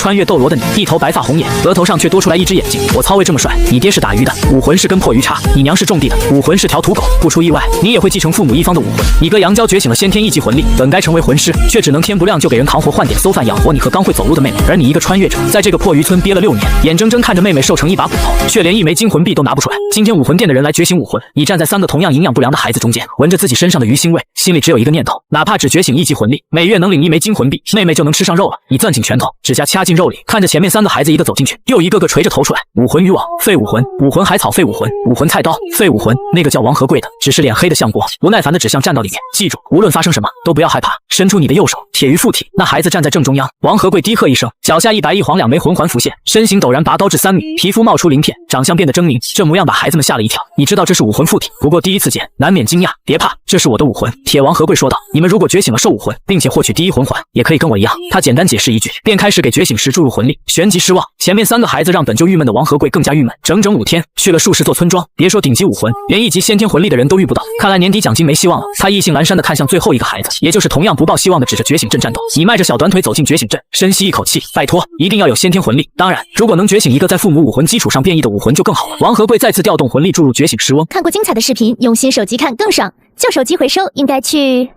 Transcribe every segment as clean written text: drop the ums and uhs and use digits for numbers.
穿越斗罗的你，一头白发红眼，额头上却多出来一只眼睛。我操，为这么帅！你爹是打鱼的，武魂是根破鱼叉；你娘是种地的，武魂是条土狗。不出意外，你也会继承父母一方的武魂。你哥杨娇觉醒了先天一级魂力，本该成为魂师，却只能天不亮就给人扛活换点馊饭养活你和刚会走路的妹妹。而你一个穿越者，在这个破渔村憋了6年，眼睁睁看着妹妹瘦成一把骨头，却连一枚金魂币都拿不出来。今天武魂殿的人来觉醒武魂，你站在3个同样营养不良的孩子中间，闻着自己身上的鱼腥味，心里只有一个念头，哪怕只觉醒1级魂力，每月能领1枚金魂币，妹妹就能吃上肉了。你攥紧拳头，指甲掐进肉里，看着前面3个孩子一个走进去，又一个个垂着头出来。武魂渔网废武魂，武魂海草废武魂，武魂菜刀废武魂。那个叫王和贵的，只是脸黑的像锅，不耐烦的指向站到里面。记住，无论发生什么，都不要害怕，伸出你的右手，铁鱼附体。那孩子站在正中央，王和贵低喝一声，脚下一白一黄2枚魂环浮现，身形陡然拔刀至3米，皮肤冒出鳞片，长相变得狰狞，这模样把孩子们吓了一跳。你知道这是武魂附体，不过第一次见，难免惊讶。别怕，这是我的武魂。铁王和贵说道，你们如果觉醒了兽武魂，并且获取第1魂环，也可以跟我一样。他简单解释一句，便开始给觉醒时注入魂力。旋即失望，前面3个孩子让本就郁闷的王和贵更加郁闷。整整5天，去了数十座村庄，别说顶级武魂，连1级先天魂力的人都遇不到。看来年底奖金没希望了。他意兴阑珊地看向最后一个孩子，也就是同样不抱希望的指着觉醒阵战斗。你迈着小短腿走进觉醒阵，深吸一口气，拜托，一定要有先天魂力。当然，如果能觉醒一个在父母武魂基础上变异的武魂就更好了。王和贵再次调动魂力注入觉醒时翁。看过精彩的视频，用新手机看更爽。旧手机回收应该去，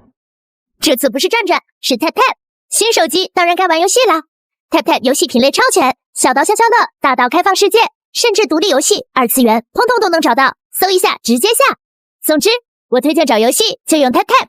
这次不是转转，是 tap tap。新手机当然该玩游戏啦。tap tap 游戏品类超全，小到香香的，大到开放世界，甚至独立游戏、2次元，通通都能找到。搜一下，直接下。总之，我推荐找游戏就用 tap tap。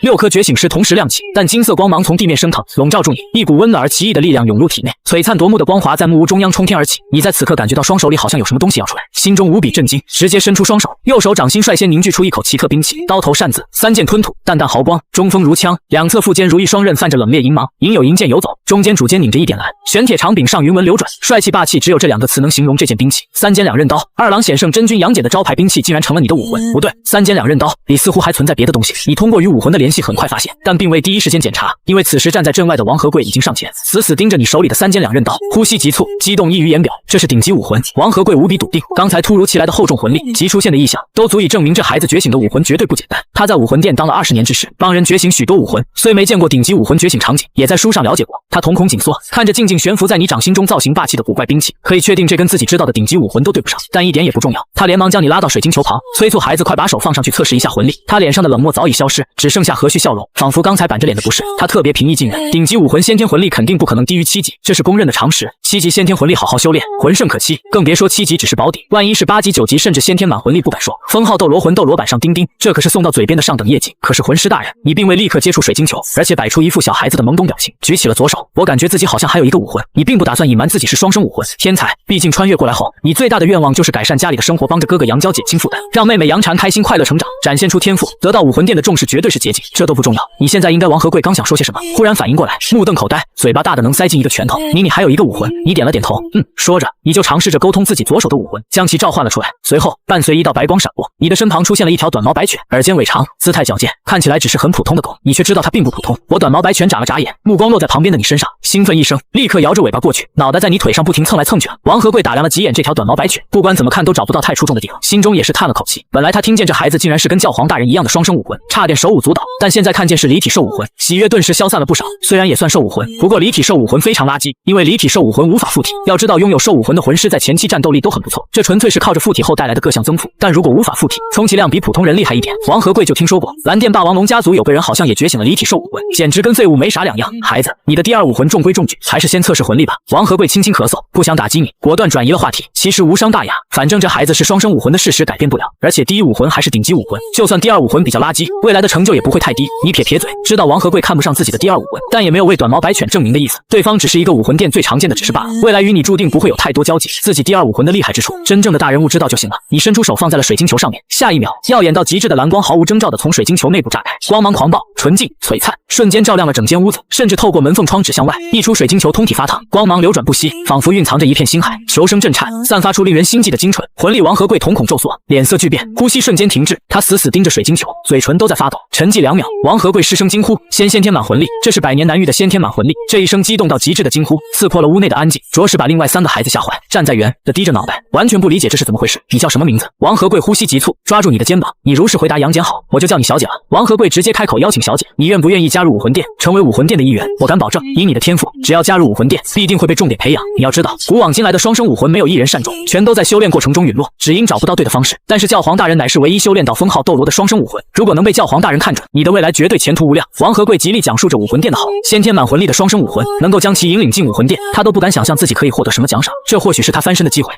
6颗觉醒石同时亮起，但金色光芒从地面升腾，笼罩住你，一股温暖而奇异的力量涌入体内，璀璨夺目的光华在木屋中央冲天而起。你在此刻感觉到双手里好像有什么东西要出来，心中无比震惊，直接伸出双手，右手掌心率先凝聚出一口奇特兵器，刀头扇子，3剑吞吐，淡淡毫光，中锋如枪，两侧腹间如一双刃泛着冷冽银芒，隐有银剑游走，中间主尖拧着一点蓝，玄铁长柄上云纹流转，帅气霸气，只有这2个词能形容这件兵器。3尖2刃刀，二郎显圣真君杨戬的招牌兵器竟然成了你的武魂。不对，3尖2刃刀里似乎还存在别的东西。你通过与武魂的联系很快发现，但并未第一时间检查，因为此时站在阵外的王和贵已经上前，死死盯着你手里的3尖2刃刀，呼吸急促，激动溢于言表。这是顶级武魂，王和贵无比笃定，刚才突如其来的厚重魂力及出现的异象，都足以证明这孩子觉醒的武魂绝对不简单。他在武魂殿当了20年之事，帮人觉醒许多武魂，虽没见过顶级武魂觉醒场景，也在书上了解过。他瞳孔紧缩，看着静静悬浮在你掌心中造型霸气的古怪兵器，可以确定这跟自己知道的顶级武魂都对不上，但一点也不重要。他连忙将你拉到水晶球旁，催促孩子快把手放上去测试一下魂力。他脸上的冷漠早已消失，只剩下和煦笑容，仿佛刚才板着脸的不是。他特别平易近人，顶级武魂先天魂力肯定不可能低于7级，这是公认的常识。7级先天魂力好好修炼，魂圣可期，更别说7级只是保底，万一是8级9级甚至先天满魂力不敢说。封号斗罗魂斗罗板上钉钉，这可是送到嘴边的上等业绩。可是魂师大人，你并未立刻接触水晶球，而且摆出一副小孩子的懵懂表情，举起了左手。我感觉自己好像还有一个武魂。你并不打算隐瞒自己是双生武魂，天才，毕竟穿越过来后，你最大的愿望就是改善家里的生活，帮着哥哥杨娇减轻负担，让妹妹杨婵开心快乐成长，展现出天赋，得到武魂殿的重视绝对是捷径。这都不重要，你现在应该……王和贵刚想说些什么，忽然反应过来，目瞪口呆，嘴巴大的能塞进一个拳头。你还有一个武魂？你点了点头，说着，你就尝试着沟通自己左手的武魂，将其召唤了出来。随后，伴随一道白光闪过，你的身旁出现了一条短毛白犬，耳尖尾长，姿态矫健，看起来只是很普通的狗，你却知道它并不普通。我短毛白犬眨了眨眼，目光落在旁边的你身上，兴奋一声，立刻摇着尾巴过去，脑袋在你腿上不停蹭来蹭去。王和贵打量了几眼这条短毛白犬，不管怎么看都找不到太出众的地方，心中也是叹了口气。本来他听见这孩子竟然是跟教皇大人一样的双生武魂，差点手舞足蹈，但现在看见是离体兽武魂，喜悦顿时消散了不少。虽然也算兽武魂，不过离体兽武魂非常垃圾，因为离体兽武魂无法附体。要知道，拥有兽武魂的魂师在前期战斗力都很不错，这纯粹是靠着附体后带来的各项增幅。但如果无法附体，充其量比普通人厉害一点。王和贵就听说过，蓝电霸王龙家族有个人好像也觉醒了离体兽武魂，简直跟废物没啥两样。孩子，你的第2武魂中规中矩，还是先测试魂力吧。王和贵轻轻咳嗽，不想打击你，果断转移了话题。其实无伤大雅，反正这孩子是双生武魂的事实改变不了，而且第1武魂还是顶级武魂，就算第2武魂比较垃圾，未来的成就也不会太低。你撇撇嘴，知道王和贵看不上自己的第2武魂，但也没有为短毛白犬证明的意思，对方只是一个武魂殿最常见的指示罢了，未来与你注定不会有太多交集。自己第2武魂的厉害之处，真正的大人物知道就行了。你伸出手放在了水晶球上面，下一秒，耀眼到极致的蓝光毫无征兆地从水晶球内部炸开，光芒狂暴，纯净璀璨，瞬间照亮了整间屋子，甚至透过门缝窗指向外，溢出水晶球通体发烫，光芒流转不息，仿佛蕴藏着一片星海，球声震颤，散发出令人心悸的精纯。魂力王和贵瞳孔骤缩，脸色巨变，呼吸瞬间停滞，他死死盯着水晶球，嘴唇都在发抖。沉寂2秒，王和贵失声惊呼：先天满魂力，这是100年难遇的先天满魂力！这一声激动到极致的惊呼，刺破了屋内的安静，着实把另外3个孩子吓坏，站在原地低着脑袋，完全不理解这是怎么回事。你叫什么名字？王和贵呼吸急促，抓住你的肩膀，你如实回答杨戬好，我就叫你小姐了。王和贵直接开口邀请小姐，你愿不愿意加加入武魂殿，成为武魂殿的一员。我敢保证，以你的天赋，只要加入武魂殿，必定会被重点培养。你要知道，古往今来的双生武魂没有一人善终，全都在修炼过程中陨落，只因找不到对的方式。但是教皇大人乃是唯一修炼到封号斗罗的双生武魂，如果能被教皇大人看准，你的未来绝对前途无量。王和贵极力讲述着武魂殿的好，先天满魂力的双生武魂能够将其引领进武魂殿，他都不敢想象自己可以获得什么奖赏，这或许是他翻身的机会。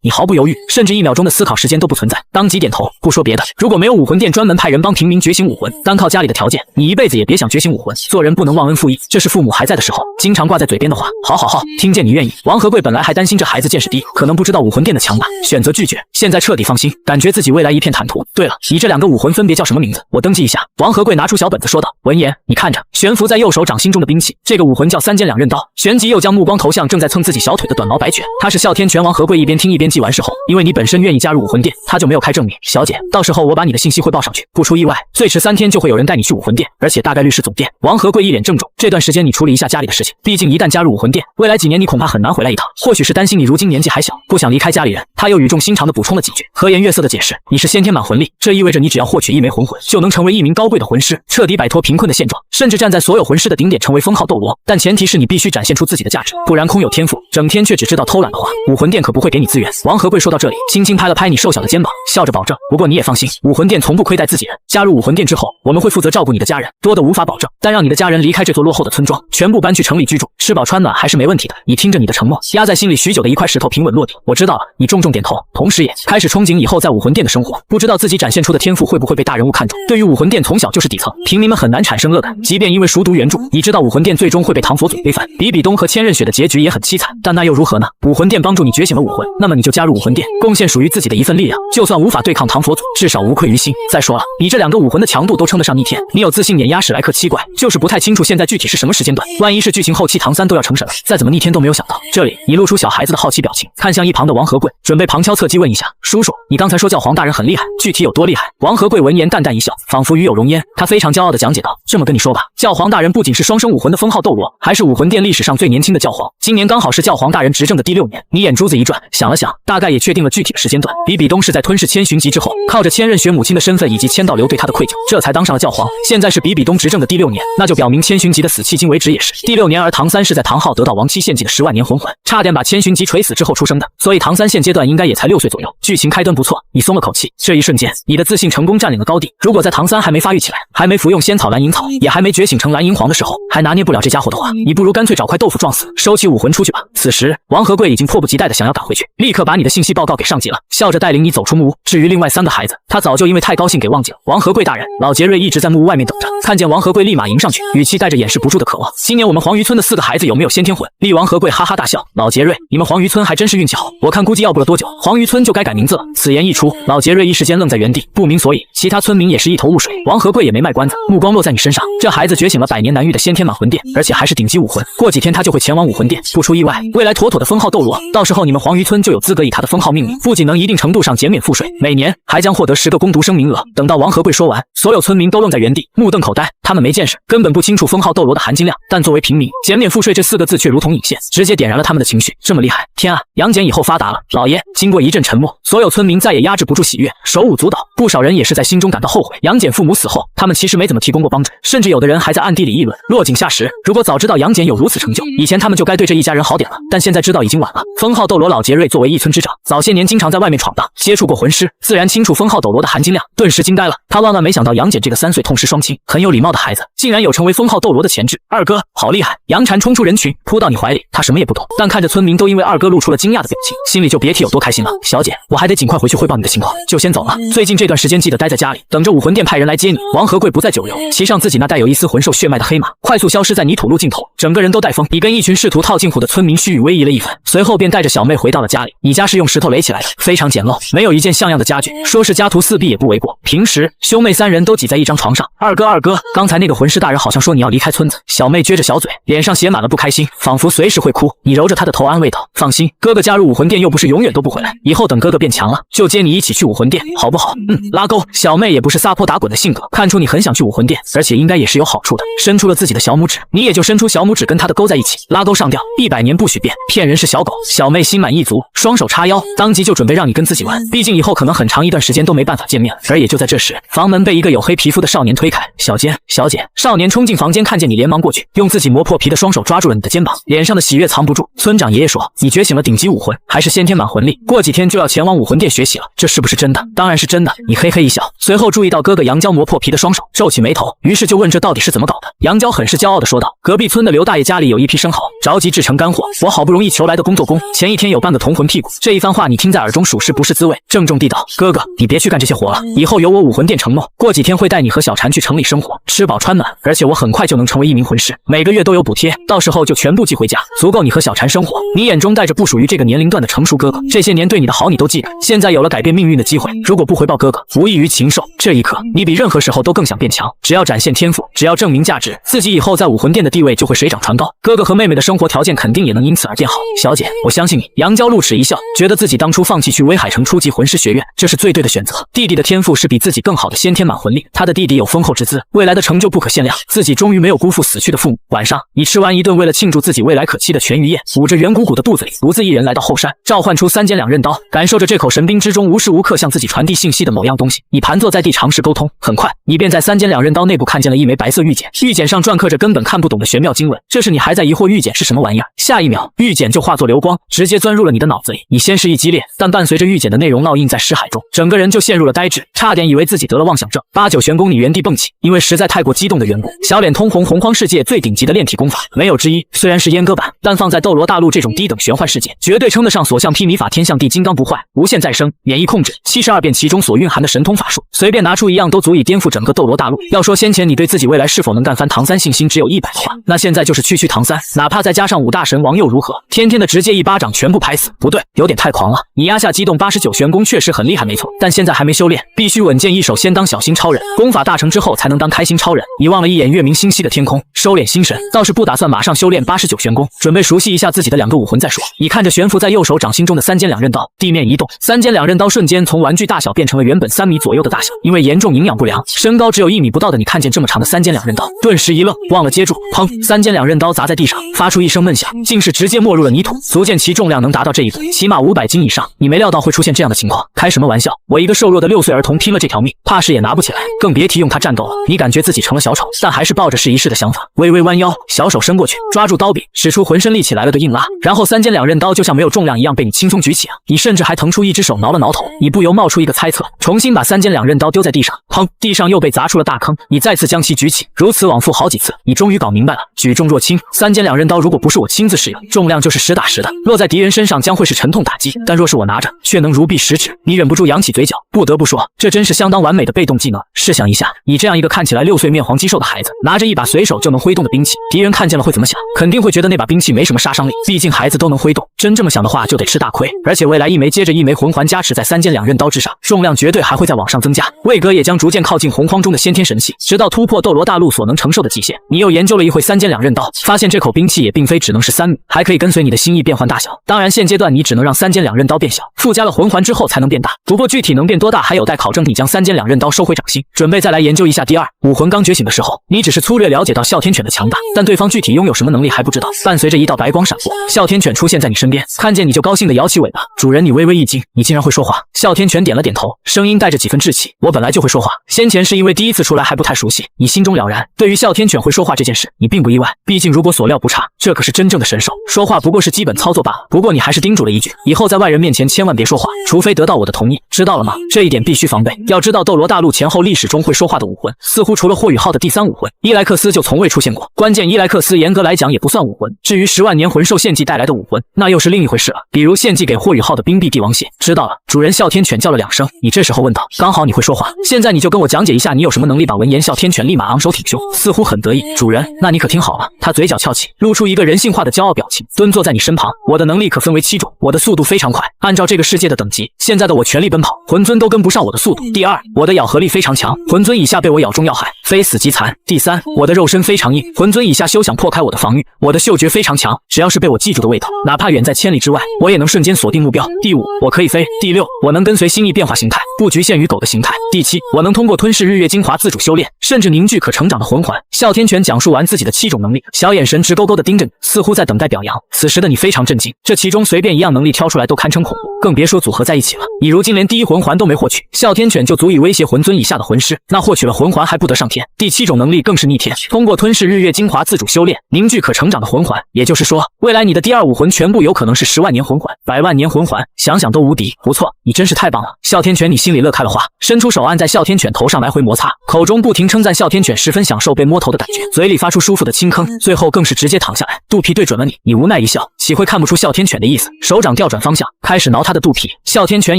你毫不犹豫，甚至1秒钟的思考时间都不存在，当即点头。不说别的，如果没有武魂殿专门派人帮平民觉醒武魂，单靠家里的条件，你一辈子也别想觉醒武魂。做人不能忘恩负义，这是父母还在的时候经常挂在嘴边的话。好，听见你愿意。王和贵本来还担心这孩子见识低，可能不知道武魂殿的强大，选择拒绝，现在彻底放心，感觉自己未来一片坦途。对了，你这2个武魂分别叫什么名字？我登记一下。王和贵拿出小本子说道。闻言，你看着悬浮在右手掌心中的兵器，这个武魂叫3剑2刃刀。旋即又将目光投向正在蹭自己小腿的短毛白犬，他是哮天拳。王和贵一边听一边记完事后，因为你本身愿意加入武魂殿，他就没有开证明。小姐，到时候我把你的信息汇报上去，不出意外，最迟3天就会有人带你去武魂殿，而且大概率是总殿。王和贵一脸郑重，这段时间你处理一下家里的事情，毕竟一旦加入武魂殿，未来几年你恐怕很难回来一趟。或许是担心你如今年纪还小，不想离开家里人，他又语重心长地补充了几句，和颜悦色地解释，你是先天满魂力，这意味着你只要获取1枚魂魂，就能成为一名高贵的魂师，彻底摆脱贫困的现状，甚至站在所有魂师的顶点，成为封号斗罗。但前提是你必须展现出自己的价值，不然空有天赋，整天却只知道偷懒的话，武魂殿可不会给你资源。王和贵说到这里，轻轻拍了拍你瘦小的肩膀，笑着保证，不过你也放心，武魂殿从不亏待自己人，加入武魂殿之后，我们会负责照顾你的家人，多的无法保证，但让你的家人离开这座落后的村庄，全部搬去城里居住，吃饱穿暖还是没问题的。你听着你的承诺，压在心里许久的一块石头平稳落地。我知道了，你重重点头，同时也开始憧憬以后在武魂殿的生活。不知道自己展现出的天赋会不会被大人物看中。对于武魂殿从小就是底层，平民们很难产生恶感，即便因为熟读原著，你知道武魂殿最终会被唐佛祖推翻，比比东和千仞雪的结局也很凄惨，但那又如何呢？武魂殿帮助你觉醒了武魂，那么你就加入武魂殿，贡献属于自己的一份力量，就算无法对抗唐佛祖，至少无愧于心。再说了，你这2个武魂的强度都称得上逆天，你有自信碾压史莱克7怪，就是不太清楚现在具体是什么时间段，万一是剧情后期唐三都要成神了，再怎么逆天都没有想到。这里你露出小孩子的好奇表情，看向一旁的王和贵，准备旁敲侧击问一下，叔叔，你刚才说教皇大人很厉害，具体有多厉害？王和贵闻言淡淡一笑，仿佛与有容焉，他非常骄傲地讲解道，这么跟你说吧，教皇大人不仅是双生武魂的封号斗罗，还是武魂殿历史上最年轻的教皇，今年刚好是教皇大人执政的第6年。你眼珠子一转，想了想，大概也确定了具体的时间段。比比东是在吞噬千寻疾之后，靠着千仞雪母亲的身份以及千道流对他的愧疚，这才当上了教皇。现在是比比东执政的第6年，那就表明千寻疾的死迄今为止也是第6年，而唐三是在唐昊得到亡妻献祭的10万年魂环，差点把千寻疾锤死之后出生的，所以唐三现阶段应该也才6岁左右。剧情开端不错，你松了口气。这一瞬间，你的自信成功占领了高地。如果在唐三还没发育起来，还没服用仙草蓝银草，也还没觉醒成蓝银皇的时候，还拿捏不了这家伙的话，你不如干脆找块豆腐撞死，收起武魂出去吧。此时，王和贵已经迫不及待的想要赶回去，立刻把你的信息报告给上级了，笑着带领你走出木屋。至于另外3个孩子，他早就因为太高兴给忘记了。王和贵大人，老杰瑞一直在木屋外面等着，看见王和贵立马迎上去，语气带着掩饰不住的渴望。今年我们黄鱼村的4个孩子有没有先天魂？厉王和贵哈哈大笑，老杰瑞，你们黄鱼村还真是运气好，我看估计要不了多久，黄鱼村就该改名字了。此言一出，老杰瑞一时间愣在原地，不明所以。其他村民也是一头雾水。王和贵也没卖关子，目光落在你身上，这孩子觉醒了100年难遇的先天满魂殿，而且还是顶级武魂，过几天他就会前往武魂殿，不出意外，未来妥妥的封号斗罗。到时候你们黄鱼村就有资格以他的封号命名，不仅能一定程度上减免赋税，每年还将获得10个攻读生名额。等到王和贵说完，所有村民都愣在原地，目瞪口呆。他们没见识，根本不清楚封号斗罗的含金量，但作为平民，减免赋税这4个字却如同引线，直接点燃了他们的情绪。这么厉害，天啊，杨戬以后发达了。老爷，经过一阵沉默，所有村民再也压制不住喜悦，手舞足蹈，不少人也是在心中感到后悔。杨戬父母死后，他们其实没怎么提供过帮衬，甚至有的人还在暗地里议论，落井下石。如果早知道杨戬有如此成就，以前他们就该对这一家人好点了，但现在知道已经晚了。封号斗罗老杰瑞作为一村之长，早些年经常在外面闯荡，接触过魂师，自然清楚封号斗罗的含金量，顿时惊呆了。他万万没想到杨戬这个3岁痛失双亲，很有礼貌的孩子，竟然有成为封号斗罗的潜质。二哥，好厉害！杨禅冲出人群，扑到你怀里。他什么也不懂，但看着村民都因为二哥露出了惊讶的表情，心里就别提有多开心了。小姐，我还得尽快回去汇报你的情况，就先走了。最近这段时间记得待在家里，等着武魂殿派人来接你。王和贵不再久留，骑上自己那带有一丝魂兽血脉的黑马，快速消失在泥土路尽头，整个人都带风，比跟一群试图套近乎的村民虚与委蛇了一番。随后便带着小妹回到了家里。你家是用石头垒起来的，非常简陋，没有一件像样的家具，说是家徒四壁也不为过。平时兄妹3人都挤在一张床上。二哥，刚才那个魂师大人好像说你要离开村子。小妹撅着小嘴，脸上写满了不开心，仿佛随时会哭。你揉着她的头安慰道：放心，哥哥加入武魂殿又不是永远都不回回来，以后等哥哥变强了，就接你一起去武魂殿，好不好？拉钩。小妹也不是撒泼打滚的性格，看出你很想去武魂殿，而且应该也是有好处的。伸出了自己的小拇指，你也就伸出小拇指跟他的勾在一起，拉钩上吊，100年不许变，骗人是小狗。小妹心满意足，双手叉腰，当即就准备让你跟自己玩，毕竟以后可能很长一段时间都没办法见面了。而也就在这时，房门被一个有黑皮肤的少年推开，小姐，小姐。少年冲进房间，看见你连忙过去，用自己磨破皮的双手抓住了你的肩膀，脸上的喜悦藏不住。村长爷爷说，你觉醒了顶级武魂，还是先天满魂力，过几天就要前往武魂殿学习了，这是不是真的？当然是真的。你嘿嘿一笑，随后注意到哥哥杨娇磨破皮的双手，皱起眉头，于是就问这到底是怎么搞的。杨娇很是骄傲地说道，隔壁村的刘大爷家里有一批生蚝，着急制成干货，我好不容易求来的工作工，前一天有半个铜魂屁股。这一番话你听在耳中，属实不是滋味，郑重地道，哥哥你别去干这些活了，以后有我武魂殿承诺，过几天会带你和小婵去城里生活，吃饱穿暖，而且我很快就能成为一名魂师，每个月都有补贴，到时候就全部寄回家，足够你和小婵生活。你眼中带着不属于这个年龄段的成熟哥哥，这些年对你的好你都记着，现在有了改变命运的机会，如果不回报哥哥，无异于禽兽。这一刻你比任何时候都更想变强，只要展现天赋，只要证明价值，自己以后在武魂殿的地位就会水涨船高，哥哥和妹妹的生活条件肯定也能因此而变好。小姐，我相信你。杨娇露齿一笑，觉得自己当初放弃去威海城初级魂师学院，这是最对的选择。弟弟的天赋是比自己更好的先天满魂力，他的弟弟有丰厚之资，未来的成就不可限量，自己终于没有辜负死去的父母。晚上，你吃完一顿为了庆祝自己未来可期的全鱼宴，捂着圆鼓鼓的肚子里，独自一人来到后山，召唤出3尖2刃刀，感受着这口神兵之中无时无刻向自己传递信息的某样东西。你盘坐在地尝试沟通，很快，你便在3尖2刃刀内部看见了一枚白色玉简，玉简上篆刻着根本看不懂的玄妙经文。这是你还在疑惑玉简是什么玩意儿，下一秒，玉简就化作流光，直接钻入了你的脑子里。你先是一激烈，但伴随着玉简的内容烙印在识海中，整个人就陷入了呆滞，差点以为自己得了妄想症。8、9玄功，你原地蹦起，因为实在太过激动的缘故，小脸通红。洪荒世界最顶级的炼体功法，没有之一。虽然是阉割版，但放在斗罗大陆这种低等玄幻世界，绝对称得上所向披靡法，天象地金刚不坏，无限再生，免疫控制，72变其中所蕴含的神通法术，随便拿出一样都足以颠覆整个斗罗大陆。要说先前你对自己未来是否能干翻唐三信心只有100的话，那现在就是区唐三，哪怕再加上5大神王又如何？天天的直接一巴掌全部拍死，不对，有点太狂了。你压下激动，89玄功确实很厉害没错，但现在还没修炼，必须稳健一手，先当小心超人，功法大成之后才能当开心超人。你望了一眼月明星稀的天空，收敛心神，倒是不打算马上修炼89玄功，准备熟悉一下自己的2个武魂再说。你看着悬浮在右手掌心中的3尖2刃刀，地面一动，3尖2刃刀瞬间从玩具大小变成了原本3米左右的大小。因为严重营养不良，身高只有1米不到的你看见这么长的3尖2刃刀，顿时一愣，忘了接住，砰！3尖2刃刀砸在地上，发出一声闷响，竟是直接没入了泥土，足见其重量能达到这一步，起码500斤以上。你没料到会出现这样的情况，开什么玩笑？我一个瘦弱的6岁儿童拼了这条命，怕是也拿不起来，更别提用它战斗了。你感觉自己成了小丑，但还是抱着试一试的想法，微微弯腰，小手伸过去，抓住刀柄，使出浑身力气来了个硬拉，然后3尖2刃刀就像没有重量一样被你轻松举起啊！你甚至还腾出一只手挠了挠头，你不由冒出一个猜测，重新把3尖2刃刀丢在地上，砰！地上又被砸出了大坑。你再次将其举起，如此往复好几次，你终于搞明白了，举重若轻，3尖2刃刀如果不是我亲自使用，重量就是实打实的，落在敌人身上将会是沉痛打击，但若是我拿着，却能如臂使指。你忍不住扬起嘴角，不得不说，这真是相当完美的被动技能。试想一下，你这样一个看起来6岁面黄肌瘦的孩子，拿着一把随手就能挥动的兵器，敌人看见了会怎么想？肯定会觉得那把兵器没什么杀伤力，毕竟孩子都能挥动，真这么想的话就得吃大亏。而且未来一枚接着一枚魂环加持在3尖2刃刀之上，重量绝对还会再往上增加，魏哥也将逐渐靠近洪荒中的先天神器，直到突破斗罗大陆所能承受的极限。你又研究了一回3尖2刃刀，发现这口兵器也并非只能是3米，还可以跟随你的心意变换大小。当然现阶段你只能让3尖2刃刀变小，附加了魂环之后才能变大，不过具体能变多大还有待考证。你将3尖2刃刀收回掌心，准备再来研究一下第2武魂。刚觉醒的时候，你只是粗略了解到哮天犬的强大，但对方具体拥有什么能力还不知道。伴随着一道白光闪过，哮天犬出现在你身边，看见你就高兴地摇起尾巴。主人，你微微一惊，你竟然会说话。哮天犬点了点头，声音带着几分稚气，我本来就会说话，先前是因为第一次出来还不太熟悉。你心中了然，对于哮天犬会说话这件事，你并不意外，毕竟如果所料不差，这可是真正的神兽，说话不过是基本操作罢了。不过你还是叮嘱了一句，以后在外人面前千万别说话，除非得到我的同意，知道了吗？这一点必须防备。要知道斗罗大陆前后历史中会说话的武魂，似乎除了霍雨浩的第3武魂伊莱克斯就从未出现过。关键伊莱克斯严格来讲也不算武魂，至于10万年魂兽献祭带来的武魂，那又是另一回事了。比如献祭给霍雨浩的冰壁帝王血。知道了。主人哮天犬叫了2声，你这时候问道，刚好你会说话，现在你就跟我讲解一下你有什么能力吧。闻言哮天犬立马昂首挺胸，似乎很得意。主人，那你可听好了。他嘴角翘起，露出一个人性化的骄傲表情，蹲坐在你身旁。我的能力可分为7种，我的速度非常快，按照这个世界的等级，现在的我全力奔跑，魂尊都跟不上我的速度。第2，我的咬合力非常强，魂尊以下被我咬中要害，非死即残。第3，我的肉身非常硬，魂尊以下休想破开我的防御。我的嗅觉非常强，只要是被我记住的味道，哪怕远在千里之外，我也能瞬间锁定目标。第5，我可以飞。第6，我能跟随心意变化形态，不局限于狗的形态。第7，我能通过吞噬日月精华自主修炼，甚至凝聚可成长的魂环。哮天犬讲述完自己的7种能力，小眼神直勾勾地盯着你，似乎在等待表扬。此时的你非常震惊，这其中随便一样能力挑出来都堪称恐怖，更别说组合在一起了。你如今连第1魂环都没获取，哮天犬就足以威胁魂尊以下的魂师，那获取了魂环还不得上天？第7种能力更是逆天，通过吞噬日月精华自主修炼，凝聚可成长的魂环。也就是说，未来你的第2武魂全部有可能是10万年魂环、100万年魂环，想想都无敌。不错，你真是太棒了。哮天犬你心里乐开了花，伸出手按在哮天犬头上来回摩擦，口中不停称赞哮天犬十分享受被摸头的感觉，嘴里发出舒服的轻吭，最后更是直接躺下来，肚皮对准了你。你无奈一笑，岂会看不出哮天犬的意思？手掌调转方向，开始挠他的肚皮。哮天犬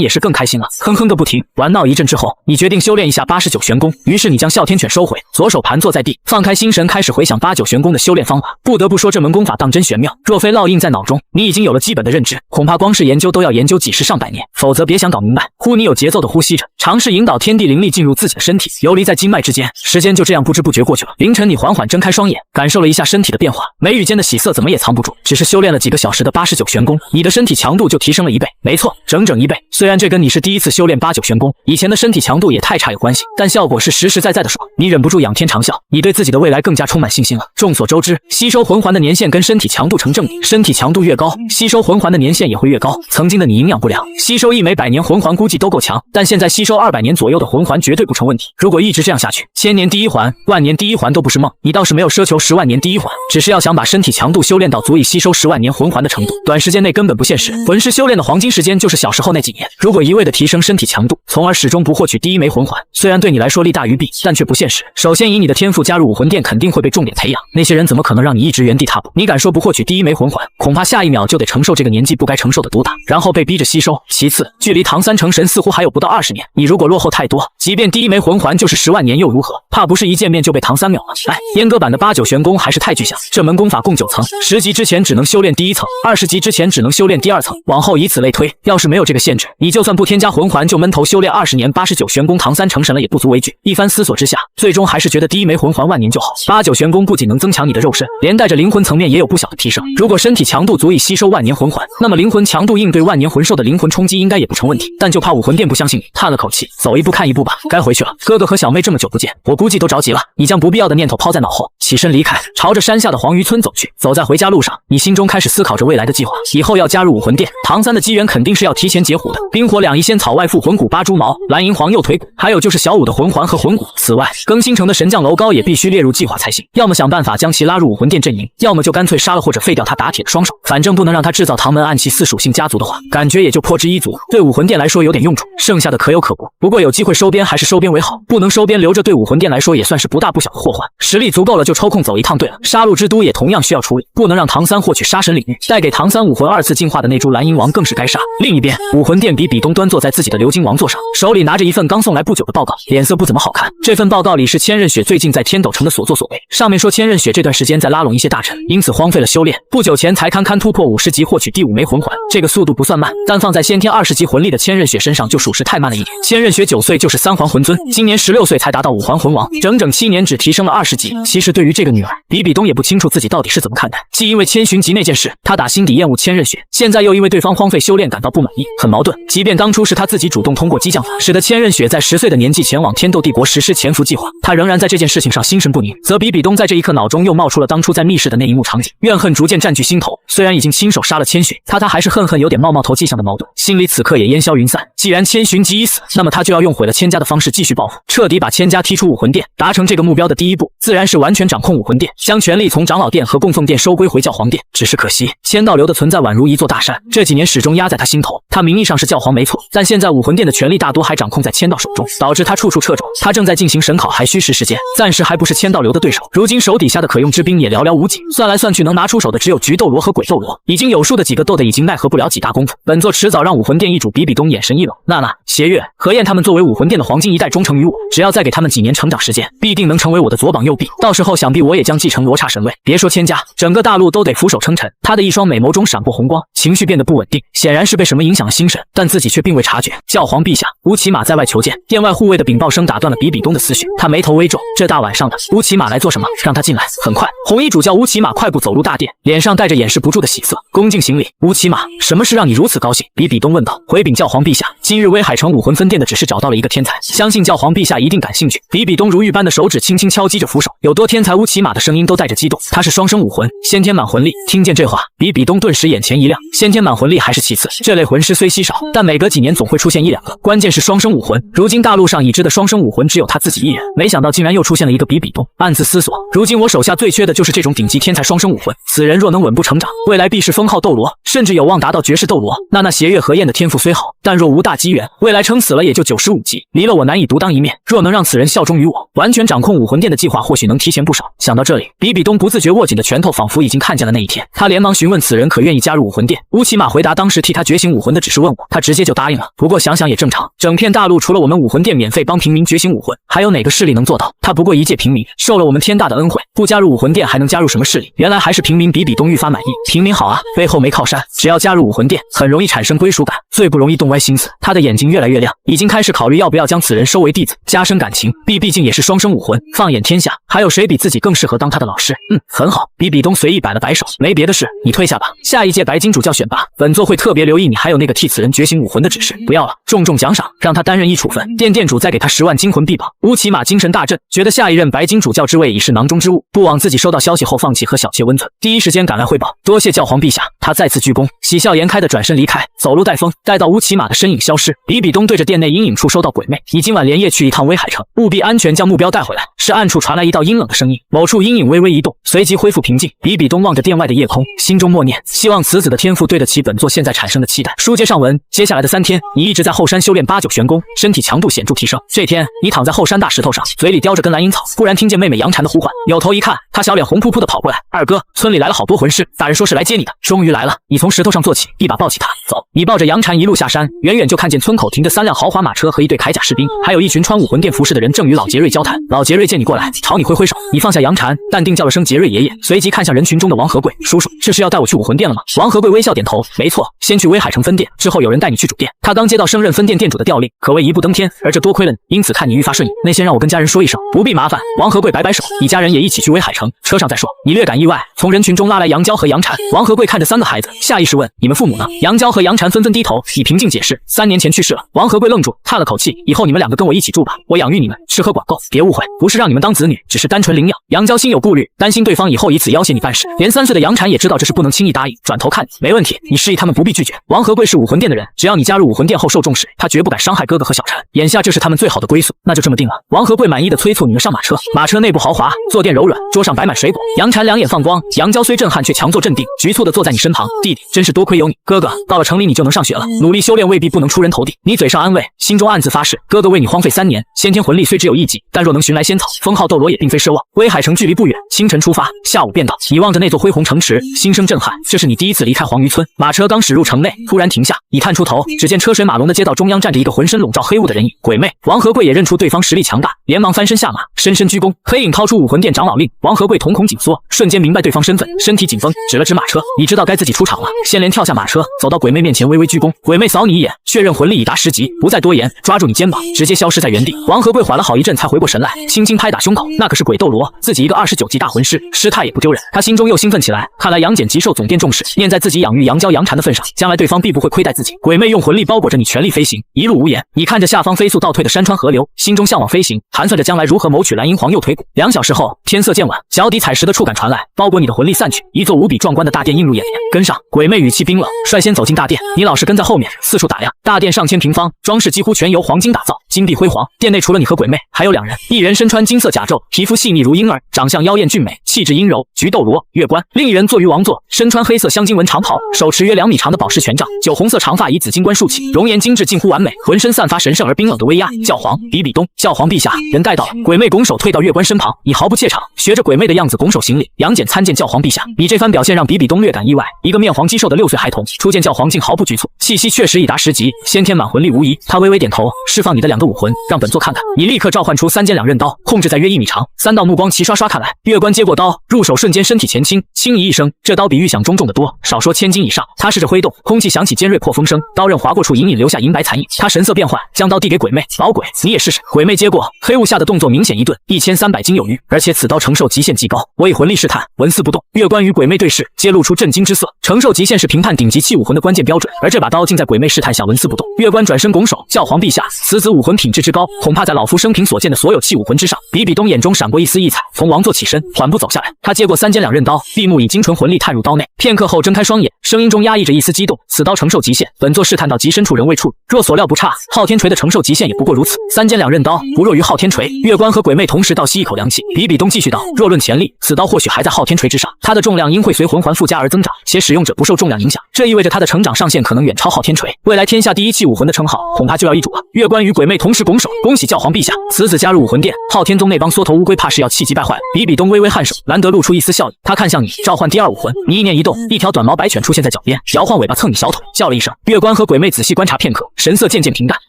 也是更开心了，哼哼个不停。玩闹一阵之后，你决定修炼一下89玄功，于是你将哮天犬收回，左手盘坐在地，放开心神，开始回想89玄功的修炼方法。不得不说，这门功法当真玄妙，若非烙印在脑中，你已经有了基本的认知，恐怕光是研究都要研究几十上百年，否则别想搞明白。你有节奏的呼吸着，尝试引导天地灵力进入自己的身体，游离在经脉之间，时间就这样不知不觉过去了。凌晨，你缓缓睁开双眼，感受了一下身体的变化，眉宇间的喜色怎么也藏不住。只是修炼了几个小时的89玄功，你的身体强度就提升了1倍，没错，整整1倍。虽然这跟你是第一次修炼89玄功，以前的身体强度也太差有关系，但效果是实实在在的爽。你忍不住仰天长啸，你对自己的未来更加充满信心了。众所周知，吸收魂环的年限跟身体强度成正比，身体强度越高，吸收魂环的年限也会越高。曾经的你营养不良，吸收一枚100年魂环估计都够强，但现在吸收200年左右的魂环绝对不成问题。如果一直这样下去，1000年第1环、10000年第1环都不是梦。你倒是没有奢求10万年第1环，只是要想把身体强度修炼到足以吸收10万年魂环的程度，短时间内根本不现实。魂师修炼的黄金时间就是小时候那几年，如果一味的提升身体强度，从而始终不获取第1枚魂环，虽然对你来说利大于弊，但却不现实。首先，以你的天赋加入武魂殿肯定会被重点培养，那些人怎么可能让你一直原地踏步？你敢说不获取第1枚魂环，恐怕下一秒就得承受这个年纪不该承受的毒打，然后被逼着吸收。其次，距离唐三成神似乎还有不到20年，你如果落后太多，即便第1枚魂环就是10万年又如何？怕不是一见面就被唐三秒了？哎，阉割版的89玄功还是太具象。这门功法共9层，10级之前只能修炼第1层，20级之前只能修炼第2层，往后以此类推。要是没有这个限制，你就算不添加魂环就闷头修炼20年89玄功，唐三成神了也不足为惧。一番思索之下，最终还是觉得第1枚魂环万年就好。89玄功不仅能增强你的肉身，连带着灵魂层面也有不小的提升。如果身体强度足以吸收万年魂环，那么灵魂强度应对万年魂兽的灵魂冲击应该也不成问题。但就怕武魂殿不相信你，叹了口气，走一步看一步吧，该回去了。哥哥和小妹这么久不见，我估计都着急了。你将不必要的念头抛在脑后，起身离开，朝着山下的黄鱼村走去。走在回家路上，你心中开始思考着未来的计划，以后要加入武魂殿，唐三的机缘肯定是要提前截胡的。冰火两仪仙草外附魂骨8蛛毛，蓝银黄右腿骨，还有就是小五的魂环和魂骨。此外，更新城的神将楼高也必须列入计划才行。要么想办法将其拉入武魂殿阵营，要么就干脆杀了或者废掉他打铁的双手。反正不能让他制造唐门暗器4属性家族的话，感觉也就破之一族。对武魂殿来说有点用处，剩下的可有可无。不过有机会收编还是收编为好，不能收编留着对武魂殿来说也算是不大不小的祸患。实力足够了就抽空走一趟。对了，杀戮之都也同样需要处理，不能让唐三获取杀神领域，带给唐三武魂2次进化的那株蓝银王更是该杀。另一边，武魂殿比东端坐在自己的鎏金王座上，手里拿着一份刚送来不久的报告，脸色不怎么好看。这份报告里是千仞雪最近在天斗城的所作所为，上面说千仞雪这段时间在拉拢一些大臣，因此荒废了修炼，不久前才堪突破50级获取第5枚魂环，这个速度不算慢，但放在先天20级魂力的千仞雪身上就属实太慢了一点。千仞雪9岁就是3环魂尊，今年16岁才达到5环魂王，整整7年只提升了20级。其实对于这个女儿，比东也不清楚自己到底是怎么看待，既因为千寻疾那件事，他打心底厌恶千仞雪，现在又因为对方荒废修炼感到不满意，很矛盾。即便当初是他自己主动通过激将法，使得千仞雪在10岁的年纪前往天斗帝国实施潜伏计划，他仍然在这件事情上心神不宁，则比东在这一刻脑中又冒出了当初在密室的那一幕场景，怨恨逐渐占据心头。虽然已经亲手杀了千寻，他还是恨有点冒头迹象的矛盾，心里此刻也烟消云散。既然千寻疾已死，那么他就要用毁了千家的方式继续报复，彻底把千家踢出武魂殿。达成这个目标的第一步，自然是完全掌控武魂殿，将权力从长老殿和供奉殿收归回教皇殿。只是可惜，千道流的存在宛如一座大山，这几年始终压在他心头。他名义上是教皇没错，但现在武魂殿的权力大多还掌控在千道手中，导致他处处掣肘。他正在进行审考，还需时间，暂时还不是千道流的对手。如今手底下的可用之兵也寥寥无几，算来算去能拿出手的只有菊斗罗和鬼斗罗，已经有数的几个斗的已经奈何不了几大功夫。本座迟早让武魂殿一主比东眼神一冷，娜娜、邪月、何燕他们作为武魂殿的黄金一代忠诚于我，只要再给他们几年成长时间，必定能成为我的左膀右臂。到时候想必我也将继承罗刹神位。别说千家，整个大陆都得俯首称臣。他的一双美眸中闪过红光，情绪变得不稳定，显然是被什么影响了心神，但自己却并未察觉。教皇陛下，乌骑马在外求见。殿外护卫的禀报声打断了比比东的思绪，他眉头微皱，这大晚上的，乌骑马来做什么？让他进来。很快，红衣主教乌骑马快步走入大殿，脸上带着掩饰不住的喜色，恭敬行礼。乌骑马，什么事让你如此高兴？比比东问道。回禀教皇陛下，今日威海城武魂分店的指示找到了一个天才，相信教皇陛下一定感兴趣。比比东如玉般的手指轻轻敲击着扶手，有多天才？乌骑马的声音都带着激动。他是双生武魂，先天满魂力。听见这话，比比东顿时眼前一亮。先天满魂力还是其次，这类魂师虽稀少，但每隔几年总会出现一两个。关键是双生武魂，如今大陆上已知的双生武魂只有他自己一人，没想到竟然又出现了一个比比东。暗自思索，如今我手下最缺的就是这种顶级天才双生武魂，此人若能稳步成长，未来必是封号斗罗，甚至有望达到绝世斗罗。那邪月和焰的天赋虽好，但若无大机缘，未来撑死了也就95级，离了我难以独当一面。若能让此人效忠于我，完全掌控武魂殿的计划，或许能提前不少。想到这里，比比东不自觉握紧的拳头仿佛已经看见了那一天。他连忙询问此人可愿意加入武魂殿。乌骑马回答当时替他觉醒武魂的只是问我，他直接就答应了。不过想想也正常，整片大陆除了我们武魂殿免费帮平民觉醒武魂，还有哪个势力能做到？他不过一介平民，受了我们天大的恩惠，不加入武魂殿还能加入什么势力？原来还是平民。比比东愈发满意，平民好啊，背后没靠山，只要加入武魂殿，很容易产生归属感，最不容易动歪心思。他的眼睛越来越亮，已经开始考虑要不要将此人收为弟子，加深感情。毕竟也是双生武魂，放眼天下，还有谁比自己更适合当他的老师？很好。比比东随意摆了摆手，没别的事，你退下吧。下一届白金主教选拔，本座会特别留意你还有那个替此人觉醒武魂的指示。不要了，重重奖赏，让他担任一处分。店主再给他10万金魂币宝。乌骑马精神大振，觉得下一任白金主教之位已是囊中之物，不枉自己收到消息后放弃和小妾温存，第一时间赶来汇报。多谢教皇陛下。他再次鞠躬，喜笑颜开的转身离开，走路带风。待到乌骑马的身影消失，比比东对着殿内阴影处收到鬼魅，你今晚连夜去一趟威海城，务必安全将目标带回来。是暗处传来一道阴冷的声音，某处阴影微微移动，随即恢复平静。比比东望着殿外的夜空，心中默念，希望此子的天赋对得起本座现在产生的期待。书接上文，接下来的3天，你一直在后山修炼8-9玄功，身体强度显著提升。这天，你躺在后山大石头上，嘴里叼着根蓝银草，忽然听见妹妹杨禅的呼唤，扭头一看，她小脸红扑扑的跑过来，二哥，村里来了好多魂师，大人说是来接你的。终于来了。你从石头上坐起，一把抱起她，走。你抱着杨禅一路下山，远远就看见村口停着3辆豪华马车和一队铠甲士兵，还有一群穿武魂殿服饰的人正与老杰瑞交谈。老杰瑞见你过来，朝你挥挥手，你放下杨禅，淡定叫了声杰瑞爷爷，随即看向人群中的王和贵，叔叔，这是要带我去武魂殿了吗？王和贵微笑点头，没错，先去威海城分店，之后有人带你去主店。他刚接到升任分店店主的调令，可谓一步登天，而这多亏了你，因此看你愈发顺意。那先让我跟家人说一声，不必麻烦。王和贵摆摆手，你家人也一起去威海城，车上再说。你略感意外，从人群中拉来杨娇和杨禅。王和贵看着3个孩子，下意识问，你们父母呢？杨娇和杨禅纷纷低头，你平静解释，3年前去世了。王和贵愣住，叹了口气，以后你们2个跟我一起住吧，我养育你们，吃喝管够，别误会，不是让你们当子女，只是单纯领养。杨娇心有顾虑，担心对方以后以此要挟你办事，连3岁的杨禅也知道这是不能轻易答应，转头看你，没问题，你示意他们不必拒绝。王和贵是武魂殿的人，只要你加入武魂殿后受重视，他绝不敢伤害哥哥和小禅，眼下这是他们最好的归宿，那就这么定了。王和贵满意的催促你们上马车，马车内部豪华，坐垫柔软，桌上摆满水果。杨禅两眼放光，杨娇虽震撼却强作镇定，局促的坐在你身旁，弟弟，真是多亏有你，哥哥，到了城里你就能上学了，努力修炼未必不能出人头地。你嘴上安慰，心中暗自发誓，哥哥为你荒废3年，先天魂力虽只有1级，但若能寻来仙草，封号斗罗也并非奢望。威海城距离不远，清晨出发，下午便到。你望着那座恢宏城池，心生震撼，这是你第一次离开黄鱼村。马车刚驶入城内，突然停下，你探出头，只见车水马龙的街道中央站着一个浑身笼罩黑雾的人影，鬼魅。王和贵也认出对方实力强大，连忙翻身下马，深深鞠躬。黑影掏出武魂殿长老令，王和贵瞳孔紧缩，瞬间明白对方身份，身体紧绷，指了指马车，你知道该自己出场了。仙莲跳下马车，走到鬼魅面前，微微鞠躬。鬼魅扫你一眼，确认魂力已达10级，不再多言，抓住你肩膀，直接消失在原地。王和贵缓了好一阵才回过神来，轻轻拍打胸口，那可是鬼斗罗，自己一个29级大魂师，失态也不丢人。他心中又兴奋起来，看来杨戬极受总殿重视，念在自己养育杨娇杨禅的份上，将来对方必不会亏待自己。鬼魅用魂力包裹着你，全力飞行，一路无言。你看着下方飞速倒退的山川河流，心中向往飞行，盘算着将来如何谋取蓝银皇右腿骨。2小时后，天色渐晚，脚底踩石的触感传来，包裹你的魂力散去，一座无比壮观的大殿映入眼帘。跟上。鬼魅语气冰冷，率先走进大殿，你老实跟在后面，四处打量。大殿上千平方，装饰几乎全由黄金打造，金碧辉煌。殿内除了你和鬼魅，还有2人，一人身穿金色甲胄，皮肤细腻如婴儿，长相妖艳俊美，气质阴柔，菊斗罗月关；另一人坐于王座，身穿黑色香金纹长袍，手持约2米长的宝石权杖，酒红色长发以紫金冠束起，容颜精致近乎完美，浑身散发神圣而冰冷的威压。教皇比比东，教皇陛下，人带到了。鬼魅拱手退到月关身旁，你毫不怯场，学着鬼魅的样子拱手行礼。杨戬参见教皇陛下。你这番表现让比比东略感意外，一个面黄肌瘦的6岁孩童，初见教皇竟毫不局促，气息确实已达10级，先天满魂力无疑。他微微点头，释放你的2 2个武魂，让本座看看。你立刻召唤出3剑2刃刀，控制在约1米长，3道目光齐刷刷看来。月关接过刀，入手瞬间身体前倾，轻咦一声，这刀比预想中重得多，少说1000斤以上。他试着挥动，空气响起尖锐破风声，刀刃划过处隐隐留下银白残影。他神色变幻，将刀递给鬼魅，老鬼，你也试试。鬼魅接过，黑雾下的动作明显一顿，1300斤有余，而且此刀承受极限极高。我以魂力试探，纹丝不动。月关与鬼魅对视，皆露出震惊之色。承受极限是评判顶级器武魂的关键标准，而这把刀竟在鬼魅试探下纹丝不动。月关转身拱手，教皇陛下，此子武魂品质之高，恐怕在老夫生平所见的所有器武魂之上。比比东眼中闪过一丝异彩，从王座起身，缓步走下来。他接过3剑2刃刀，闭目以精纯魂力探入刀内，片刻后睁开双眼，声音中压抑着一丝激动。此刀承受极限，本座试探到极深处仍未触，若所料不差，昊天锤的承受极限也不过如此。3剑2刃刀不弱于昊天锤。月关和鬼魅同时倒吸一口凉气。比比东继续道：若论潜力，此刀或许还在昊天锤之上，它的重量因会随魂环附加而增长，且使用者不受重量影响，这意味着它的成长上限可能远超昊天锤，未来天下第一器武魂的称号恐怕就要易主了。月关与鬼魅同时拱手，恭喜教皇陛下，此子加入武魂殿，昊天宗那帮缩头乌龟怕是要气急败坏了。比比东微微颔首，兰德露出一丝笑意，他看向你，召唤第2武魂。你意念一动，一条短毛白犬出现在脚边，摇晃尾巴蹭你小腿，叫了一声。月关和鬼魅仔细观察片刻，神色渐渐平淡。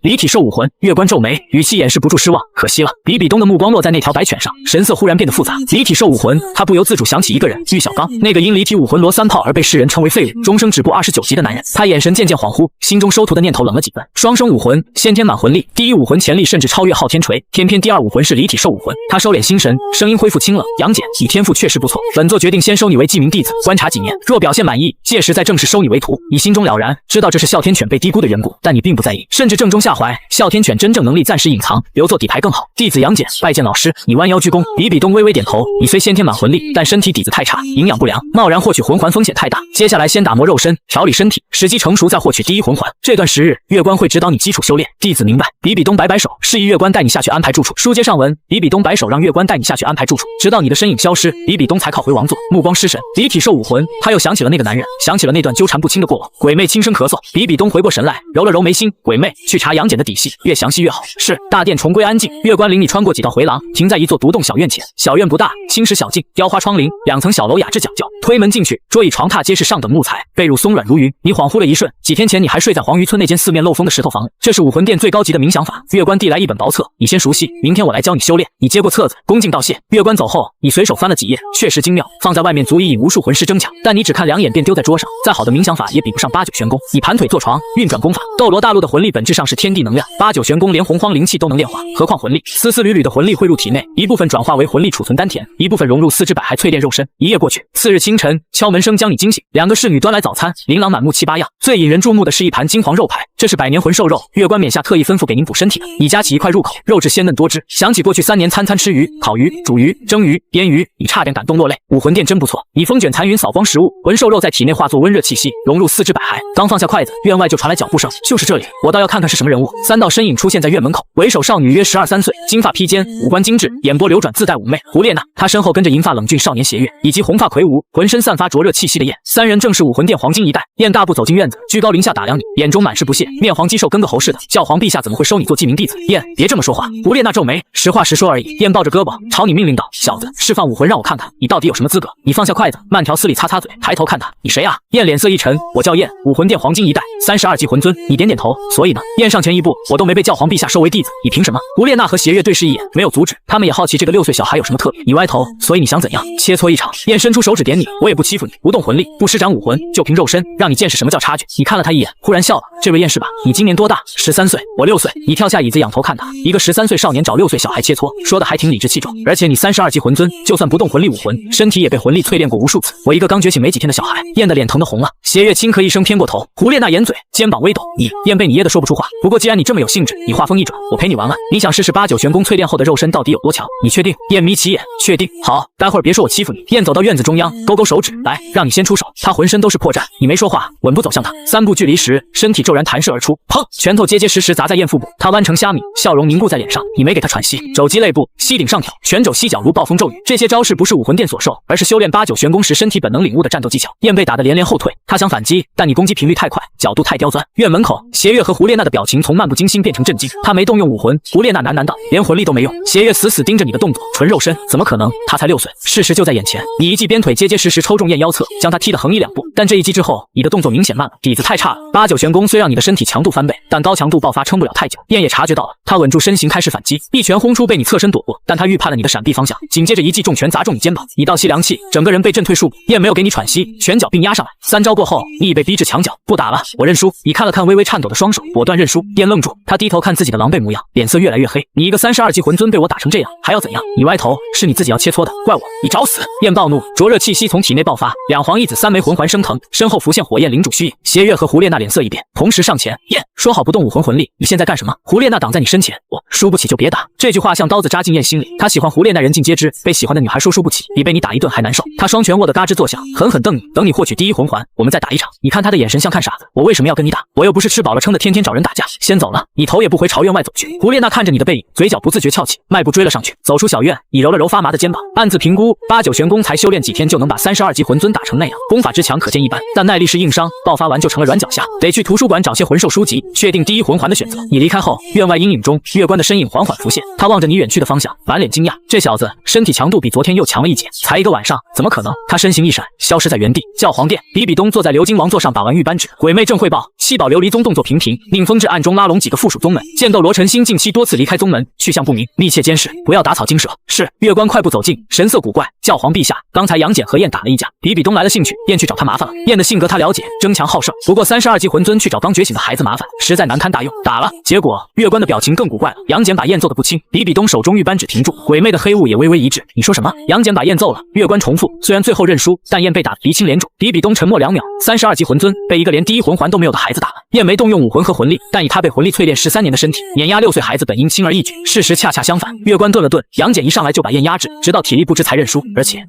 离体兽武魂。月关皱眉，语气掩饰不住失望，可惜了。比比东的目光落在那条白犬上，神色忽然变得复杂。离体兽武魂，他不由自主想起一个人，玉小刚，那个因离体武魂罗3炮而被世人称为废物，终生止步29级的男人。他眼神渐渐恍惚，心中收徒的念头冷了几分。双生武魂，先天满魂力，第1武魂潜力甚至超越昊天锤，偏偏第2武魂是离体兽武魂。他收敛心神，声音恢复清冷。杨戬，你天赋确实不错，本座决定先收你为记名弟子，观察几年，若表现满意，届时再正式收你为徒。你心中了然，知道这是哮天犬被低估的缘故，但你并不在意，甚至正中下怀。哮天犬真正能力暂时隐藏，留作底牌更好。弟子杨戬拜见老师。你弯腰鞠躬。比比东微微点头。你虽先天满魂力，但身体底子太差，营养不良，贸然获取魂环风险太大。接下来先打磨肉身，调理身体，时机成熟再获取第1魂环。这段时日，月关会指导你基础修炼。弟子明白。比比东摆摆手，示意月关带你下去安排住处。书接上文，比比东摆手让月关带你下去安排住处，直到你的身影消失，比比东才靠回王座，目光失神。离体兽武魂，他又想起了那个男人，想起了那段纠缠不清的过往。鬼魅轻声咳嗽，比比东回过神来，揉了揉眉心。鬼魅，去查杨戬的底细，越详细越好。是。大殿重归安静，月关领你穿过几道回廊，停在一座独栋小院前。小院不大，青石小径，雕花窗棂，2层小楼雅致讲究。推门进去，桌椅床榻皆是上等木材，被褥松软如云。你恍惚了一瞬，几天前你还睡在黄鱼村那间四面漏风的石头房里。这是武魂殿最高级的冥想法。月关递来一本薄册，你先熟悉，明天我来教你修炼。你接过册子，恭敬道谢。月关走后，你随手翻了几页，确实精妙，放在外面足以引无数魂师争抢，但你只看2眼便丢在桌上。再好的冥想法也比不上8九玄功。你盘腿坐床，运转功法。斗罗大陆的魂力本质上是天地能量，8九玄功连洪荒灵气都能炼化，何况魂力？丝丝缕缕的魂力汇入体内，一部分转化为魂力储存丹田，一部分融入4肢百骸淬炼肉身。一夜过去，4日清晨，敲门声将你惊醒。2个侍女端来早餐，琳琅满目7八样。最引人注目的是一盘金黄肉排，这是百年魂兽肉，月关冕下特意吩咐给您补身体的。你夹起一块入口，肉质鲜嫩多汁，想起过去3年餐餐吃鱼、烤鱼、煮鱼、蒸鱼、腌鱼，你差点感动落泪。武魂殿真不错，你风卷残云扫光食物，魂兽肉在体内化作温热气息，融入4肢百骸。刚放下筷子，院外就传来脚步声，就是这里，我倒要看看是什么人物。3道身影出现在院门口，为首少女约12、13岁，金发披肩，五官精致，眼波流转，自带妩媚。胡列娜，她身后跟着银发冷峻少年邪月，以及红发魁梧，浑身散发灼热气息的燕。3人正是武魂殿黄金一代。燕大步走进院子，居高临下打量你，眼中满是不屑，面黄肌瘦，跟个猴似的。教皇陛下怎么会收你做记名弟子？燕，别这么说话。胡列娜皱眉，实话实说而已。燕抱着胳膊朝你命令道：小子，释放武魂让我看看，你到底有什么资格？你放下筷子，慢条斯理擦擦嘴，抬头看他，你谁啊？燕脸色一沉，我叫燕，武魂殿黄金一代，32级魂尊。你点点头，所以呢？燕上前一步，我都没被教皇陛下收为弟子，你凭什么？胡列娜和邪月对视一眼，没有阻止，他们也好奇这个6岁小孩有什么特别。你歪头，所以你想怎样？切磋一场。燕伸出手指点你，我也不欺负你，不动魂力，不施展武魂，就凭肉身，让你见识什么叫差距。你看了他一眼，忽然笑了，这位燕是吧？你今年多大？13岁，我6岁。你跳下椅子仰头看他，一个13岁少年找6岁小孩切磋，说的还挺理直气壮。而且你32级魂尊，就算不动魂力武魂，身体也被魂力淬炼过无数次。我一个刚觉醒没几天的小孩，燕的脸疼得红了。邪月轻咳一声偏过头，胡列娜掩嘴，肩膀微抖。你燕被你噎得说不出话。不过既然你这么有兴致，你话锋一转，我陪你玩玩。你想试试8九玄功淬炼后的肉身到底有多强？你确定？燕眯起眼，确定。好，待会儿别说我欺负你。燕走到院子中央，勾勾手指，来，让你先出手。他浑身都是破绽，你没说话，稳步走向他。3步距离时，身体骤然弹射而出，砰！拳头结结实实砸在燕腹部。他弯成虾米，笑容凝固在脸上。你没给他喘息，肘击肋部，膝顶上挑，拳肘膝脚如暴风骤雨。这些招式不是武魂殿所授，而是修炼8九玄功时身体本能领悟的战斗技巧。燕被打得连连后退，他想反击，但你攻击频率太快，角度太刁钻。院门口，邪月和胡列娜的表情从漫不经心变成震惊。他没动用武魂，胡列娜喃喃道，连魂力都没用。邪月死死盯着你的动作，纯肉身，怎么可能？他才6岁，事实就在眼前。你一记鞭腿结结实实抽中燕腰侧，将他踢得横移2步。但这一击之后，你的动作明显慢了，底子太差了。8九玄功虽让你的身体体强度翻倍，但高强度爆发撑不了太久。燕也察觉到了，他稳住身形开始反击，一拳轰出被你侧身躲过，但他预判了你的闪避方向，紧接着一记重拳砸中你肩膀，你倒吸凉气，整个人被震退数步。燕没有给你喘息，拳脚并压上来。3招过后，你已被逼至墙角，不打了，我认输。你看了看微微颤抖的双手，果断认输。燕愣住，他低头看自己的狼狈模样，脸色越来越黑。你一个32级魂尊被我打成这样，还要怎样？你歪头，是你自己要切磋的，怪我，你找死！燕暴怒，灼热气息从体内爆发，两黄一紫3枚魂环升腾，身后浮现火焰领主虚影。邪月和胡列娜脸色一变，同时上前。燕说好不动武魂魂力，你现在干什么？胡列娜挡在你身前，我输不起就别打。这句话像刀子扎进燕心里，她喜欢胡列娜人尽皆知，被喜欢的女孩说输不起，比被你打一顿还难受。她双拳握得嘎吱作响，狠狠瞪你，等你获取第1魂环，我们再打一场。你看她的眼神像看傻子，我为什么要跟你打？我又不是吃饱了撑的天天找人打架。先走了，你头也不回朝院外走去。胡列娜看着你的背影，嘴角不自觉翘起，迈步追了上去。走出小院，你揉了揉发麻的肩膀，暗自评估8、9玄功才修炼几天就能把32级魂尊打成那样，功法之强可见一斑，但耐力是硬伤，爆发完就成了软脚虾，得去图书馆找些魂兽书籍，确定第1魂环的选择。你离开后，院外阴影中月关的身影缓缓浮现，他望着你远去的方向，满脸惊讶，这小子身体强度比昨天又强了一截，才1个晚上，怎么可能？他身形一闪，消失在原地。教皇殿，比比东坐在鎏金王座上把玩玉扳指，鬼魅正汇报7宝琉璃宗动作频频，宁风致暗中拉拢几个附属宗门，剑斗罗陈星近期多次离开宗门，去向不明，密切监视，不要打草惊蛇。是。月关快步走近，神色古怪，教皇陛下，刚才杨戬和燕打了一架，比比东来了兴趣，燕去找他麻烦了。燕的性格他了解，争强好胜，不过32级魂尊去找刚觉醒的孩子麻烦，实在难堪大用。打了，结果月关的表情更古怪了，杨戬把燕揍得不轻，比比东手中玉扳指停住，鬼魅的黑雾也微微一滞。你说什么？杨戬把燕揍了。月关重复，虽然最后认输，但燕被打得鼻青脸肿。比比东沉默2秒，32级魂尊被一个连第1魂环都没有的孩子打了。燕没动用武魂和魂力，但以他被魂力淬炼13年的身体，碾压6岁孩子本应轻而易举，事实恰恰相反。月关顿了顿，杨戬一上来就把燕压制，直到体力不支才认输。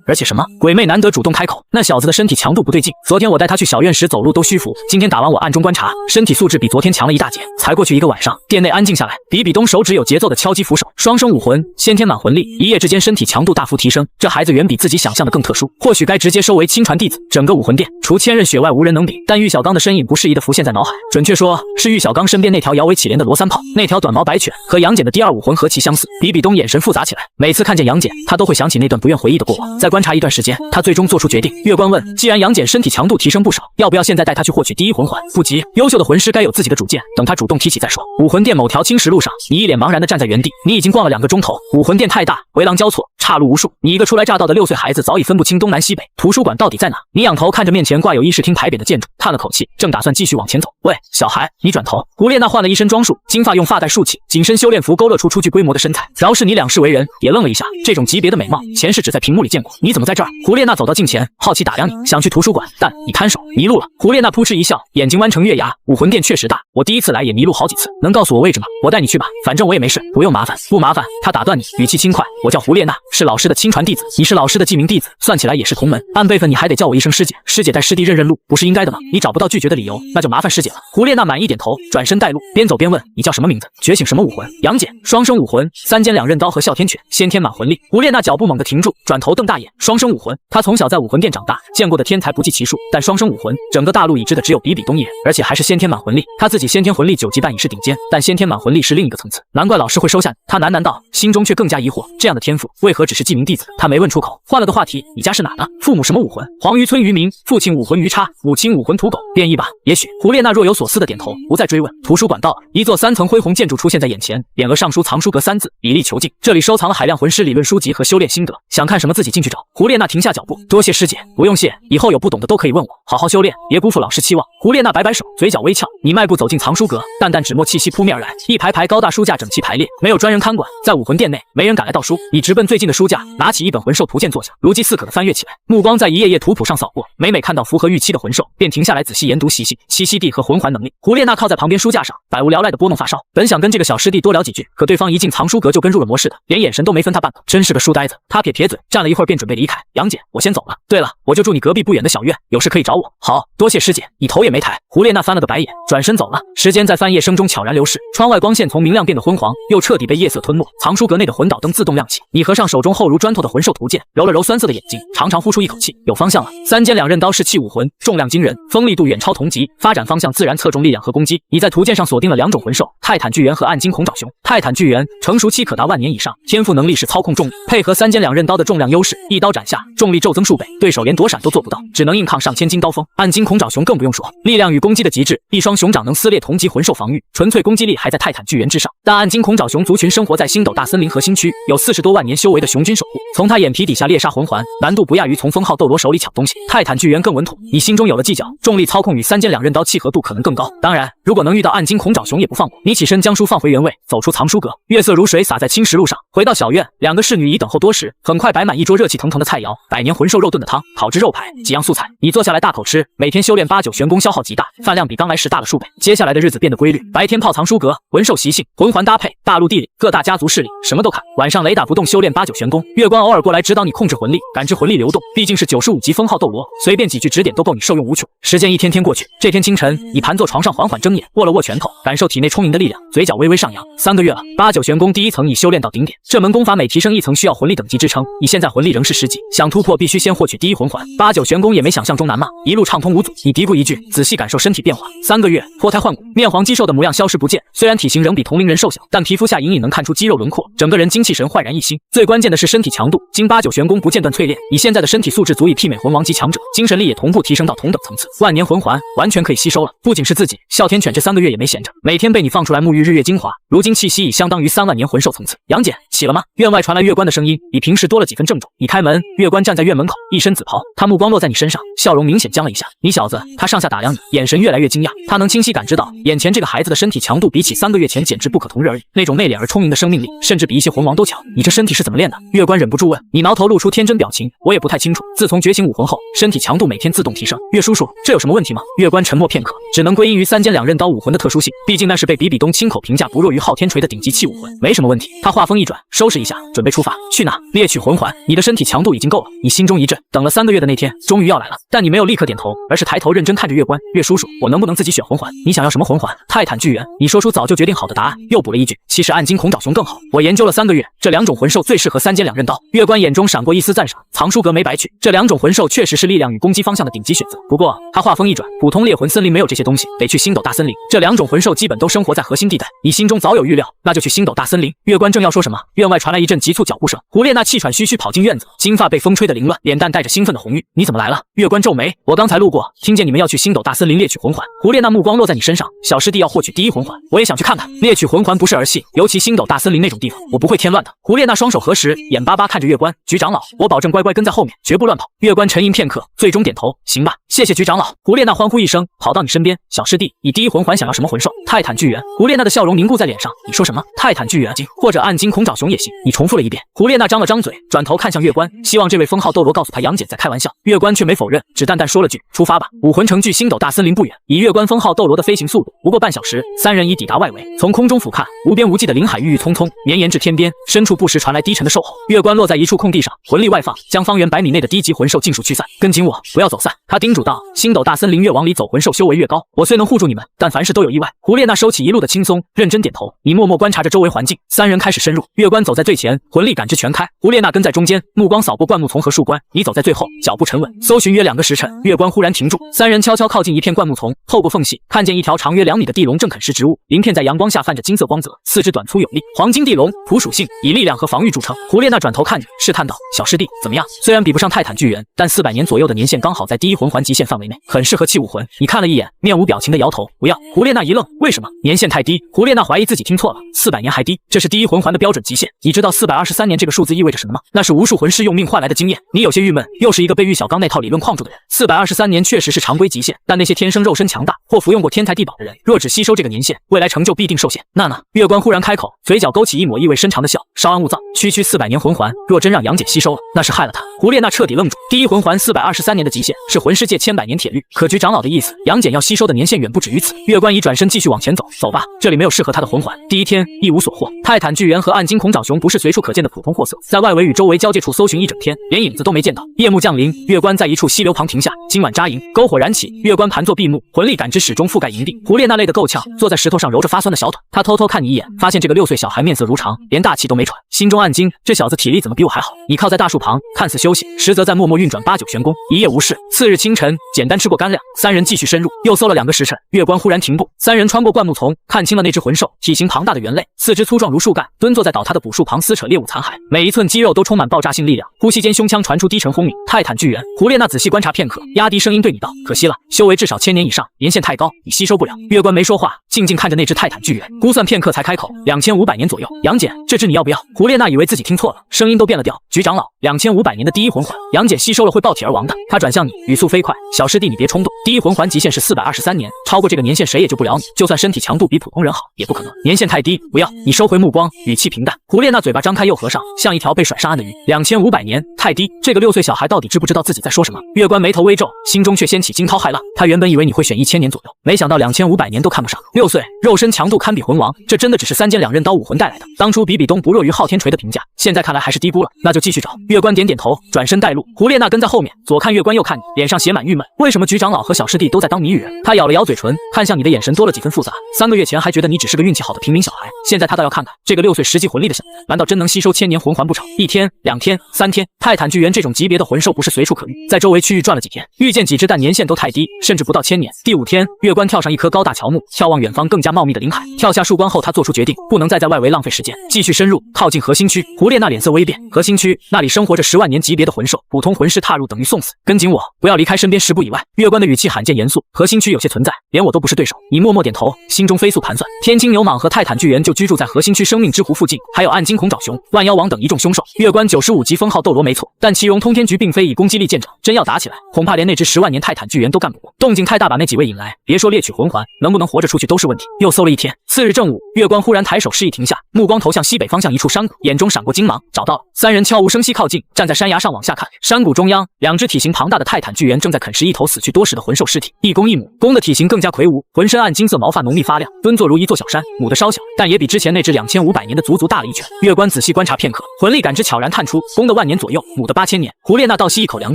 而且什么？鬼魅难得主动开口，那小子的身体强度不对劲，昨天我带他去小院时走路都虚浮，今天打完我暗中观察，身体素质比昨天强了一大截。才过去1个晚上，殿内安静下来，比比东手指有节奏的敲击扶手，双生武魂，先天满魂力，一夜之间身体强度大幅提升，这孩子远比自己想象的更特殊，或许该直接收为亲传弟子。整个武魂殿除千仞雪外无人能比，但玉小刚的身影不适宜的浮现在脑海，准确说是玉小刚身边那条摇尾乞怜的罗三炮，那条短毛白犬和杨戬的第2武魂何其相似。比比东眼神复杂起来，每次看见杨戬，他都会想起那段不愿回忆的过往。再观察一段时间，他最终做出决定。月关问，既然杨戬身体强度提升不少，要不要现在带他去获取第1魂环？不急，优秀的魂师该有自己的主见，等他主动提起再说。武魂殿某条青石路上，你一脸茫然地站在原地，你已经逛了2个钟头，武魂殿太大，回廊交错，岔路无数，你一个初来乍到的6岁孩子早已分不清东南西北，图书馆到底在哪？你仰头看着面前挂有议事厅牌匾的建筑，叹了口气，正打算继续往前走。喂，小孩，你转头。胡列娜换了一身装束，金发用发带束起，紧身修炼服勾勒出初具规模的身材，饶是你两世为人，也愣了一下，这种级别的美貌，前世只在屏幕里见过，你怎么在这儿？胡列娜走到近前，好奇打量你，想去图书馆，但你看手迷路了。胡列娜扑哧一笑，眼睛弯成月牙，武魂殿确实大，我第1次来也迷路好几次，能告诉我位置吗？我带你去吧，反正我也没事，不用麻烦。不麻烦。他打断你，语气轻快，我叫胡列娜，是老师的亲传弟子，你是老师的记名弟子，算起来也是同门，按辈分你还得叫我一声师姐，师姐带师弟认路，不是应该的吗？你找不到拒绝的理由，那就麻烦师姐了。胡列娜满意点头，转身带路，边走边问，你叫什么名字？觉醒什么武魂？杨戬，双生武魂，3尖2刃刀和哮天犬，先天满魂力。胡列娜脚步猛地停住，转头瞪大眼，双生武魂。他从小在武魂殿长大，见过的天才不计其数，但双生武魂，整个大陆已知的只有比比东一人，而且还是先天满魂力。他自己先天魂力9级半已是顶尖，但先天满魂力是另一个层次，难怪老师会收下你。他喃喃道，心中却更加疑惑，这样的天赋为何只是记名弟子？他没问出口，换了个话题，你家是哪的？父母什么武魂？黄鱼村渔民，父亲武魂鱼叉，母亲武魂土狗。变异吧？也许。胡列娜若有所思的点头，不再追问。图书馆到了，一座3层恢宏建筑出现在眼前，匾额上书藏书阁3字，以力求进。这里收藏了海量魂师理论书籍和修炼心得，想看什么自己进去找。胡列娜停下脚步，多谢师姐。不用谢，以后有不懂的都可以问我，好好修炼，别辜负老师期望。胡列娜摆摆手，嘴角微翘，你迈步走进藏书阁，淡淡纸墨气息扑面而来，一排排高大书架整齐排列，没有专人看管，在武魂殿内没人敢来盗书。你直奔最近的书架，拿起一本魂兽图鉴坐下，如饥似渴的翻阅起来，目光在一页页图谱上扫过，每每看到符合预期的魂兽，便停下来仔细研读习性、栖息地和魂环能力。胡列娜靠在旁边书架上，百无聊赖的拨弄发梢，本想跟这个小师弟多聊几句，可对方一进藏书阁就跟入了魔似的，连眼神都没分他半个，真是个书呆子。他撇撇嘴，站了一会儿便准备离开。杨戬，我先走了。对了，我就住你隔壁不远的小院，有事可以找我。好，多谢师姐。你头也没抬。胡列娜翻了个白眼，转身走了。时间在翻页声中悄然流逝，窗外光线从明亮变得昏黄，又彻底被夜色吞没。藏书阁内的魂导灯自动亮起，你合上手中厚如砖头的魂兽图鉴，揉了揉酸涩的眼睛，长长呼出一口气，有方向了。3尖2刃刀是器武魂，重量惊人，锋利度远超同级，发展方向自然侧重力量和攻击。你在图鉴上锁定了2种魂兽，泰坦巨猿和暗金恐爪熊。泰坦巨猿成熟期可达万年以上，天赋能力是操控重力，配合3尖2刃刀的重量优势，一刀斩下，重力骤增数倍，对手连躲闪都做不到，只能硬抗上千斤刀锋。暗金恐爪熊更不用说，力量与攻击的极致，一双熊掌能撕裂同级魂兽防御，纯粹攻击力还在泰坦巨猿之上。但暗金恐爪熊族群生活在星斗大森林核心区，有40多万年修为的雄军守护，从他眼皮底下猎杀魂环，难度不亚于从封号斗罗手里抢东西。泰坦巨猿更稳妥，你心中有了计较，重力操控与三尖两刃刀契合度可能更高。当然，如果能遇到暗金恐爪熊也不放过。你起身将书放回原位，走出藏书阁，月色如水洒在青石路上。回到小院，两个侍女已等候多时，很快摆满一桌热气腾腾的菜肴，百年魂兽肉炖的汤、烤制肉排，几样素菜。你坐下来大口吃。每天修炼8、9玄功消耗极大，饭量比刚来时大了数倍。接下来的日子变得规律，白天泡藏书阁，魂兽习性、魂环搭配，大陆地理、各大家族势力，什么都看。晚上雷打不动修炼8、9玄功，月关偶尔过来指导你控制魂力，感知魂力流动。毕竟是95级封号斗罗，随便几句指点都够你受用无穷。时间一天天过去，这天清晨，你盘坐床上缓缓睁眼，握了握拳头，感受体内充盈的力量，嘴角微微上扬。3个月了，8、9玄功第1层已修炼到顶点。这门功法每提升1层需要魂力等级支撑，你现在魂力仍是10级，想突破必须先获取第1魂环。8、9玄功也没想象中难嘛，一路畅通无阻。你嘀咕一句，仔细感受身体变化。3个月，脱胎换骨，面黄肌瘦的模样消失不见。虽然体型仍比同龄人瘦小，但皮肤下隐隐能看出肌肉轮廓，整个人精气神焕然一新。最关键的是身体强度，经8、9玄功不间断淬炼，你现在的身体素质足以媲美魂王级强者，精神力也同步提升到同等层次。万年魂环完全可以吸收了。不仅是自己，哮天犬这3个月也没闲着，每天被你放出来沐浴日月精华，如今气息已相当于3万年魂兽层次。杨戬起了吗？院外传来月关的声音，比平时多了几分郑重。你开门，月关站在院门口，一身紫袍，他目光落在你身上，笑容明显僵了一下。你小子，他上下打量你，眼神越来越惊讶。他能清晰感知到，眼前这个孩子的身体强度比起3个月前简直不可同日而语，那种内敛而充盈的生命力，甚至比一些魂王都强。你这身体是怎么练的？月关忍不住问。你挠头露出天真表情，我也不太清楚。自从觉醒武魂后，身体强度每天自动提升。月叔叔，这有什么问题吗？月关沉默片刻，只能归因于三尖两刃刀武魂的特殊性，毕竟那是被比比东亲口评价不弱于昊天锤的顶级器武魂，没什么问题。他话锋一转，收拾一下，准备出发。去哪？猎取魂环。你的身体强度已经够了。你心中一震，等了3个月的那天终于要来了。但你没有立刻点头，而是抬头认真看着月关。月叔叔，我能不能自己选魂环？你想要什么魂环？泰坦巨猿。你说出早就决定好的答案，又补了一句，其实暗金恐爪熊更好。我研究了3个月，这2种魂兽最适合三尖两刃刀。月关眼中闪过一丝赞赏，藏书阁没白去，这2种魂兽确实是力量与攻击方向的顶级选择。不过他话锋一转，普通猎魂森林没有这些东西，得去星斗大森林。这2种魂兽基本都生活在核心地带，你心中早有预料，那就去星斗大森林。月关正要说什么，院外传来一阵急促脚步声，胡列娜气喘吁吁跑进院子，金发被风吹得凌乱，脸蛋带着兴奋的红晕。你怎么来了？月关皱眉，我刚才路过，听见你们要去星斗大森林猎取魂环。胡列娜目光落在你身上，小师弟要获取第1魂环，我也想去看看。猎取魂环不是儿戏，尤其星斗大森林那种地方，我不会添乱的。胡列娜双手合十，眼巴巴看着月关。局长老，我保证乖乖跟在后面，绝不乱跑。月关沉吟片刻，最终点头，行吧，谢谢局长老。胡列娜欢呼一声，跑到你身边，小师弟，你第1魂环想要什么魂兽？泰坦巨猿。胡列娜的笑容凝固在脸上，你说什么？泰坦巨猿或者暗金恐爪熊也行。你重复了一遍。胡列娜张了张嘴，转头看向月关，希望这位封号斗罗告诉他杨戬在开玩笑。月关却没否认，只淡淡说了句出发吧。武魂城距星斗大森林不远，以月关封号斗罗的飞行速度，不过半小时，3人已抵达外围。从空中俯瞰，无边无际的林海郁郁葱葱，绵延至天边，深处不时传来低沉的兽吼。月关落在一处空地上，魂力外放，将方圆100米内的低级魂兽尽数驱散。跟紧我，不要走散。他叮嘱道。星斗大森林越往里走，魂兽修为越高。我虽能护住你们，但凡事都有意外。胡列娜收起一路的轻松，认真点头。你默默观察着周围环境。3人开始深入。月关走在最前，魂力感知全开。胡列娜跟在中间，目光扫过灌木丛和树冠。你走在最后，脚步沉稳。搜寻约2个时辰，月关忽然停住。3人悄悄靠近一片灌木丛，透过缝隙看见一条长约2米的地龙正啃食植物，鳞片在阳光下泛着金色光泽，四肢短粗有力。黄金地龙，土属性，以力量和防御著称。胡列娜转头看你，试探道：小师弟怎么样？虽然比不上泰坦巨猿，但400年左右的年限刚好在第1魂环极限范围内，很适合器武魂。你看了一眼，面无表情的摇头，不要。胡列娜一愣，为什么？年限太低。胡列娜怀疑自己听错了，400年还低，这是第1魂环的标准极限。你知道423年这个数字意味着什么吗？那是无数魂师用命换来的经验。你有些郁闷，又是一个被玉小刚那套理论框住的人。423年确实是常规极限，但那些天生肉身强大或服用过天才地宝的人，若只吸收这个年限，未来成就必定受限。那呢？月关忽然开口，嘴角勾起一抹意味深长的笑。稍安勿躁，区400年魂环，若真让杨戬吸收了，那是害了他。胡列娜彻底愣住。第1魂环423年的极限是魂师界千百年铁律，可局长老的意思，杨戬要吸收的年限远不止于此。月关已转身继续往前走，走吧，这里没有适合他的魂环。第1天一无所获。泰坦巨猿和暗金恐爪熊不是随处可见的普通货色，在外围与周围交界处搜寻一整天，连影子都没见到。夜幕降临，月关在一处溪流旁停下，今晚扎营，篝火燃起，月关盘坐闭目，魂力感知始终覆盖营地。胡列娜累得够呛，坐在石头上揉着发酸的小腿。她偷偷看你一眼，发现这个6岁小孩面色如常，连大气都没喘，心中暗惊，这小子体力怎么比我还好？你靠在大树旁，看似休息，实则在默默运转8、9玄功。一夜无事。次日清晨，人简单吃过干粮，三人继续深入，又搜了2个时辰。月关忽然停步，三人穿过灌木丛，看清了那只魂兽，体型庞大的猿类，四肢粗壮如树干，蹲坐在倒塌的古树旁撕扯猎物残骸，每一寸肌肉都充满爆炸性力量。呼吸间胸腔传出低沉轰鸣。泰坦巨猿，胡列娜仔细观察片刻，压低声音对你道：“可惜了，修为至少1000年以上，年限太高，你吸收不了。”月关没说话，静静看着那只泰坦巨猿，估算片刻才开口：“2500年左右。杨戬，这只你要不要？”胡列娜以为自己听错了，声音都变了调：“局长老，2500年的第一魂环，杨戬吸收了会爆体而亡的。”他转向你，语速飞快：“小师弟，你别冲动，第一魂环极限是423年，超过这个年限谁也救不了你，就算身体强度比普通人好，也不可能。年限太低，不要。”你收回目光，语气平淡。胡列娜嘴巴张开又合上，像一条被甩上岸的鱼。2500年太低，这个6岁小孩到底知不知道自己在说什么？月关眉头微皱，心中却掀起惊涛骇浪。他原本以为你会选1000年左右，没想到2500年都看不上。6岁，肉身强度堪比魂王，这真的只是3剑2刃刀武魂带来的。当初比比东不弱于昊天锤的评价，现在看来还是低估了。那就继续找。月关点点头，转身带路。胡列娜跟在后面，左看月关右看你，脸上写满郁闷。为什么局长老和小师弟都在当谜语人？他咬了咬嘴唇，看向你的眼神多了几分复杂。3个月前还觉得你只是个运气好的平民小孩，现在他倒要看看这个6岁实际魂力的小子，难道真能吸收1000年魂环不成？1天、2天、3天，泰坦巨猿这种级别的魂兽不是随处可遇，在周围区域转了几天，遇见几只，但年限都太低，甚至不到1000年。第5天，月关跳上一棵高大乔木，眺望远方更加茂密的林海。跳下树冠后，他做出决定，不能再在外围浪费时间，继续深入，靠近核心区。胡列娜脸色微变，核心区那里生活着10万年级别的魂兽，普通魂师踏入等于送死。跟紧我，不要离开身边10步以外。月关的语气罕见严肃，核心区有些存在，连我都不是对手。你默默点头，心中飞速盘算，天青牛蟒和泰坦巨猿就居住在核心区生命之湖附近，还有暗金恐爪熊、万妖王等一众凶兽。月关95级封号斗罗没错，但其荣通天局并非以攻击力见长，真要打起来，恐怕连那只10万年泰坦巨猿都干不过。动静太大，把那几位引来，别说猎取魂环，能不能活着出去都是问题。又搜了一天，次日正午，月关忽然抬手示意停下，目光投向西北方向一处山谷，眼中闪过金芒，找到了。三人悄无声息靠近，站在山崖上往下看。山谷中央，2只体型庞大的泰坦巨猿正在啃食一头死去多时的魂兽尸体，一公一母，公的体型更加魁梧，浑身暗金色毛发浓密发亮，蹲坐如一座小山；母的稍小，但也比之前那只2500年的足大了一圈。月关仔细观察片刻，魂力感知悄然探出，公的10000年左右，母的8000年。胡列娜倒吸一口凉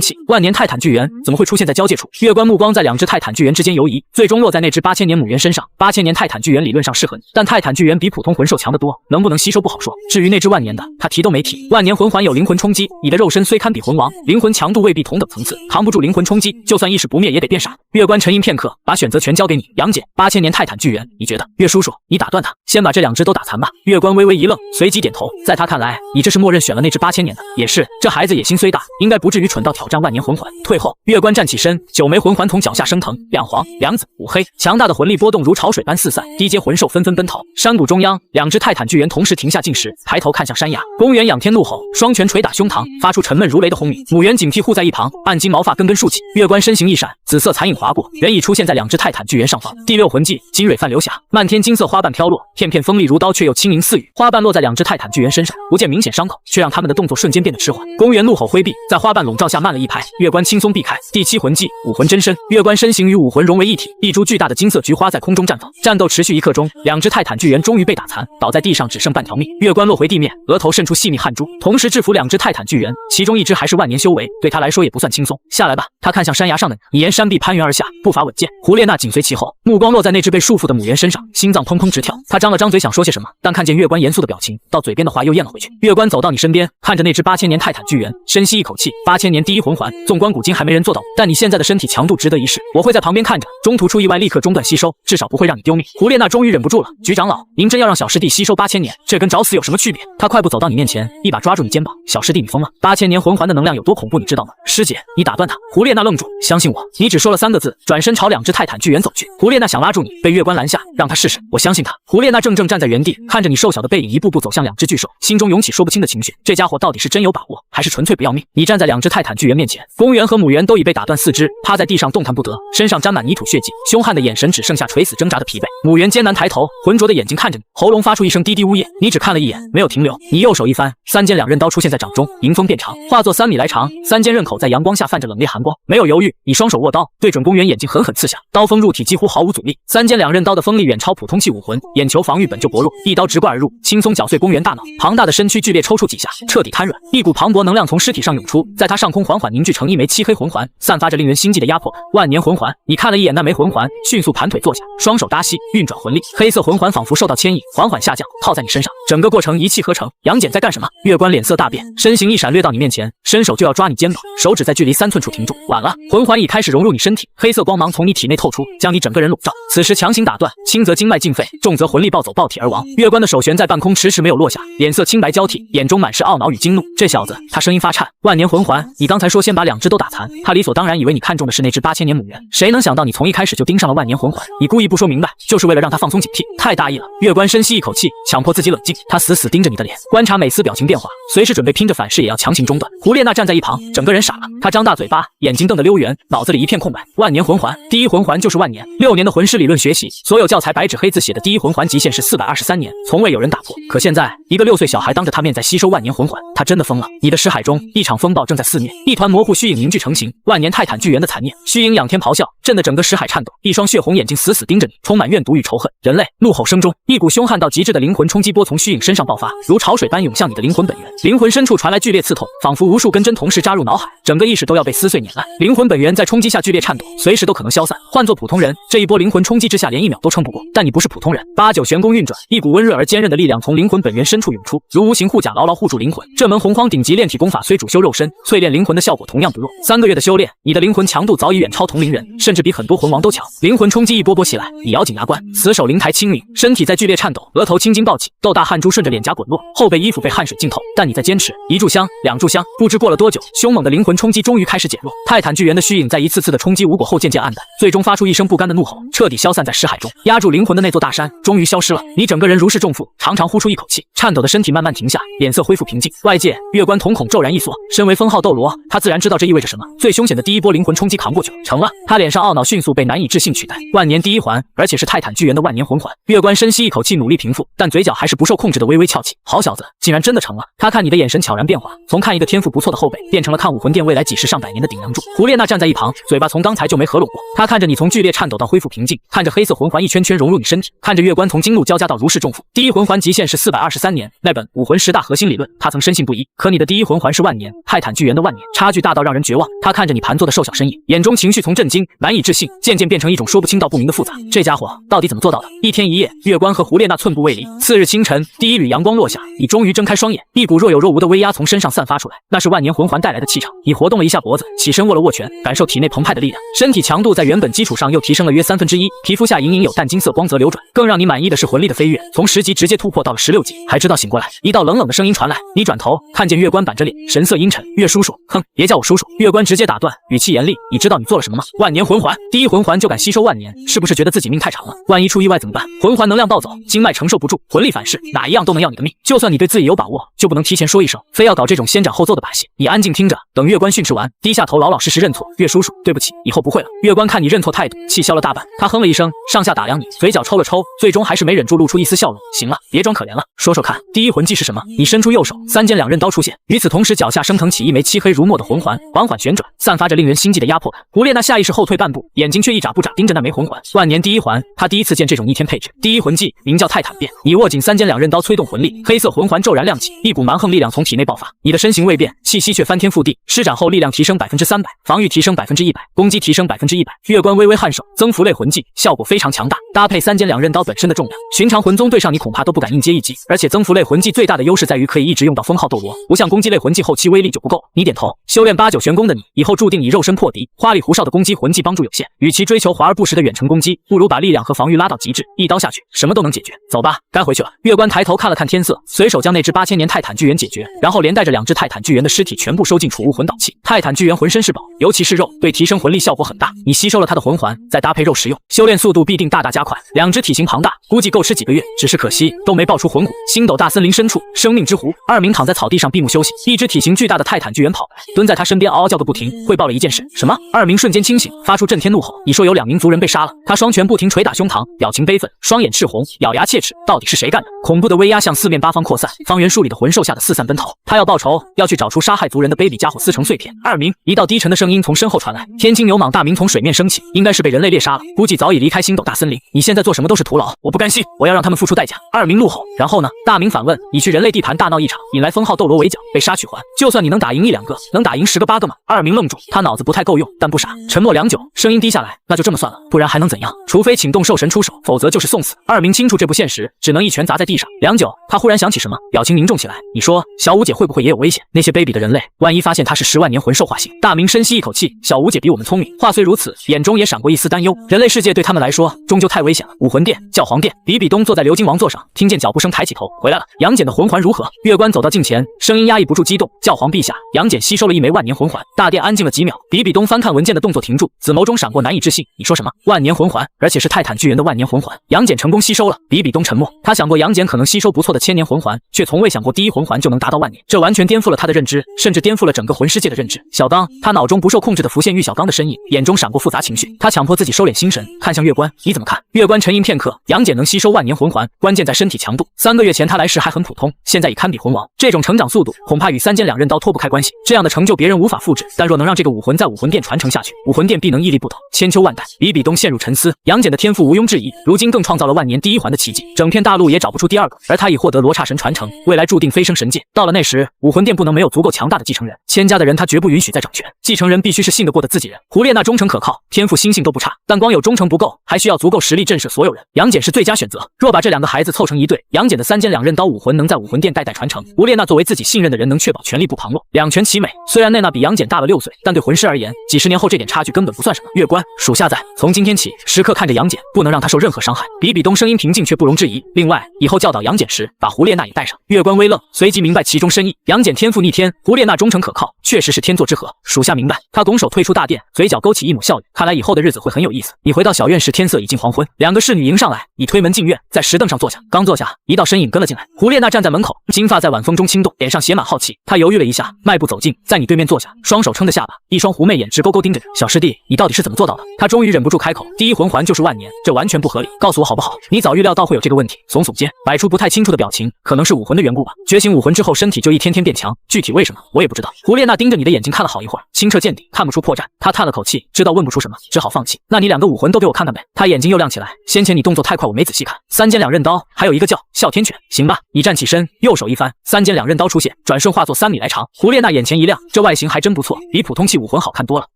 气，万年泰坦巨猿怎么会出现在交界处？月关目光在2只泰坦巨猿之间游移，最终落在那只8000年母猿身上。8000年泰坦巨猿理论上适合你，但泰坦巨猿比普通魂兽强得多，能不能吸收不好说。至于那只10000年的，他提都没提。10000年魂环有灵魂冲击，你的肉身虽堪比魂王，灵魂强度未必同等层次，扛不住灵魂冲击，就算意识不灭也得变傻。月关沉吟片刻，把选择权交给你，杨戬。8000年泰坦巨猿，你觉得？月叔叔，你打断他，先把这2只都打残吧。月关微微一愣，随即点头。在他看来，你这是默认选了那只8000年的。也是，这孩子野心虽大，应该不至于蠢到挑战10000年魂环。退后，月关站起身，9枚魂环从脚下升腾，亮黄、亮紫、五黑，强大的魂力波动如潮水般四散，低阶魂兽纷纷奔逃。山谷中央，2只泰坦巨猿同时停下进食，抬头看向山崖。公猿仰天怒吼，双拳捶打胸膛，发出沉闷如雷的轰鸣。母猿警惕护在一旁，暗金毛发根根竖起。月关身形一闪，紫色残影划过，人已出现在2只泰坦巨猿上方。第6魂技，金蕊泛流霞，漫天金色花瓣飘落，片片锋利如刀，却又轻盈似雨。花瓣落在2只泰坦巨猿身上，不见明显伤口，却让他们的动作瞬间变得迟缓。公猿怒吼挥臂，在花瓣笼罩下慢了一拍，月关轻松避开。第7魂技，武魂真身。月关身形与武魂融为一体，一株巨大的金色菊花在空中绽放。战斗持续1刻钟，2只泰坦巨猿终于被打残，倒在地上只剩半条命。月关落回地面，额头渗出细密汗珠，同时制服2只泰坦巨猿，其中1只还是10000年修为，对他来说也不算轻松。下来吧，他看向山崖上的你，你沿山壁攀援而下，步伐稳健。胡列娜紧随其后，目光落在那只被束缚的母猿身上，心脏砰砰直跳。他张了张嘴想说些什么，但看见月关严肃的表情，到嘴边的话又咽了回去。月关走到你身边，看着那只8000年泰坦巨猿，深吸一口气，8000年第一魂环，纵观古今还没人做到，但你现在的身体强度值得一试，我会在旁边看着，中途出意外立刻中断吸收，至少不会让你丢命。胡列娜终于忍不住了，局长老，您真要让小师弟吸收8000年，这跟找死有什么区别？他快步走到你面前，一把抓住你肩膀，小师弟你疯了，8000年魂环的能量有多恐怖你知道吗？师姐，你打断他。胡列娜愣住，相信我，你只说了3个字，转身朝2只泰坦巨猿走去。胡列娜想拉住你，被月关拦下，让他试试，我相信他。胡列娜怔怔站在原地，看着你瘦小的背影一步步走向2只巨兽，心中涌起说不清的情绪，这家伙到底是真有把握，还是纯粹不要命？你站在2只泰坦巨猿面前，公猿和母猿都已被打断4肢，趴在地上动弹不得，身上沾满泥土血迹，凶悍的眼神只剩下垂死挣扎的疲惫。母猿艰难抬头，浑浊的眼睛看着你，喉咙发出一声低低呜咽。你只看了一眼，没有停留。你右手一翻，3剑2刃刀出现在掌中，迎风变长，化作3米来长，3尖刃口在阳光下泛着冷冽寒光。没有犹豫，你双手握刀，对准公猿眼睛狠狠刺下，刀锋入体几乎毫无阻力。3剑2刃刀的锋利远超普通系武魂，眼球防御本就薄弱，一刀直贯而入，轻松搅碎公园大脑。庞大的身躯剧烈抽搐几下，彻底瘫软，一股磅礴能量从尸体上涌出，在他上空缓缓凝聚成一枚漆黑魂环，散发着令人心悸的压迫感。万年魂环，你看了一眼那枚魂环，迅速盘腿坐下，双手搭膝，运转魂力，黑色魂环仿佛受到牵引，缓缓下降，套在你身上，整个过程一气呵成。杨戬在干什么？月关脸色大变，身形一闪掠到你面前，伸手就要抓你肩膀，手指在距离3寸处停住。晚了，魂环已开始融入你身体，黑色光芒从你体内透出，将你整个人笼罩。此时强行打断，轻则经脉尽废，重则魂力暴走爆体而亡。月关的手悬在半空，迟迟没有落下，脸色青白交替，眼中满是懊恼与惊怒。这小子，他声音发颤，万年魂环，你刚才说先把2只都打残，他理所当然以为你看中的是那只8000年母猿，谁能想到你从一开始就盯上了万年魂环，你故意不说明白，就是为了让他放松警惕，太大意了。月关深吸一口气，强迫自己冷静，他死死盯着你的脸，观察每丝表情变化，随时准备拼着反噬也要强行中断。胡列娜站在一旁，整个人傻了，她张大嘴巴，眼睛瞪得溜圆，脑子里一片空白。万年魂环，第一魂环就是万年，6年的魂师理论学习，所有教材白纸黑字写的第一魂环极限是423年，从未有人打破。可现在，一个6岁小孩当着他面在吸收万年魂环，他真的疯了。你的识海中，一场风暴正在肆虐，一团模糊虚影凝聚成型，万年泰坦巨猿的残念。虚影仰天咆哮，震得整个识海颤抖，一双血红眼睛死死盯着你，充满怨毒与仇恨。人类怒吼声中，一股凶悍到极致的灵魂冲击波从虚影身上爆发，如潮水般涌向你的灵魂本源。灵魂深处传来剧烈刺痛，仿佛无数根针同时扎入脑海，整个意识都要被撕碎碾烂。灵魂本源在冲击下剧烈颤抖，随时都可能消散。换做普通人，这一波灵魂冲击之下连1秒都撑不过，但你不是普通人。8九玄功运转，一股温热而坚韧的力量从灵魂本源深处涌出，如无形护甲牢牢护住灵魂。这门洪荒顶级炼体功法虽主修肉身，淬炼灵魂的效果同样不弱。3个月的修炼，你的灵魂强度早已远超同龄人，甚至比很多魂王都强。灵魂冲击一波波袭来，你咬紧牙关，死守灵台清明，身体在剧烈颤抖，额头青筋暴起，豆大汗珠顺着脸颊滚落，后背衣服被汗水浸透，但你在坚持。1炷香，2炷香，不知过了多久，凶猛的灵魂冲击终于开始减弱。泰坦巨猿的虚影在一次次的冲击无果后渐渐暗淡，最终发出一声不甘的怒吼，彻底消散在识海中。压住灵魂的那座大山终于消失了，你整个人如释重负，长长呼出一口气，颤抖的身体慢慢停下，脸色恢复平静。外界，月关瞳孔骤然一缩，身为封号斗罗，他自然知道这意味着什么。最凶险的第一波灵魂冲击扛过去了，成了。他脸上懊恼迅速被难以置信取代。万年第一环，而且是泰坦巨猿的万年魂环。月关深吸一口气，努力平复，但嘴角还是不受控制的微微翘起。好小子，竟然真的成了！他看你的眼神悄然变化，从看一个天赋不错的后辈，变成了看武魂殿未来几十上百年的顶梁柱。胡列娜站在一旁，嘴巴从刚才就没合拢过。她看着你从剧烈颤抖到恢复平静，看着黑色魂环一圈圈融入你身体，看着月关从惊怒交加到如释重负。第一魂环极限是423年，那本武魂10大核心理论，他曾深信不疑。可你的第一魂环是万年，泰坦巨猿的万年，差距大到让人绝望。他看着你盘坐的瘦小身影，眼中情绪从震惊、难以置信，渐渐变成一种说不清道不明的复杂。这家伙到底怎么做到的？1天1夜，月关和胡列娜寸步未离。次日清晨，第一缕阳光落下，你终于睁开双眼，一股若有若无的威压从身上散发出来，那是万年魂环带来的气场。你活动了一下脖子，起身握了握拳，感受体内澎湃的力量，身体强度在原本基础上又提升了约1/3，皮肤下隐隐有淡金色光泽流转。更让你满意的是魂力的飞跃，从10级直接突破到了16级，还知道醒过来。一道冷冷的声音传来，你转头看见月关板着脸，神色阴沉。月叔叔，哼，别叫我叔叔。月关直接打断，语气严厉，你知道你做了什么吗？万年魂环，第一魂环就敢吸收万年，是不是觉得自己命太长了？万一出意外怎么办？魂环能量暴走，经脉承受不住，魂力反噬，哪一样都能要你的命。就算你对自己有把握，就不能提前说一声，非要搞这种先斩后奏的把戏。你安静听着，等月关训斥完，低下头老老实实认错。月叔叔，对不起，以后不会了。月关看你认错态度，气消了大半，他哼了一声，上下打量你，嘴角抽了抽，最终还是没忍住露出一丝笑容。行了，别装可怜了，说说看，第一魂技是什么？你伸出右手，3剑2刃刀出现，与此同时，脚下升腾起一枚漆黑如墨的魂环，缓缓旋转，散发着令人心悸的压迫感。胡列娜下意识后退半步，眼睛却一眨不眨盯着那枚魂环。万年第一环，他第一次见这种逆天配置。第一魂技名叫泰坦变，你握紧3剑2刃刀，催动魂力，黑色魂环骤然亮起，一股蛮横力量从体内爆发。你的身形未变，气息却翻天覆地，施展后力量提升300%，防御提升100%，攻击提升100%。月关微微颔首，增幅类魂技效果非常强大，搭配3剑2刃刀本身的重量，寻常魂宗对上你恐怕都不敢硬接一击。而且增幅类魂技最大的优势在于可以一直用到封号斗罗，不像攻击类魂技后期威力就不够。你点头，修炼8九玄功的你，以后注定以肉身破敌。花里胡哨的攻击魂技帮助有限，与其追求华而不实的远程攻击，不如把力量和防御拉到极致，一刀下去，什么都能解决。走吧，该回去了。月关抬头看了看天色，随手将那只8000年泰坦巨猿解决，然后连带着2只泰坦巨猿的尸体全部收进储物魂导器。泰坦巨猿浑身是宝，尤其是肉，对提升魂力效果很大。你吸收了它的魂环，再搭配肉食用，修炼速度必定大大加快。2只体型庞大，估计够吃几个月，只是可惜都没爆出魂骨。星斗大森林深处，生命之湖，二明躺在草地上闭目休息。一只体型巨大的泰坦巨猿跑来，蹲在他身边嗷嗷叫个不停，汇报了一件事。什么？二明瞬间清醒，发出出震天怒吼：“你说有2名族人被杀了！”他双拳不停捶打胸膛，表情悲愤，双眼赤红，咬牙切齿：“到底是谁干的？”恐怖的威压向四面八方扩散，方圆数里的魂兽吓得四散奔逃。他要报仇，要去找出杀害族人的卑鄙家伙，撕成碎片。2名，一道低沉的声音从身后传来：“天青牛蟒大名从水面升起，应该是被人类猎杀了，估计早已离开星斗大森林。你现在做什么都是徒劳，我不甘心，我要让他们付出代价。”2名怒吼：“然后呢？”大明反问：“你去人类地盘大闹一场，引来封号斗罗围剿，被杀取还。就算你能打赢1、2个，能打赢10个8个吗？”2名愣住，他脑子不太够用，但不傻。沉默良久，声音低下来：“那就这么算了，不然还能怎样？除非请动兽神出手，否则就是送死。”2名清楚这不现实，只能一拳砸在地上。良久，他忽然想起什么，表情凝重起来：“你说，小五姐会不会也有危险？那些卑鄙的人类，万一发现她是10万年魂兽化形？”大明深吸一口气：“小五姐比我们聪明。”话虽如此，眼中也闪过一丝担忧。人类世界对他们来说，终究太危险了。武魂殿、教皇殿，比比东坐在鎏金王座上，听见脚步声，抬起头：“回来了。杨戬的魂环如何？”月关走到近前，声音压抑不住激动：“教皇陛下，杨戬吸收了1枚万年魂环。”大殿安静了几秒，比比东翻看文件的动作停住，紫眸中闪过难以置信：“你说什么？万年魂环，而且是泰坦巨人的万年魂环？杨戬成功吸收了？”比比东沉默，他想过杨戬可能吸收不错的1000年魂环，却从未想过第一魂环就能达到万年，这完全颠覆了他的认知，甚至颠覆了整个魂师界的认知。小刚，他脑中不受控制地浮现玉小刚的身影，眼中闪过复杂情绪，他强迫自己收敛心神，看向月关：“你怎么看？”月关沉吟片刻：“杨戬能吸收万年魂环，关键在身体强度。3个月前他来时还很普通，现在已堪比魂王，这种成长速度恐怕与3剑2刃刀脱不开关系。这样的成就别人无法复制，但若能让这个武魂在武魂殿传承下去，武魂殿必能屹立不倒，千秋万代。”比比东陷入沉思，杨戬的天赋无庸置疑，如今更创造了万年第1环的奇迹，整片大陆也找不出第2个，而他已获得罗刹神传承，未来注定飞升神界。到了那时，武魂殿不能没有足够强大的继承人，千家的人他绝不允许再掌权，继承人必须是信得过的自己人。胡列娜忠诚可靠，天赋心性都不差，但光有忠诚不够，还需要足够实力震慑所有人。杨戬是最佳选择，若把这2个孩子凑成一对，杨戬的3剑2刃刀武魂能在武魂殿代代传承，胡列娜作为自己信任的人能确保权力不旁落，两全其美。虽然奈娜比杨戬大了6岁，但对魂师而言，几十年后这点差距根本不算什么。月关，属下在，从今天起时刻看着杨戬，不能让他受任何伤害。比比东声音平静却不容置疑，另外以后教导杨戬时，把胡列娜也带上。月关微愣，随即明白其中深意。杨戬天赋逆天，胡列娜忠诚可靠，确实是天作之合，属下明白。他拱手退出大殿，嘴角勾起一抹笑语，看来以后的日子会很有意思。你回到小院时，天色已近黄昏，2个侍女迎上来，已推门进院，在石凳上坐下。刚坐下，一道身影跟了进来。胡列娜站在门口，金发在晚风中轻动，脸上写满好奇。她犹豫了一下，迈步走近，在你对面坐下，双手撑着下巴，一双狐媚眼直勾勾盯着你。小师弟，你到底是怎么做到的？他终于忍不住开口，第一魂环就是万年，这完全不合理，告诉我好不好？你早预料到会有这个问题。耸耸肩，摆出不太清楚的表情，可能是武魂的缘故吧。觉醒武魂之后，身体就一天天变强，具体为什么我也不知道。胡列娜盯着你的眼睛看了好一会儿，清澈见底，看不出破绽。她叹了口气，知道问不出什么，只好放弃。那你2个武魂都给我看看呗。她眼睛又亮起来，先前你动作太快，我没仔细看。3剑2刃刀，还有一个叫哮天犬，行吧？你站起身，右手一翻，3剑2刃刀出现，转瞬化作3米来长。胡列娜眼前一亮，这外形还真不错，比普通器武魂好看多了。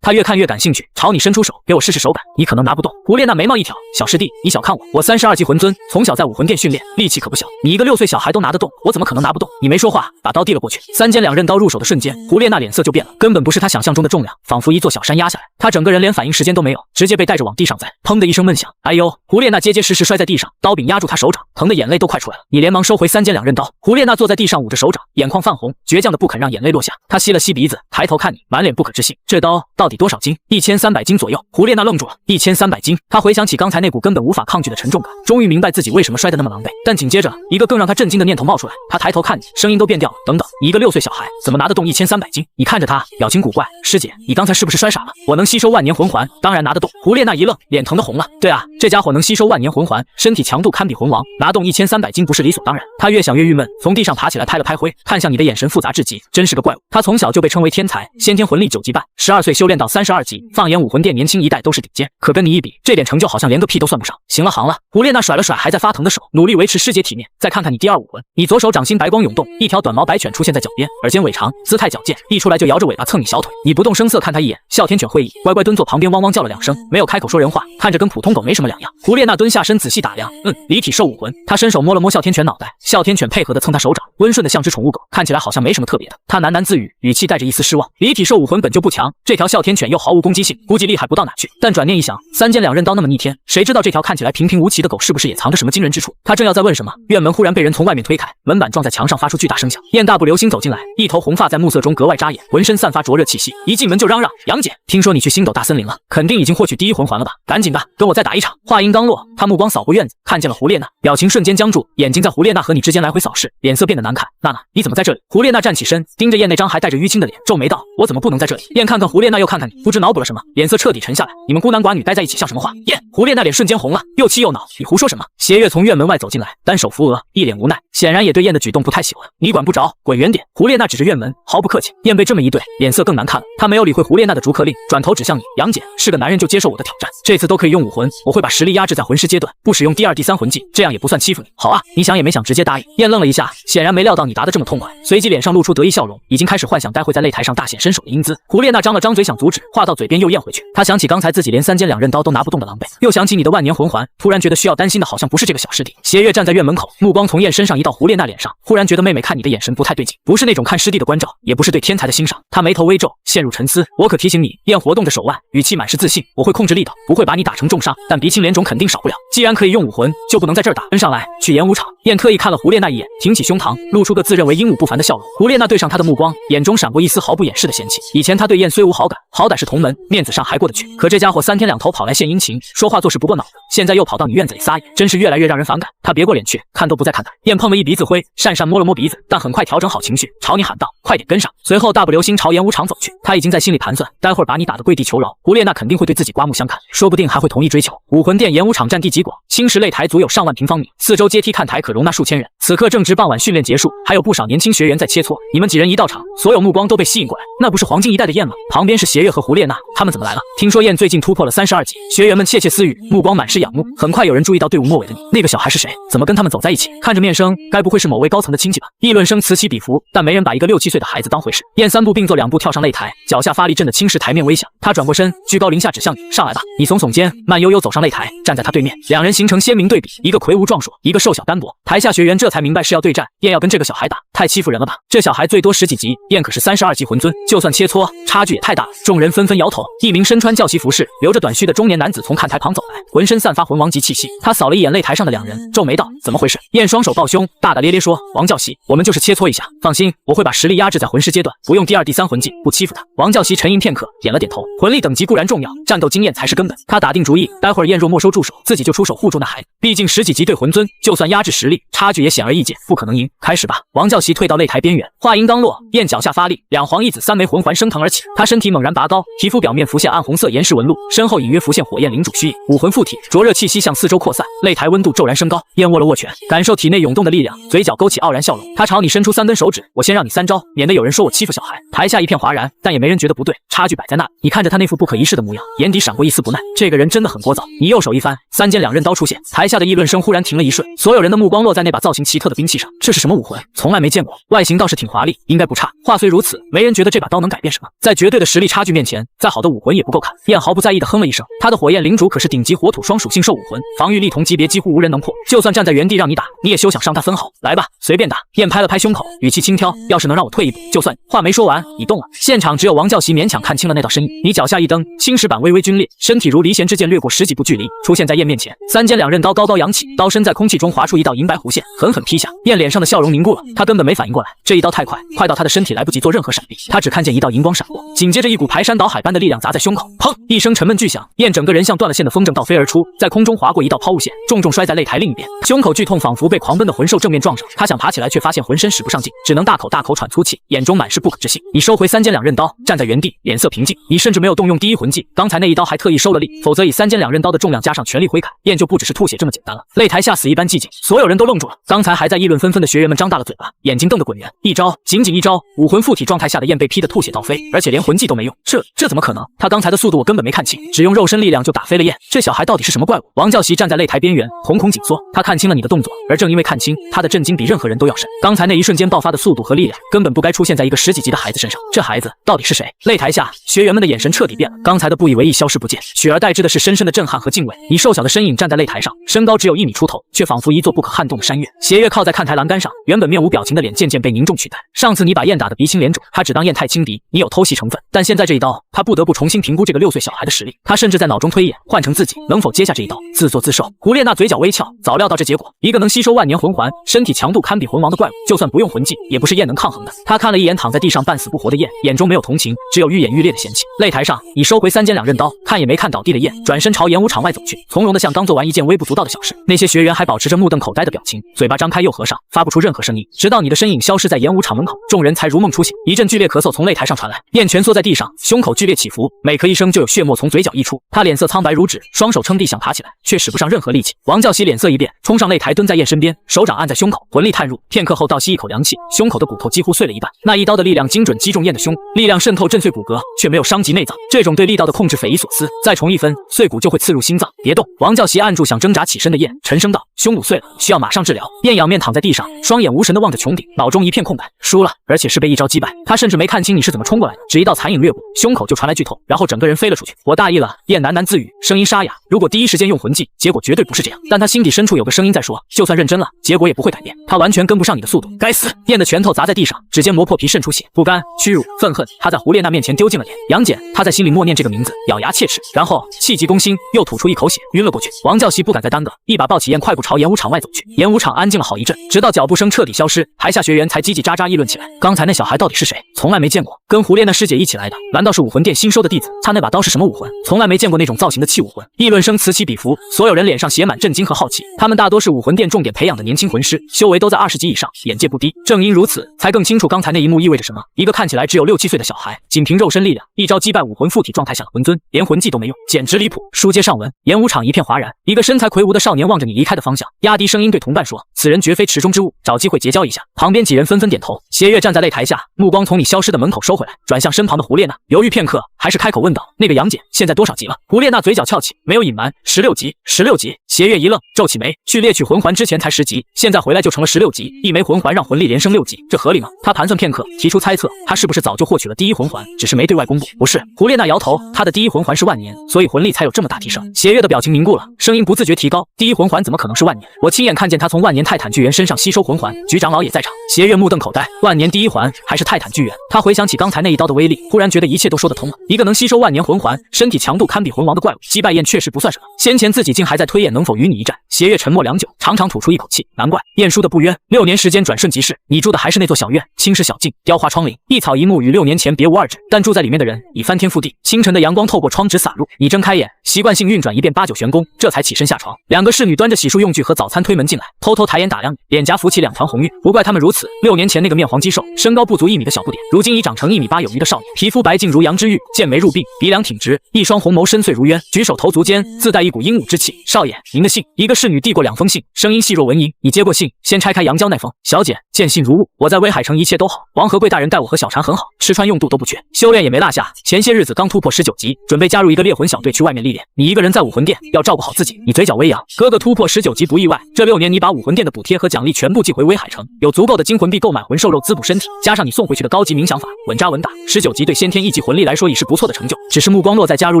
她越看越感兴趣，朝你伸出手，给我试试手感。你可能拿不动。胡列娜眉毛一挑，小师弟，你小看我32级魂尊，从小在武魂殿训练，力气可不小。你一个6岁小孩都拿得动，我怎么可能拿不动？你没说话，把刀递了过去。3剑2刃刀入手的瞬间，胡列娜脸色就变了，根本不是她想象中的重量，仿佛一座小山压下来，她整个人连反应时间都没有，直接被带着往地上栽。砰的一声闷响，哎呦！胡列娜结结实实摔在地上，刀柄压住她手掌，疼的眼泪都快出来了。你连忙收回3剑2刃刀。胡列娜坐在地上捂着手掌，眼眶泛红，倔强的不肯让眼泪落下。她吸了吸鼻子，抬头看你，满脸不可置信。这刀到底多少斤？1300斤左右。胡列娜愣住了，1300斤。她回想起刚才那股根本无法抗拒的沉重感，终于明白自己为什么摔得那么狼狈。但紧接着，一个更让她震惊的念头冒出来。她抬头看你，声音都变调了。等等，你一个6岁小孩怎么拿得动1300斤？你看着她，表情古怪。师姐，你刚才是不是摔傻了？我能吸收万年魂环，当然拿得动。胡列娜一愣，脸疼得红了。对啊，这家伙能吸收万年魂环，身体强度堪比魂王，拿动1300斤不是理所当然。她越想越郁闷，从地上爬起来拍了拍灰，看向你的眼神复杂至极，真是个怪物。她从小就被称为天才，先天魂力9级半，12岁修炼到32级，放眼武魂殿年轻一代都是顶尖。可跟你一比，这点成就好像连个屁都算不上。行了行了，胡列娜甩了甩还在发疼的手，努力维持师姐体面。再看看你第2武魂，你左手掌心白光涌动，一条短毛白犬出现在脚边，耳尖尾长，姿态矫健，一出来就摇着尾巴蹭你小腿。你不动声色看他一眼，哮天犬会意，乖乖蹲坐旁边，汪汪叫了2声，没有开口说人话，看着跟普通狗没什么两样。胡列娜蹲下身仔细打量，离体兽武魂。她伸手摸了摸哮天犬脑袋，哮天犬配合的蹭她手掌，温顺的像只宠物狗，看起来好像没什么特别的。她喃喃自语，语气带着一丝失望。离体兽武魂本就不强，这条哮天犬又毫无攻击性，估计厉害不到哪去。但转念一想，3剑2刃刀那么逆天，谁知道这条看起来平平无奇的狗是不是也藏着什么惊人之处？她正要再问什么，院门忽然被人从外面推开，门板撞在墙上，发出巨大声响。燕大步流星走进来，一头红发在暮色中格外扎眼，浑身散发灼热气息，一进门就嚷嚷：“杨戬，听说你去星斗大森林了，肯定已经获取第1魂环了吧？赶紧的，跟我再打一场！”话音刚落，他目光扫过院子，看见了胡列娜，表情瞬间僵住，眼睛在胡列娜和你之间来回扫视，脸色变得难看。娜娜，你怎么在这里？胡列娜站起身，盯着燕那张还带着淤青的脸，皱眉道：“我怎么不能在这里？”燕看看胡列娜，又看看你，不知脑补了什么，脸色彻底沉下来。你们孤男寡女待在一起像什么话？燕，胡烈那脸瞬间红了，又气又恼。你胡说什么？邪月从院门外走进来，单手扶额，一脸无奈，显然也对燕的举动不太喜欢。你管不着，滚远点！胡烈娜指着院门，毫不客气。燕被这么一对，脸色更难看了。他没有理会胡烈娜的逐客令，转头指向你，杨戬是个男人就接受我的挑战，这次都可以用武魂，我会把实力压制在魂师阶段，不使用第二、第三魂技，这样也不算欺负你。好啊，你想也没想直接答应。燕愣了一下，显然没料到你答得这么痛快，随即脸上露出得意笑容，已经开始幻想待会在擂台上大显身手的英姿。胡烈娜张了张嘴想阻止，话到嘴边又咽回去。他想起刚才自己连3尖2刃刀都拿不动的狼狈，又想起你的万年魂环，突然觉得需要担心的好像不是这个小师弟。邪月站在院门口，目光从燕身上移到胡烈娜脸上，忽然觉得妹妹看你的眼神不太对劲，不是那种看师弟的关照，也不是对天才的欣赏。他眉头微皱，陷入沉思。我可提醒你，燕活动着手腕，语气满是自信，我会控制力道，不会把你打成重伤，但鼻青脸肿肯定少不了。既然可以用武魂，就不能在这儿打，跟上来，去演武场。燕特意看了胡烈娜一眼，挺起胸膛，露出个自认为英武不凡的笑容。胡烈娜对上他的目光，眼中闪过一丝毫不掩饰的嫌弃。以前他对燕虽无好感，好歹是同门，面子上还过得去，可这家伙3天2头跑来献殷勤，说话做事不过脑子，现在又跑到你院子里撒野，真是越来越让人反感。他别过脸去，看都不再看他。燕碰了一鼻子灰，讪讪摸了摸鼻子，但很快调整好情绪，朝你喊道：“快点跟上！”随后大步流星朝演武场走去。他已经在心里盘算，待会儿把你打得跪地求饶，胡烈娜肯定会对自己刮目相看，说不定还会同意追求。武魂殿演武场占地极广，青石擂台足有上万平方米，四周阶梯看台可容纳数千人。此刻正值傍晚训练结束，还有不少年轻学员在切磋。你们几人一到场，所有目光都被吸引过来。那不是黄金一代的燕吗？旁边是邪月和胡烈娜，他们怎么来了？听说燕最近突破了32级，学员们窃窃私语，目光满是仰慕。很快有人注意到队伍末尾的你，那个小孩是谁？怎么跟他们走在一起？看着面生，该不会是某位高层的亲戚吧？议论声此起彼伏，但没人把一个6、7岁的孩子当回事。燕3步并作2步跳上擂台，脚下发力震得青石台面微响。他转过身，居高临下指向你，上来吧。你耸耸肩，慢悠悠走上擂台，站在他对面，两人形成鲜明对比，一个魁梧壮硕，一个瘦小单薄。台下学员这才明白是要对战，燕要跟这个小孩打，太欺负人了吧？这小孩最多10几级，燕可是32级魂尊，就算切磋，差距也太大了。众人纷纷摇头。一名身穿教习服饰、留着短须的中年男子从看台旁走来，浑身散发魂王级气息。他扫了一眼擂台上的两人，皱眉道：“怎么回事？”燕双手抱胸，大大咧咧说：“王教习，我们就是切磋一下，放心，我会把实力压制在魂师阶段，不用第2、第3魂技，不欺负他。”王教习沉吟片刻，点了点头。魂力等级固然重要，战斗经验才是根本。他打定主意，待会儿燕若没收住手，自己就出手护住那孩子。毕竟10几级对魂尊，就算压制实力，差距也显而易见，不可能赢。开始吧！王教习退到擂台边缘，话音刚落，燕脚下发力，两黄一紫3枚魂环升腾而起。他身体猛然拔高，皮肤表面浮现暗红色岩石纹路，身后隐约浮现火焰领主虚影。武魂附体，灼热气息向四周扩散，擂台温度骤然升高。燕握了握拳，感受体内涌动的力量，嘴角勾起傲然笑容。他朝你伸出3根手指，我先让你3招，免得有人说我欺负小孩。台下一片哗然，但也没人觉得不对，差距摆在那里。你看着他那副不可一世的模样，眼底闪过一丝不耐。这个人真的很聒噪。你右手一翻，3尖2刃刀出现。台下的议论声忽然停了一瞬，所有人的目光落在那把造型奇特的兵器上。这是什么武魂？从来没见过。外形倒是挺华丽，应该不差。话虽如此，没人觉得这把刀能改变什么。在绝对的实力差距面前，再好的武魂也不够看。燕毫不在意地哼了一声，他的火焰领主可是顶级火土双属性兽武魂，防御力同级别几乎无人能破。就算站在原地让你打，你也休想伤他分毫。来吧，随便打。燕拍了拍胸口，语气轻佻，要是能让我退一步，就算。话没说完，你动了。现场只有王教习勉强看清了那道身影。你脚下一蹬，青石板微微皲裂，身体如离弦之箭掠过10几步距离，出现在燕面前。3尖2刃刀高高扬起，刀身在空气中划出一道银白弧线，狠狠劈下。燕脸上的笑容凝固了，他根本没反应过来，这一刀太快，快到他的身体来不及做任何闪避。他只看见一道银光闪过，紧接着一股排山倒海般的力量砸在胸口，砰！一声沉闷巨响，燕整个人像断了线的风筝倒飞而出，在空中划过一道抛物线，重重摔在擂台另一边。胸口剧痛仿佛被狂奔的魂兽正面撞上，他想爬起来，却发现浑身使不上劲，只能大口大口喘粗气，眼中满是不可置信。你收回3尖2刃刀，站在原地，脸色平静。你甚至没有动用第1魂技，刚才那一刀还特意收了力，否则以3尖2刃刀的重量加上全力挥砍，燕就不只是吐血这么简单了。擂台下死一般寂静，所有人都愣住了。刚才还在议论纷纷的学员们张大了嘴巴，眼睛瞪得滚圆。一招，仅仅一招，武魂附体状态下的燕被劈得吐血倒飞，而且连魂技都没用。这怎么可能？他刚才的速度我根本没看清，只用肉身力量就打飞了燕。这小孩到底是什么怪物？王教习站在擂台边缘，瞳孔紧缩，他看清了你的动作，而正因为看清，他的震惊比任何人都要深。刚才那一瞬间爆发的速度和力量，根本不该出现在一个10几级的孩子身上。这孩子到底是谁？擂台下，学员们的眼神彻底变了，刚才的不以为意消失不见，取而代之的是深深的震撼和敬畏。你瘦小的身影站在擂台上，身高只有1米出头，却仿佛一座不可撼动的山岳。邪月靠在看台栏杆上，原本面无表情的脸渐渐被凝重取代。上次你把燕打得鼻青脸肿，他只当燕太轻敌，你有偷袭成分，但现在这一刀，他不得不重新评估这个6岁小孩的实力。他甚至在脑中推演，换成自己能否接下这一刀，自作自受。胡烈娜嘴角微翘，早料到这结果。一个能吸收万年魂环，身体强度堪比魂王的怪物，就算不用魂技，也不是燕能抗衡的。他看了一眼躺在地上半死不活的燕，眼中没有同情，只有愈演愈烈的嫌弃。擂台上，你收回3尖2刃刀，看也没看倒地的燕，转身朝演武场外走去，从容的像刚做完一件微不足道的小事。那些学员还保持着目瞪口呆的表情，嘴巴张开又合上，发不出任何声音，直到你的身影消失在演武场门口，众人才如梦初醒。一阵剧烈咳嗽从擂台上传来，燕蜷缩在地上，胸口剧烈起伏，每咳一声就有血沫从嘴角溢出。他脸色苍白如纸，双手撑地想爬起来，却使不上任何力气。王教习脸色一变，冲上擂台，蹲在燕身边，手掌按在胸口，魂力探入，片刻后倒吸一口凉气，胸口的骨头几乎碎了一半。那一刀的力量精准击中燕的胸，力量渗透震碎骨骼，却没有伤及内脏。这种对力道的控制匪夷所思，再重1分，碎骨就会刺入心脏。别动！王教习按住想挣扎起身的燕，沉声道：“胸骨碎了，需要马上治疗。”燕仰面躺在地上，双眼无神地望着穹顶，脑中一片空白。输了，而且是被一招击败。他甚至没看清你是怎么冲过来的，只一道残影掠过，胸口就传来剧痛，然后整个人飞了出去。我大意了，燕喃喃自语，声音沙哑。如果第一时间用魂技，结果绝对不是这样。但他心底深处有个声音在说，就算认真了，结果也不会改变。他完全跟不上你的速度。该死！燕的拳头砸在地上，指尖磨破皮渗出血。不甘、屈辱、愤恨，他在胡列娜面前丢尽了脸。杨戬，他在心里默念这个名字，咬牙切齿，然后气急攻心，又吐出一口血，晕了过去。王教习不敢再耽搁，一把抱起燕，快步朝演武场外走去。演武场安静了好一阵，直到脚步声彻底消失，台下学员才叽叽喳喳议论起来。刚才那小孩到底是谁？从来没见过，跟胡列娜师姐一起来的，难道是武魂殿新收的弟子？他那把刀是什么武魂？从来没见过那种造型的器武魂。议论声此起彼伏，所有人脸上写满震惊和好奇。他们大多是武魂殿重点培养的年轻魂师，修为都在20级以上，眼界不低。正因如此，才更清楚刚才那一幕意味着什么。一个看起来只有6、7岁的小孩，仅凭肉身力量，一招击败武魂附体状态下的魂尊，连魂技都没用，简直离谱。书接上文，演武场一片哗然。一个身材魁梧的少年望着你离开的方向，压低声音对同伴说：“此人绝非池中之物，找机会结交一下。”旁边几人纷纷点头。邪月站在擂台下，目光从你消失的门口收回来，转向身旁的胡列娜，犹豫片刻，还是开口问道：“那个杨戬现在多少级了？”胡列娜嘴角翘起，没有隐瞒：“16级，16级。”邪月一愣，皱起眉，去猎取魂环之前才10级，现在回来就成了16级，一枚魂环让魂力连升6级，这合理吗？他盘算片刻，提出猜测，他是不是早就获取了第一魂环，只是没对外公布？不是。胡列娜摇头，他的第一魂环是万年，所以魂力才有这么大提升。邪月的表情凝固了，声音不自觉提高：“第一魂环怎么可能是万年？我亲眼看见他从万年泰坦巨猿身上吸收魂环，局长老也在场。”邪月目瞪口呆，万年第一环还是泰坦巨猿？他回想起刚才那一刀的威力，忽然觉得一切都说得通了。一个能吸收万年魂环，身体强度堪比魂王的怪物，击败燕确实不算什么。先前自己竟还在推演能否与你一战。邪月沉默良久，长长吐出一口气，难怪燕输的不冤。6年时间转瞬即逝，你住的还是那座小院，青石小径，雕花窗棂，一草一木与6年前别无二致，但住在里面的人已翻天覆地。清晨的阳光透过窗纸洒入，你睁开眼，习惯性运转一遍8、9玄功，这才起身下床。2个侍女端着洗漱用具和早餐推门进来，偷偷抬眼打量你，脸颊浮起2团红晕。不怪他们如此，6年前那个面黄肌瘦，身高不足1米的小不点，如今已长成1米8有余的少年，皮肤白净如羊脂玉，剑眉入鬓，鼻梁挺直，一双红眸深邃如渊，举手投足间自带一股英武之气。少爷，您的信。一个侍女递过2封信，声音细若蚊蝇。你接过信，先拆开羊胶那封。小姐，见信如晤，我在威海城一切都好，王和贵大人待我和小婵很好，吃穿用度都不缺，修炼也没落下。前些日子刚突破19级，准备加入一个猎魂小队去外面历练。你一个人在武魂殿，要照顾好自己。你嘴角微扬，哥哥突破19级不意外，这6年你把武魂殿的补贴和奖励全部寄回威海城，有足够的金魂币购买魂兽肉滋补身体，加上你送回去的高级冥想法，稳扎稳打。19级对先天1级魂力来说已是不错的成就，只是目光落在加入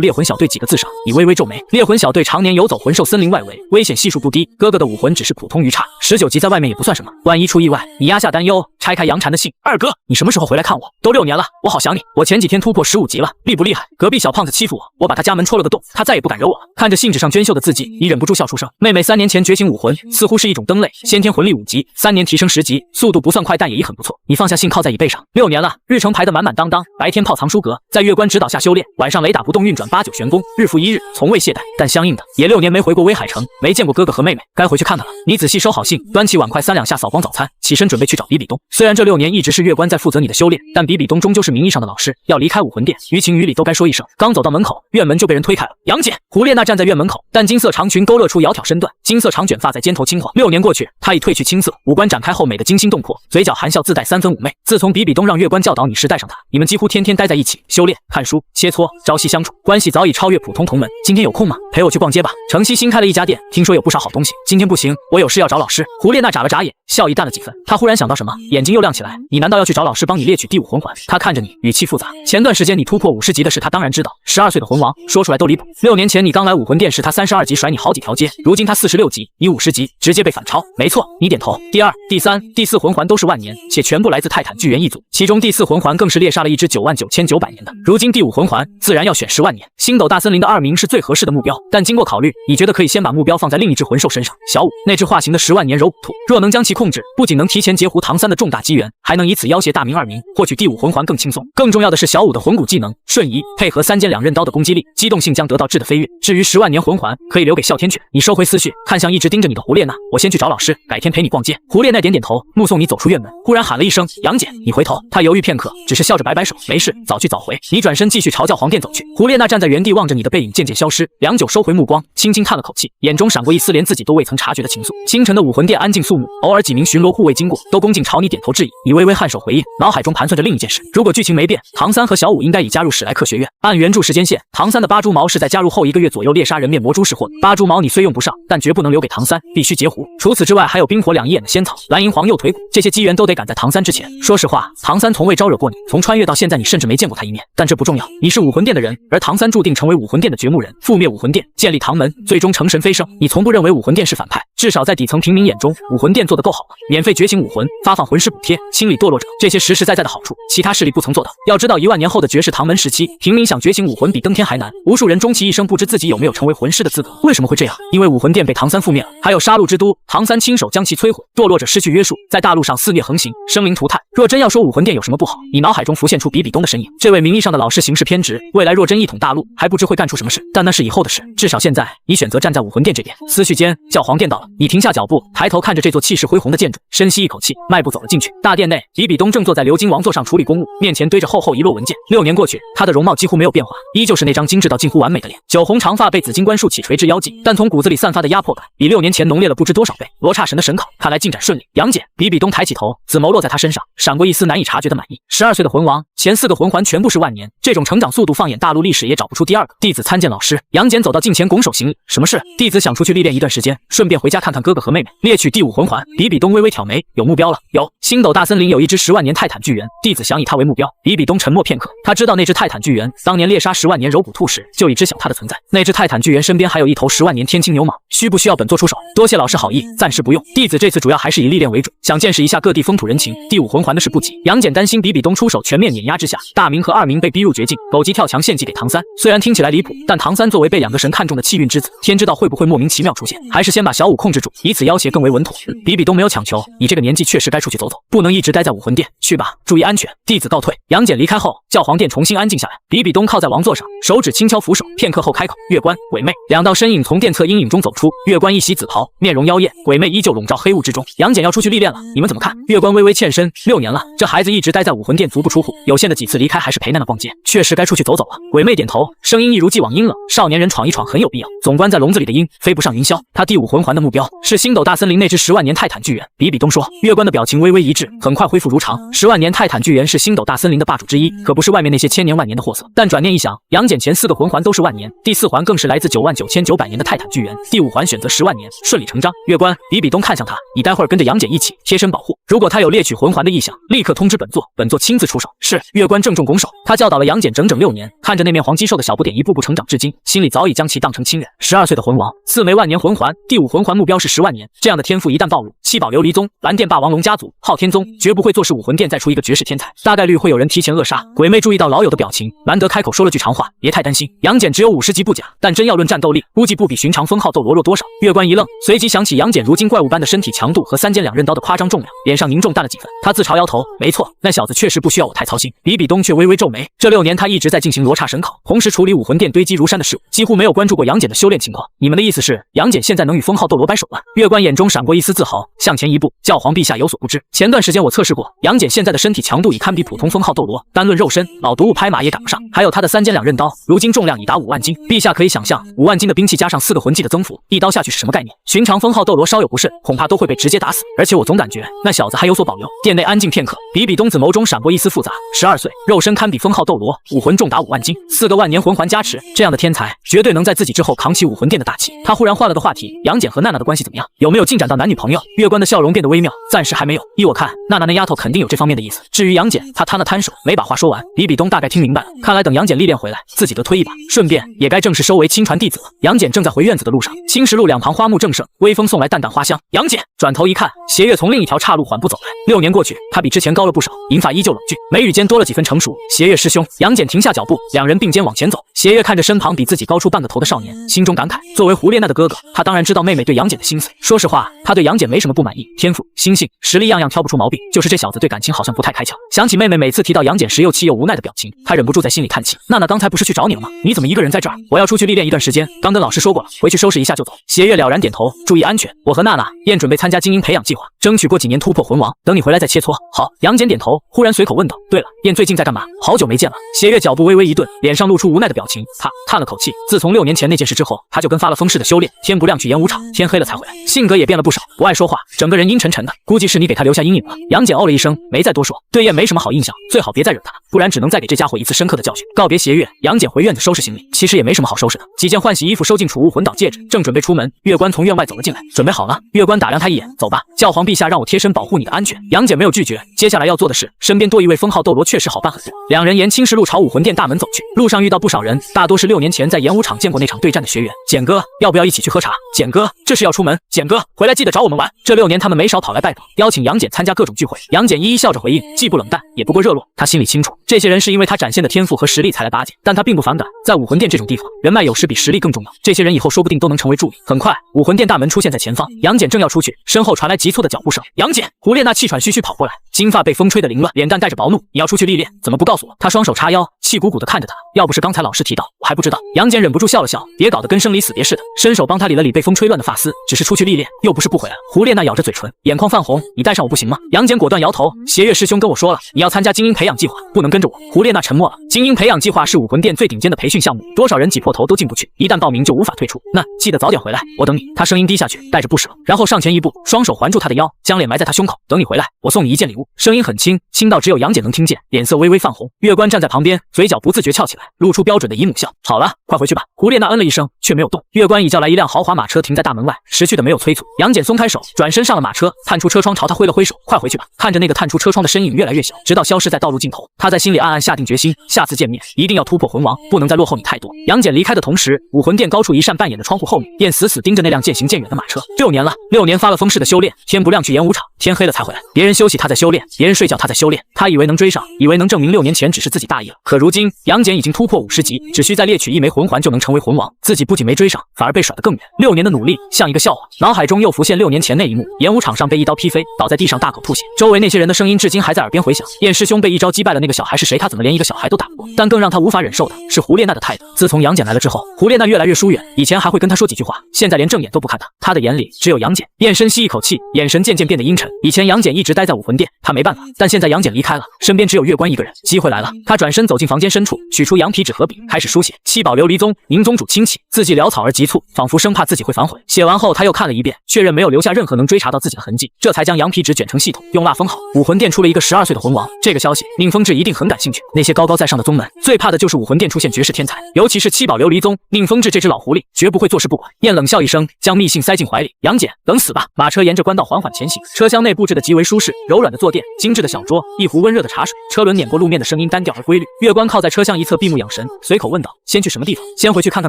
猎魂小队几个字上，你微微皱眉。猎魂小队常年游走魂兽森林外围，危险系数不低，哥哥的武魂只是普通于差，19级在外面也不算什么，万一出意外，你压下担忧，拆开杨禅的信。二哥，你什么时候回来看我？都6年了，我好想你。我前几天突破15级了，厉不厉害？隔壁小胖子欺负我，我把他家门戳了个洞，他再也不敢惹我了。看着信纸上娟秀的字迹，你忍不住笑出声。妹妹3年前觉醒武魂，似乎是一种登类，先天魂力5级，3年提升10级，速度不算快，但也已很不错。你放下信靠在椅背上，6年了，日程排得满满当当，白天泡藏书阁，在月关指导下修炼，晚上雷打不动运转8、9玄功，日复一日，从未懈怠。但相应的，也6年没回过威海城，没见过哥哥和妹妹，该回去看看了。你仔细收好信，端起碗筷3两下扫光早餐，起身准备去找比比东。虽然这6年一直是月关在负责你的修炼，但比比东终究是名义上的老师，要离开武魂殿，于情于理都该说一声。刚走到门口，院门就被人推开了。杨戬，胡列娜站在院门口，淡金色长裙勾勒出窈窕身段，金色长卷发在肩头轻晃。6年过去，她已褪去青涩，五官展开后美得惊心动魄，嘴角含笑自带3分妩媚。自从比比东让月关教导你时带上他，你们几乎天天待在一起，修炼、看书、切磋，朝夕相处，关系早已超越普通同门。今天有空吗？陪我去逛街吧。城西新开了一家店，听说有不少好东西。今天不行，我有事要找老师。胡列娜眨了眨眼，笑意淡了几分。她忽然想到什么，眼睛又亮起来。你难道要去找老师帮你猎取第5魂环？她看着你，语气复杂。前段时间你突破50级的事，她当然知道。12岁的魂王，说出来都离谱。6年前你刚来武魂殿时，他32级甩你好几条街，如今他46级，你50级，直接被反超。没错，你点头。第2、第3、第4魂环都是万年，且全部来自泰坦巨猿一族，其中第4魂环更是猎杀了一只99900年的。如今第5魂环自然要选10万年。星斗大森林的2名是最合适的目标，但经过考虑，你觉得可以先把目标放在另一只魂兽身上。小五，那只化形的10万年柔骨兔，若能将其控制，不仅能提前截胡唐三的重重大机缘，还能以此要挟大明二明，获取第5魂环更轻松。更重要的是，小五的魂骨技能瞬移配合3剑2刃刀的攻击力，机动性将得到质的飞跃。至于10万年魂环，可以留给哮天犬。你收回思绪，看向一直盯着你的胡列娜，我先去找老师，改天陪你逛街。胡列娜点点头，目送你走出院门，忽然喊了一声：“杨戬！”你回头，他犹豫片刻，只是笑着摆摆手：“没事，早去早回。”你转身继续朝教皇殿走去。胡列娜站在原地望着你的背影渐渐消失，良久收回目光，轻轻叹了口气，眼中闪过一丝连自己都未曾察觉的情愫。清晨的武魂殿安静肃穆，偶尔几名巡逻护卫经过，都恭敬朝你点头致意。你微微颔首回应，脑海中盘算着另一件事：如果剧情没变，唐三和小五应该已加入史莱克学院。按原著时间线，唐三的8蛛矛是在加入后1个月左右猎杀人面魔蛛时获得。8蛛矛你虽用不上，但绝不能留给唐三，必须截胡。除此之外，还有冰火2一眼的仙草、蓝银黄右腿骨，这些机缘都得赶在唐三之前。说实话，唐三从未招惹过你，从穿越到现在，你甚至没见过他一面。但这不重要，你是武魂殿的人，而唐三注定成为武魂殿的掘墓人，覆灭武魂殿，建立唐门，最终成神飞升。你从不认为武魂殿是反派，至少在底层平民眼中，武魂殿做得够好了。免费觉醒武魂，发放魂师补贴，清理堕落者，这些实实在在的好处，其他势力不曾做到。要知道，1万年后的绝世唐门时期，平民想觉醒武魂比登天还难，无数人终其一生不知自己有没有成为魂师的资格。为什么会这样？因为武魂殿被唐三覆灭了，还有杀戮之都，唐三亲手将其摧毁，堕落者失去约束，在大陆上肆虐横行，生灵涂炭。若真要说武魂殿有什么不好，你脑海中浮现出比比东的身影。这位名义上的老师行事偏执，未来若真一统大陆，还不知会干出什么事，但那是以后的事。至少现在，你选择站在武魂殿这边。思绪间，教皇殿到了，你停下脚步，抬头看着这座气势恢宏的建筑，深吸一口气，迈步走了进去。大殿内，比比东正坐在鎏金王座上处理公务，面前堆着厚厚一摞文件。6年过去，他的容貌几乎没有变化，依旧是那张精致到近乎完美的脸，酒红长发被紫金冠束起垂至腰际，但从骨子里散发的压迫感，比6年前浓烈了不知多少倍。罗刹神的神考，看来进展顺利。杨戬，比比东抬起头，紫眸落在他身上，闪过一丝难以察觉的满意。12岁的魂王，前4个魂环全部是万年，这种成长速度放眼大陆历史也找不出第2个。弟子参见老师。杨戬走到近前拱手行礼。什么事？弟子想出去历练一段时间，顺便回家看看哥哥和妹妹。猎取第5魂环。比比东微微挑眉，有目标了。有。星斗大森林有一只10万年泰坦巨猿，弟子想以它为目标。比比东沉默片刻，他知道那只泰坦巨猿当年猎杀10万年柔骨兔时，就已知晓它的存在。那只泰坦巨猿身边还有一头10万年天青牛蟒，需不需要本座出手？多谢老师好意，暂时不用。弟子这次主要还是以历练为主，想见识一下各地风土人情。第5魂环的事不急。杨戬担心比比东出手全面碾压之下，大明和2明被逼入绝境，狗急跳墙献祭给唐三。虽然听起来离谱，但唐三作为被2个神看中的气运之子，天知道会不会莫名其妙出现，还是先把小五控制住，以此要挟更为稳妥。比比东没有强求，你这个年纪确实该出去走走，不能一直待在武魂殿。去吧，注意安全。弟子告退。杨戬离开后，教皇殿重新安静下来。比比东靠在王座上，手指轻敲扶手，片刻后开口：“月关、鬼魅。”2道身影从殿侧阴影中走出。月关一袭紫袍，面容妖艳；鬼魅依旧笼罩黑雾之中。杨戬要出去历练了，你们怎么看？月关微微欠身：6年了，这孩子一直待在武魂殿，足不出户，有限的几次离开还是陪娜娜逛街，确实该出去走走了。鬼魅点头，声音一如既往阴冷：“少年人闯一闯很有必要，总关在笼子里的鹰飞不上云霄。他第5魂环的目标是星斗大森林那只10万年泰坦巨猿。”比比东说。月关的表情微微一滞，很快恢复如常。10万年泰坦巨猿是星斗大森林的霸主之一，可不是外面那些千年万年的货色。但转念一想，杨戬前4个魂环都是万年，第4环更是来自99900年的泰坦巨猿，第5环选择10万年，顺理成章。月关，比比东看向他，你待会儿跟着杨戬一起贴身保护，如果他有猎取魂环的意向，立刻通知本座，本座亲自出手。是。月关郑重拱手，他教导了杨戬整整6年，看着那面黄金兽的小不点一步步成长至今，心里早已将其当成亲人。12岁的魂王，4枚万年魂环，第5魂环目标是10万年，这样的天赋一旦暴露，七宝琉璃宗、蓝电霸王龙家族、昊天宗绝不会坐视武魂殿再出一个绝世天才，大概率会有人提前扼杀。鬼魅注意到老友的表情，难得开口说了句长话：“别太担心，杨戬只有50级不假，但真要论战斗力，估计不比寻常封号斗罗弱多少。”月关一愣，随即想起杨戬如今怪物般的身体强度和3剑2刃刀的夸张重量，脸上凝重淡了几分。他自嘲摇头：“没错，那小子确实不需要我太操心。”比比东却微微皱眉，这6年他一直在进行罗刹神考，同时处理武魂殿堆积如山的事务，几乎没有关注过杨戬的修炼情况。你们的意思是，杨戬现在能与封号斗罗掰手腕？月关眼中闪过一丝自豪，向前一步：“教皇陛下有所不知，前段时间我测试过，杨戬现在的身体强度已堪比普通封号斗罗，单论肉身，老毒物拍马也赶不上。还有他的3剑2刃刀，如今重量已达5万斤。陛下可以想象，5万斤的兵器加上4个魂技的增幅，一刀下去是什么概念？寻常封号斗罗稍有不慎，恐怕都会被直接打死。而且我总感觉那小子还有所保留。”殿内安静片刻，比比东子眸中闪过一丝复杂。12岁，肉身堪比封号斗罗，武魂重达5万斤，4个万年魂环加持，这样的天才绝对能在自己之后扛起武魂殿的大旗。他忽然换了个话题：“杨戬和娜娜的关系怎么样？有没有进展到男女朋友？”月关的笑容变得微妙：“暂时还没有。依我看，娜娜那丫头肯定有这方面的意思。至于杨戬，他摊了摊手，没把话说完。”比比东大概听明白了，看来等杨戬历练回来，自己得推一把，顺便也该正式收为亲传弟子了。杨戬正在回院子的路上，青石路2旁花木正盛，微风送来淡淡花香。杨戬转头一看，邪月从另一条岔路缓步走来。6年过去，他比之前高了不少，银发依旧冷峻，眉宇间多了几分成熟。邪月师兄，杨戬停下脚步，两人并肩往前走。邪月看着身旁比自己高出半个头的少年，心中感慨，作为胡列娜的哥哥，他当然知道妹妹对杨戬的心思。说实话，他对杨戬没什么不满意，天赋、心性、实力样样挑不出毛病，就是这小子对感情好像不太开窍。想起妹妹每次提到杨戬时又气又无奈的表情，他忍不住在心里叹气。娜娜刚才不是去找你了吗？你怎么一个人在这儿？我要出去历练一段时间，刚跟老师说过了，回去收拾一下就走。邪月了然点头，注意安全。我和娜娜、燕准备参加精英培养计划，争取过几年突破魂王，等你回来再切磋。好。杨戬点头，忽然随口问道：对了，燕最近在干嘛？好久没见了。邪月脚步微微一顿，脸上露出无奈的表情。他叹了口气，自从6年前那件事之后，他就跟发了疯似的修炼，天不亮去演武场，天黑了才回来，性格也变了不少，不爱说话，整个人阴沉沉的，估计是你给他留下阴影了。杨戬哦了一声，没再多说，对燕没什么好印象，最好别再惹他，不然只能再给这家伙一次深刻的教训。告别邪月，杨戬回院子收拾行李，其实也没什么好收拾的，几件换洗衣服收进储物魂岛戒指，正准备出门，月关从院外走了进来，准备好了。月关打量他一眼，走吧，教皇陛下让我贴身保护你的安全。杨戬没有拒绝，接下来要做的是，身边多一位封号斗罗确实好办很多。两人沿青石路朝武魂殿大门走去，路上遇到不少人，大多是6年前在演武场见过那场对战的学员。简哥，要不要一起去喝茶？简哥，这是要出门。简哥，回来记得找我们玩。这6年他们没少跑来拜访，邀请杨戬参加各种聚会。杨戬一一笑着回应，既不冷淡，也不过热络。他心里清楚，这些人是因为他展现的天赋和实力才来巴结，但他并不反感。在武魂殿这种地方，人脉有时比实力更重要。这些人以后说不定都能成为助力。很快，武魂殿大门出现在前方，杨戬正要出去，身后传来急促的脚步声。杨戬，胡列娜气喘吁吁跑过来，金发被风吹得凌乱，脸蛋带着薄怒。你要出去历练，怎么不告诉我？他双手叉腰，气鼓鼓地看着他。要不是刚才老师提到，我还不知道。杨戬忍不住笑了笑，别搞得跟生离死别似的，伸手帮他理了理被风吹乱的发丝。只是出去历练，又不是不回来了。胡列娜咬着嘴唇，眼眶泛红，你带上我不行吗？杨戬果断摇头，邪月师兄跟我说了，你要参加精英培养计划，不能跟着我。胡列娜沉默了。精英培养计划是武魂殿最顶尖的培训项目，多少人挤破头都进不去，一旦报名就无法退出。那记得早点回来，我等你。他声音低下去，带着不舍，然后上前一步，双手环住他的腰，将脸埋在他胸口。等你回来，我送你一件礼物。声音很轻，轻到只有杨戬能听见，脸色微微泛红。月关站在旁边，嘴角不自觉翘起来，露出标准的姨母笑。好了，快回去吧。胡列娜嗯了一声，却没有动。月关已叫来一辆豪华马车停在大门外，识趣的没有催促。杨戬松开手，转身上了马车，探出车窗朝他挥了挥手，快回去吧。看着那个探出车窗的身影越来越小，直到消失在道路尽头，他在心里暗暗下定决心，下次见面一定要突破魂王，不能再落后你太多。杨戬离开的同时，武魂殿高处一扇半掩的窗户后面，便死死盯着那辆渐行渐远的马车。6年了，6年发了疯似的修炼，天不亮去演武场，天黑了才回来。别人休息他在修炼，别人睡觉他在修炼。他以为能追上，以为能证明6年前只是自己大意了。可如今杨戬已经突破50级，只需再猎取1枚魂环就能成为魂王。自己不仅没追上，反而被甩得更远。6年的努力像一个笑话，脑海中又浮现6年前那一幕，演武场上被一刀劈飞，倒在地上大口吐血，周围那些人的声音至今还在耳边回响。燕师兄被一招击败了，那个小孩是谁？他怎么连一个小孩都打不过？但更让他无法忍受的是胡列娜的态度。自从杨戬来了之后，胡列娜越来越疏远，以前还会跟他说几句话，现在连正眼都不看他，他的眼里只有杨戬。燕深吸一口气，眼神渐渐变得阴沉。以前杨戬一直待在武魂殿，他没办法，但现在杨戬离开了，身边只有月关一个人。机会来了，他转身走进房间深处，取出羊皮纸和笔，开始书写：七宝琉璃宗，宁宗主亲启。字迹潦草而急促，仿佛生怕自己会反悔。写完后，他又看了一遍，确认没有留下任何能追查到自己的痕迹，这才将羊皮纸卷成系统，用蜡封好。武魂殿出了一个12岁的魂王，这个消息宁风致一定很感兴趣。那些高高在上的宗门最怕的就是武魂殿出现绝世天才，尤其是七宝琉璃宗，宁风致这只老狐狸绝不会坐视不管。燕冷笑一声，将密信塞进怀里。杨戬，等死吧！马车沿着官道缓缓前行，车厢内布置的极为舒适，柔软的坐垫，精致的小桌，一壶温热的茶水，车轮碾过路面的声音单调而规律。月关靠在车厢一侧闭目养神，随口问道：先去什么地方？先回去看看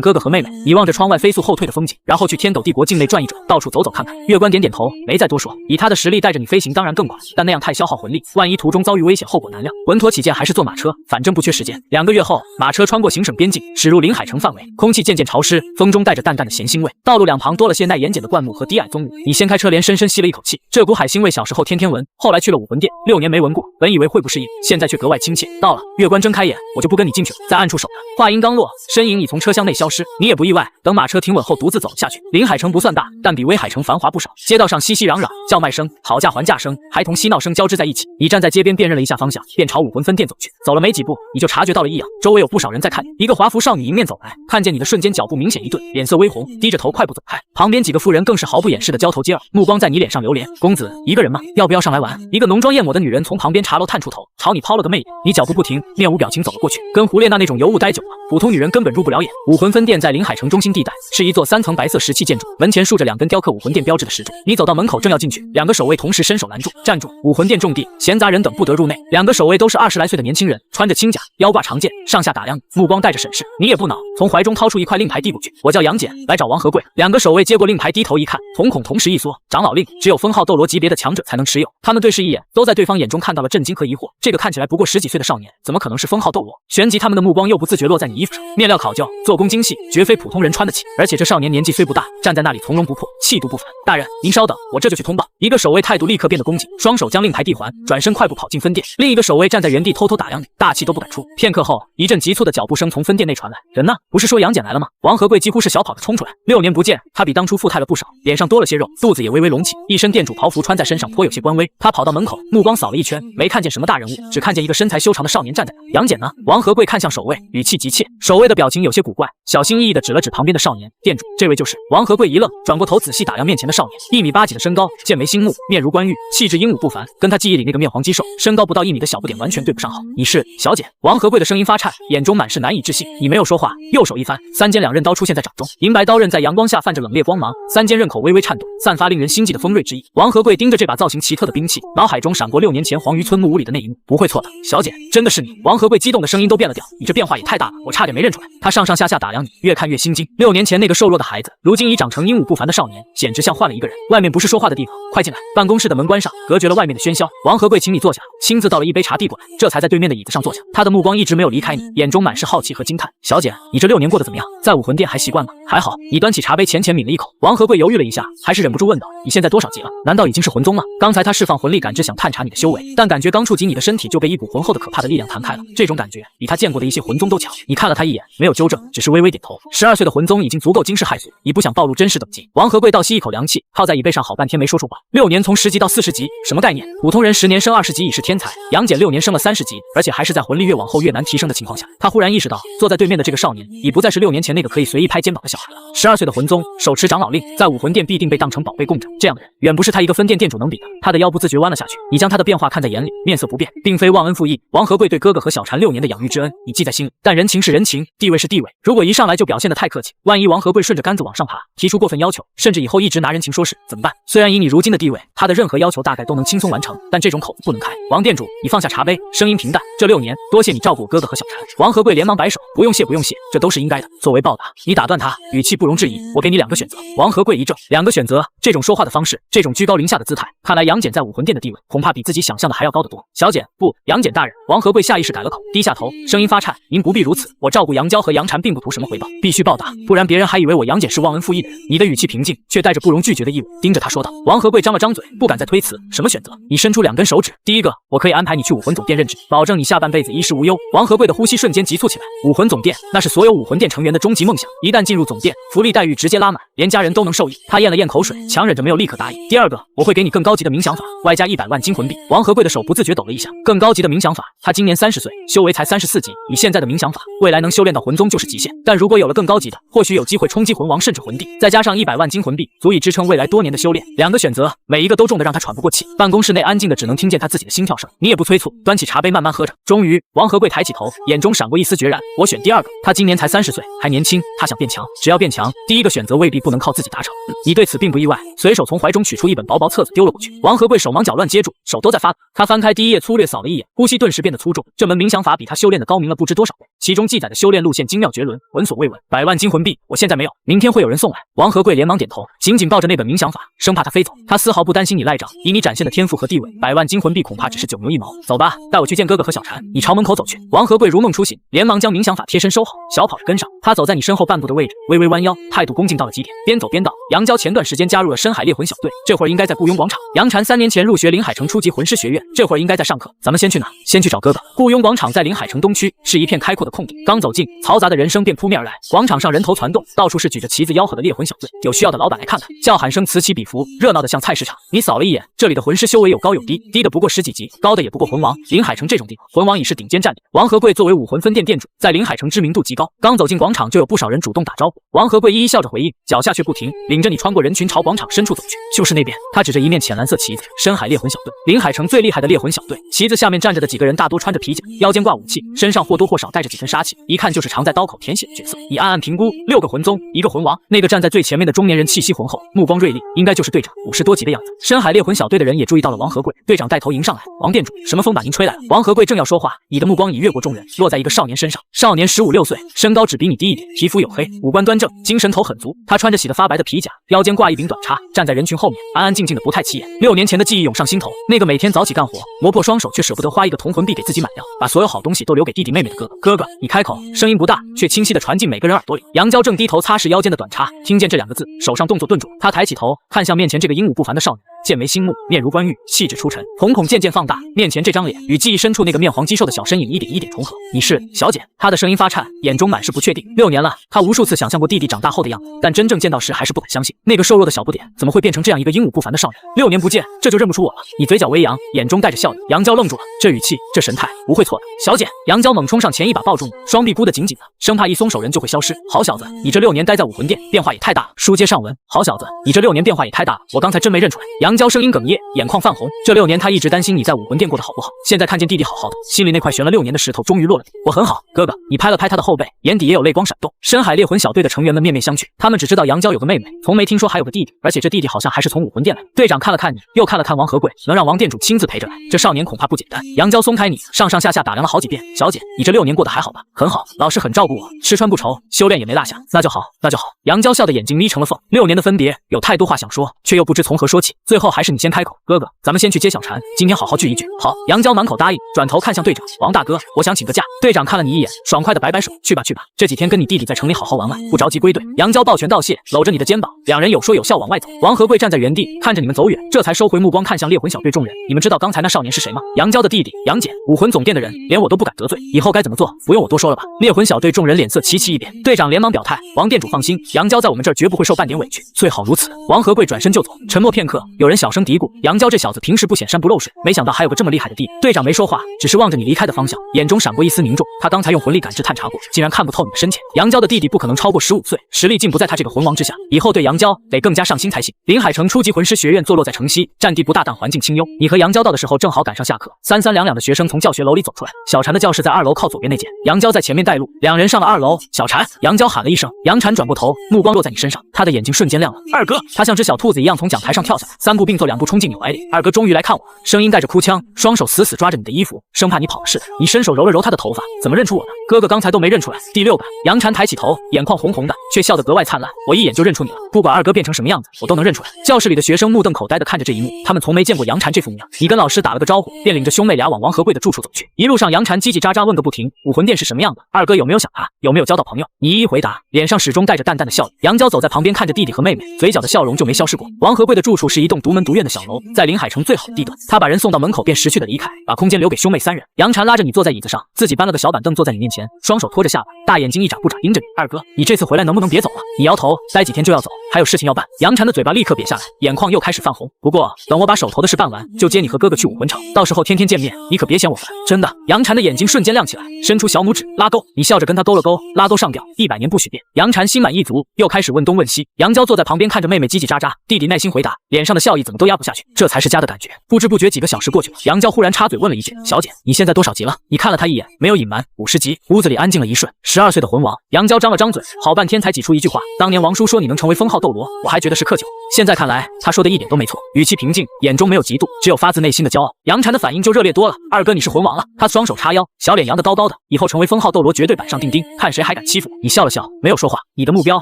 哥哥和妹妹。你望着窗外飞速后退的风景，然后去天斗帝国境内转一转，到处走走看看。月关点点头，没再多说。以他的实力带着你飞行当然更快，但那样太消耗魂力，万一途中遭遇危险，后果难料。稳妥起见，还是坐马车，反正不缺时间。2个月后，马车穿过行省边境，驶入临海城范围，空气渐渐潮湿，风中带着淡淡的咸腥味。道路两旁多了些耐盐碱的灌木和低矮棕榈。你掀开车帘，深深吸了一口气，这股海腥味小时候天天闻，后来去了武魂殿，6年没闻过，本以为会不适应，现在却格外亲切。到了，月关睁开眼，我就不跟你进去了，在暗处守着。话音刚落，身影已从车厢内消失。你也不意外，等马车停稳后，独自走了下去。临海城不算大，但比威海城繁华不少，街道上熙熙攘攘，叫卖声、讨价还价声、孩童嬉闹声交织在一起。你站在街边辨认了一下方向，便朝武魂分店走去。走了没几步，你就察觉到了异样，周围有不少人在看你。一个华服少女迎面走来，看见你的瞬间脚步明显一顿，脸色微红，低着头快步走开。旁边几个妇人更是毫不掩饰的交头接耳，目光在你脸上流连。公子一个人吗？要不要上来玩？一个浓妆艳抹的女人从旁边茶楼探出头，朝你抛了个媚眼。你脚步不停，面无表情走了过去。跟胡列娜那种尤物待久了，普通女人根本入不了眼。武魂分店在临海城中心地带，是一座3层白色石砌建筑，门前竖着2根雕刻武魂殿标志的石柱。你走到门口正要进去，2个守卫同时伸手拦住，站住！武魂殿重地，闲杂人等不得入内。2个守卫都是20来岁的年轻人，穿着轻甲，腰挂长剑，上下打量你，目光带着审视。你也不恼，从怀中掏出一块令牌递过去，我叫杨戬，来找王和贵。2个守卫接过令牌，低头一看，瞳孔同时一缩，长老令只有封号斗罗级别的强者才能持有。他们对视一眼，都在对方眼中看到了震惊和疑惑。这个看起来不过10几岁的少年，怎么可能是封号斗罗？我。旋即他们的目光又不自觉落在你衣服上，面料考究，做工精细，绝非普通人穿得起。而且这少年年纪虽不大，站在那里从容不迫，气度不凡。大人，您稍等，我这就去通报。一个守卫态度立刻变得恭敬，双手将令牌递还，转身快步跑进分店。另一个守卫站在原地偷偷打量你，大气都不敢出。片刻后，一阵急促的脚步声从分店内传来。人呢？不是说杨戬来了吗？王和贵几乎是小跑着冲出来。6年不见，他比当初富态了不少，脸上多了些肉，肚子也微微隆起，一身店主袍服穿在身上颇有些官威。他跑到门口，目光扫了一圈，没看见什么大人物，只看见一个身材修长的少年站在那。杨戬呢？王和贵看向守卫，语气急切。守卫的表情有些古怪，小心翼翼地指了指旁边的少年，店主，这位就是。王和贵一愣，转过头仔细打量面前的少年，1米8几的身高，剑眉星目，面如冠玉，气质英武不凡，跟他记忆里那个面黄肌瘦、身高不到1米的小不点完全对不上号。你是小姐？王和贵的声音发颤，眼中满是难以置信。你没有说话，右手一翻，3尖2刃刀出现在掌中，银白刀刃在阳光下泛着冷冽光芒，3尖刃口微微颤抖，散发令人心悸的锋锐之意。王和贵盯着这把造型奇特的兵器，脑海中闪过6年前黄鱼村木屋里的那一幕。不会错的，小姐，真的是你！王和贵激动的声音都变了调，你这变化也太大了，我差点没认出来。他上上下下打量你，越看越心惊。6年前那个瘦弱的孩子，如今已长成英武不凡的少年，简直像换了一个人。外面不是说话的地方，快进来！办公室的门关上，隔绝了外面的喧嚣。王和贵请你坐下，亲自倒了一杯茶递过来，这才在对面的椅子上坐下。他的目光一直没有离开你，眼中满是好奇和惊叹。小姐，你这6年过得怎么样？在武魂殿还习惯吗？还好。你端起茶杯，浅浅抿了一口。王和贵犹豫了一下，还是忍不住问道：你现在多少级了？难道已经是魂宗吗？刚才他释放魂力感知，想探查你的修为，但感觉刚触及你的身体就被一股浑厚的可怕的力量弹开了。这种感觉比他见过的一些魂宗都强。你看了他一眼，没有纠正，只是微微点头。12岁的魂宗已经足够惊世骇俗，已不想暴露真实等级。王和贵倒吸一口凉气，靠在椅背上好半天没说出话。6年从10级到40级，什么概念？普通人10年升20级已是天才，杨戬6年升了30级，而且还是在魂力越往后越难提升的情况下。他忽然意识到，坐在对面的这个少年已不再是6年前那个可以随意拍肩膀的小孩了。12岁的魂宗，手持长老令，在武魂殿必定被当成宝贝供着。这样的人，远不是他一个分店店主能比的。他的腰不自觉弯了下去。你将他的变化看在眼里，面色不变，并非忘恩负义。王和贵对哥哥和小婵6年的养育之恩，你记在心里。但人情是人情，地位是地位。如果一上来就表现得太客气，万一王和贵顺着杆子往上爬，提出过分要求，甚至以后一直拿人情说事，怎么办？虽然以你如今的地位，他的任何要求大概都能轻松完成，但这种口子不能开。王店主，你放下茶杯，声音平淡。这6年，多谢你照顾我哥哥和小婵。王和贵连忙摆手，不用谢，不用谢，这都是应该的。作为报答，你打断他，语气不容置疑，我给你2个选择。王和贵一怔，2个选择，这种说话的方式，这种居高临下的姿态，看来杨戬在武魂殿的地位，恐怕比自己想象的还要高得多。小姐，不，杨戬大人。王和贵下意识改了口，低下头，声音发颤，您不必如此，我照顾杨娇和杨禅并不图什么回报，必须报答，不然别人还以为我杨戬是忘恩负义的人。你的语气平静，却带着不容拒绝的义务，盯着他说道。王和贵张了张嘴，不敢再推辞。什么选择？你伸出2根手指。第一个，我可以安排你去武魂总店任职，保证你下半辈子衣食无忧。王和贵的呼吸瞬间急促起来。武魂总店，那是所有武魂殿成员的终极梦想，一旦进入总店，福利待遇直接拉满，连家人都能受益。他咽了咽口水，强忍着没有立刻答应。第二个，我会给你更高级的冥想法，外加100万金魂币。王和贵的手不自觉抖了一下。更高级的冥想法，他今年30岁，修为才34级，以现在的冥想法，未来能修炼到魂宗就是极限。但如果有了更高级的，或许有机会冲击魂王甚至魂帝，再加上100万金魂币，足以支撑未来多年的修炼。2个选择，每一个都重得让他喘不过气。办公室内安静的只能听见他自己的心跳声。你也不催促，端起茶杯慢慢喝着。终于，王和贵抬起头，眼中闪过一丝决然。我选第2个。他今年才30岁，还年轻，他想变强，只要变强，第一个选择未必不能靠自己达成。你对此并不意外，随手从怀中取出一本薄薄册子丢了过去。王和贵手忙脚乱接住，手都在发抖。他翻开第1页，粗略扫了一眼，呼吸顿时变得粗重。这门冥想法比他修炼的高明了不知多少倍，其中记载的修炼路线精妙绝伦，闻所未闻。100万金魂币，我现在没有，明天会有人送来。王和贵连忙点头，紧紧抱着那本冥想法，生怕他飞走。他丝毫不担心你赖账，以你展现的天赋和地位，100万金魂币恐怕只是9牛1毛。走吧，带我去见哥哥和小婵。你朝门口走去。王和贵如梦初醒，连忙将冥想法贴身收好，小跑着跟上。他走在你身后半步的位置，微微弯腰，态度恭敬到了极点。边走边道：杨娇前段时间加入了深海猎魂小队，这会儿应该在雇佣广场。杨禅3年前入学临海城初级魂师学院，这会儿应该在上课。咱们先去哪？先去找哥哥。雇佣广场在临海城东区，是一片开阔的空地。刚走近，嘈杂的人声便扑面而来。广场上人头攒动，到处是举着旗子吆喝的猎魂小队，有需要的老板来看看。叫喊声此起彼伏，热闹得像菜市场。你扫了一眼，这里的魂师修为有高有低，低的不过10几级，高的也不过魂王。临海城这种地方，魂王已是顶尖战力。王和贵作为武魂分店店主，在临海城知名度极高。刚走进广场，就有不少人主动打招呼。王和贵一一笑着回应，脚下却不停，领着你穿过人群朝广场深处走去。就是那边。他指着一面浅蓝色旗子，深海猎魂小队，临海城最厉害的猎魂小队。旗子下面站着的几个人大多穿着皮甲，腰间挂武器，身上或多或少带着几分杀气，一看就是常在刀口舔血的角色。你暗暗评估，6个魂宗，1个魂王。那个站在最前面的中年人气息浑厚，目光锐利，应该就是队长，50多级的样子。深海猎魂小队的人也注意到了王和贵，队长带头迎上来。王店主，什么风把您吹来了？王和贵正要要说话，你的目光已越过众人，落在一个少年身上。少年15、16岁，身高只比你低一点，皮肤黝黑，五官端正，精神头很足。他穿着洗得发白的皮甲，腰间挂一柄短叉，站在人群后面，安安静静的不太起眼。6年前的记忆涌上心头，那个每天早起干活，磨破双手却舍不得花一个铜魂币给自己买掉，把所有好东西都留给弟弟妹妹的哥哥。哥哥，你开口，声音不大，却清晰地传进每个人耳朵里。杨娇正低头擦拭腰间的短叉，听见这2个字，手上动作顿住。他抬起头，看向面前这个英武不凡的少年。剑眉星目，面如冠玉，气质出尘，瞳孔渐渐放大，面前这张脸与记忆深处那个面黄肌瘦的小身影一点一点重合。你是小姐？他的声音发颤，眼中满是不确定。6年了，他无数次想象过弟弟长大后的样子，但真正见到时还是不敢相信，那个瘦弱的小不点怎么会变成这样一个英武不凡的少年？6年不见，这就认不出我了？你嘴角微扬，眼中带着笑意。杨娇愣住了，这语气，这神态，不会错的。小姐，杨娇猛冲上前，一把抱住你，双臂箍得紧紧的，生怕一松手人就会消失。好小子，你这6年待在武魂殿，变化也太大了。书接上文，好小子，你这6年变化也太大了，我刚才真没认出来。杨娇声音哽咽，眼眶泛红。这6年他一直担心你在武魂殿过得好不好，现在看见弟弟好好的，心里那块悬了6年的石头终于落了地。我很好，哥哥。你拍了拍他的后背，眼底也有泪光闪动。深海猎魂小队的成员们面面相觑，他们只知道杨娇有个妹妹，从没听说还有个弟弟，而且这弟弟好像还是从武魂殿来。队长看了看你，又看了看王和贵，能让王店主亲自陪着来，这少年恐怕不简单。杨娇松开你，上上下下打量了好几遍。小姐，你这6年过得还好吧？很好，老师很照顾我，吃穿不愁，修炼也没落下。那就好，那就好。杨娇笑的眼睛眯成了缝。6年的分别，有太多话想说，却又不知从何说起。最后还是你先开口，哥哥，咱们先去接小蝉，今天好好聚一聚。好，杨娇满口答应，转头看向队长，王大哥，我想请个假。队长看了你一眼，爽快的摆摆手，去吧去吧，这几天跟你弟弟在城里好好玩玩，不着急归队。杨娇抱拳道谢，搂着你的肩膀，2人有说有笑往外走。王和贵站在原地看着你们走远，这才收回目光看向猎魂小队众人。你们知道刚才那少年是谁吗？杨娇的弟弟杨戬，武魂总殿的人，连我都不敢得罪，以后该怎么做不用我多说了吧。猎魂小队众人脸色齐齐一变，队长连忙表态，王店主放心，杨娇在我们这儿绝不会受半点委屈，最好如此。王和贵转身就走，沉默片刻，有人小声嘀咕，杨娇这小子平时不显山不漏水，没想到还有个这么厉害的弟弟。队长没说话，只是望着你离开的方向，眼中闪过一丝凝重。他刚才用魂力感知探查过，竟然看不透你的深浅。杨娇的弟弟不可能超过15岁，实力竟不在他这个魂王之下，以后对杨娇得更加上心才行。临海城初级魂师学院坐落在城西，占地不大，但环境清幽。你和杨娇到的时候正好赶上下课，三三两两的学生从教学楼里走出来。小蝉的教室在2楼靠左边那间，杨娇在前面带路，2人上了2楼。小蝉，杨娇喊了一声，杨蝉转过头，目光落在你身上，他的眼睛瞬间亮了。二哥，他像只小兔子一样从讲台上跳下来，3步并作2步冲进你怀里。二哥终于来看我，声音带着哭腔，双手死死抓着你的衣服，生怕你跑了似的。你伸手揉了揉他的头发，怎么认出我呢？哥哥刚才都没认出来。第6个，杨蝉抬起头，眼眶红红的，却笑得格外灿烂。我一眼就认出你了，不管二哥变成什么样子，我都能认出来。教室里的学生目瞪口呆地看着这一幕，他们从没见过杨蝉这副模样。你跟老师打了个招呼，便领着兄妹俩往王和贵的住处走去。一路上，杨蝉叽叽喳喳问个不停，武魂殿是什么样的？二哥有没有想他？有没有交到朋友？你一一回答，脸上始终带着淡淡的笑意。杨娇走在旁边看着弟弟和妹妹，嘴角的笑容就没消失过。王和贵的住处是一栋独门独院的小楼，在临海城最好的地段。他把人送到门口便识趣的离开，把空间留给兄妹3人。杨蝉拉着你坐在椅子上，自己搬了个小板凳坐在你面前，双手托着下巴，大眼睛一眨不眨盯着你。二哥，你这次回来能不能别走了？你摇头，待几天就要走，还有事情要办。杨蝉的嘴巴立刻瘪下来，眼眶又开始泛红。不过等我把手头的事办完，就接你和哥哥去武魂城，到时候天天见面，你可别嫌我烦。真的。杨蝉的眼睛瞬间亮起来，伸出小拇指拉勾，你笑着跟他勾了勾，拉勾上吊，100年不许变。杨蝉心满意足，又开始问东问西。杨娇坐在旁边看着妹妹叽叽喳喳，弟弟耐心回答，脸上的笑意怎么都压不下去，这才是家的感觉。不知不觉几个小时过去了，杨娇忽然插嘴问了一句，小姐，你现在多少级了？你看了她一眼，没有隐瞒，50级。屋子里安静了一瞬，12岁的魂王。杨娇张了张嘴，好半天才挤出一句话，当年王叔说你能成为封号斗罗，我还觉得是客气，现在看来他说的一点都没错，语气平静，眼中没有嫉妒，只有发自内心的骄傲。杨蝉的反应就热烈多了，二哥你是魂王了。他双手叉腰，小脸扬得高高的，以后成为封号斗罗绝对板上钉钉，看谁还敢欺负你。笑了笑，没有说话。你的目标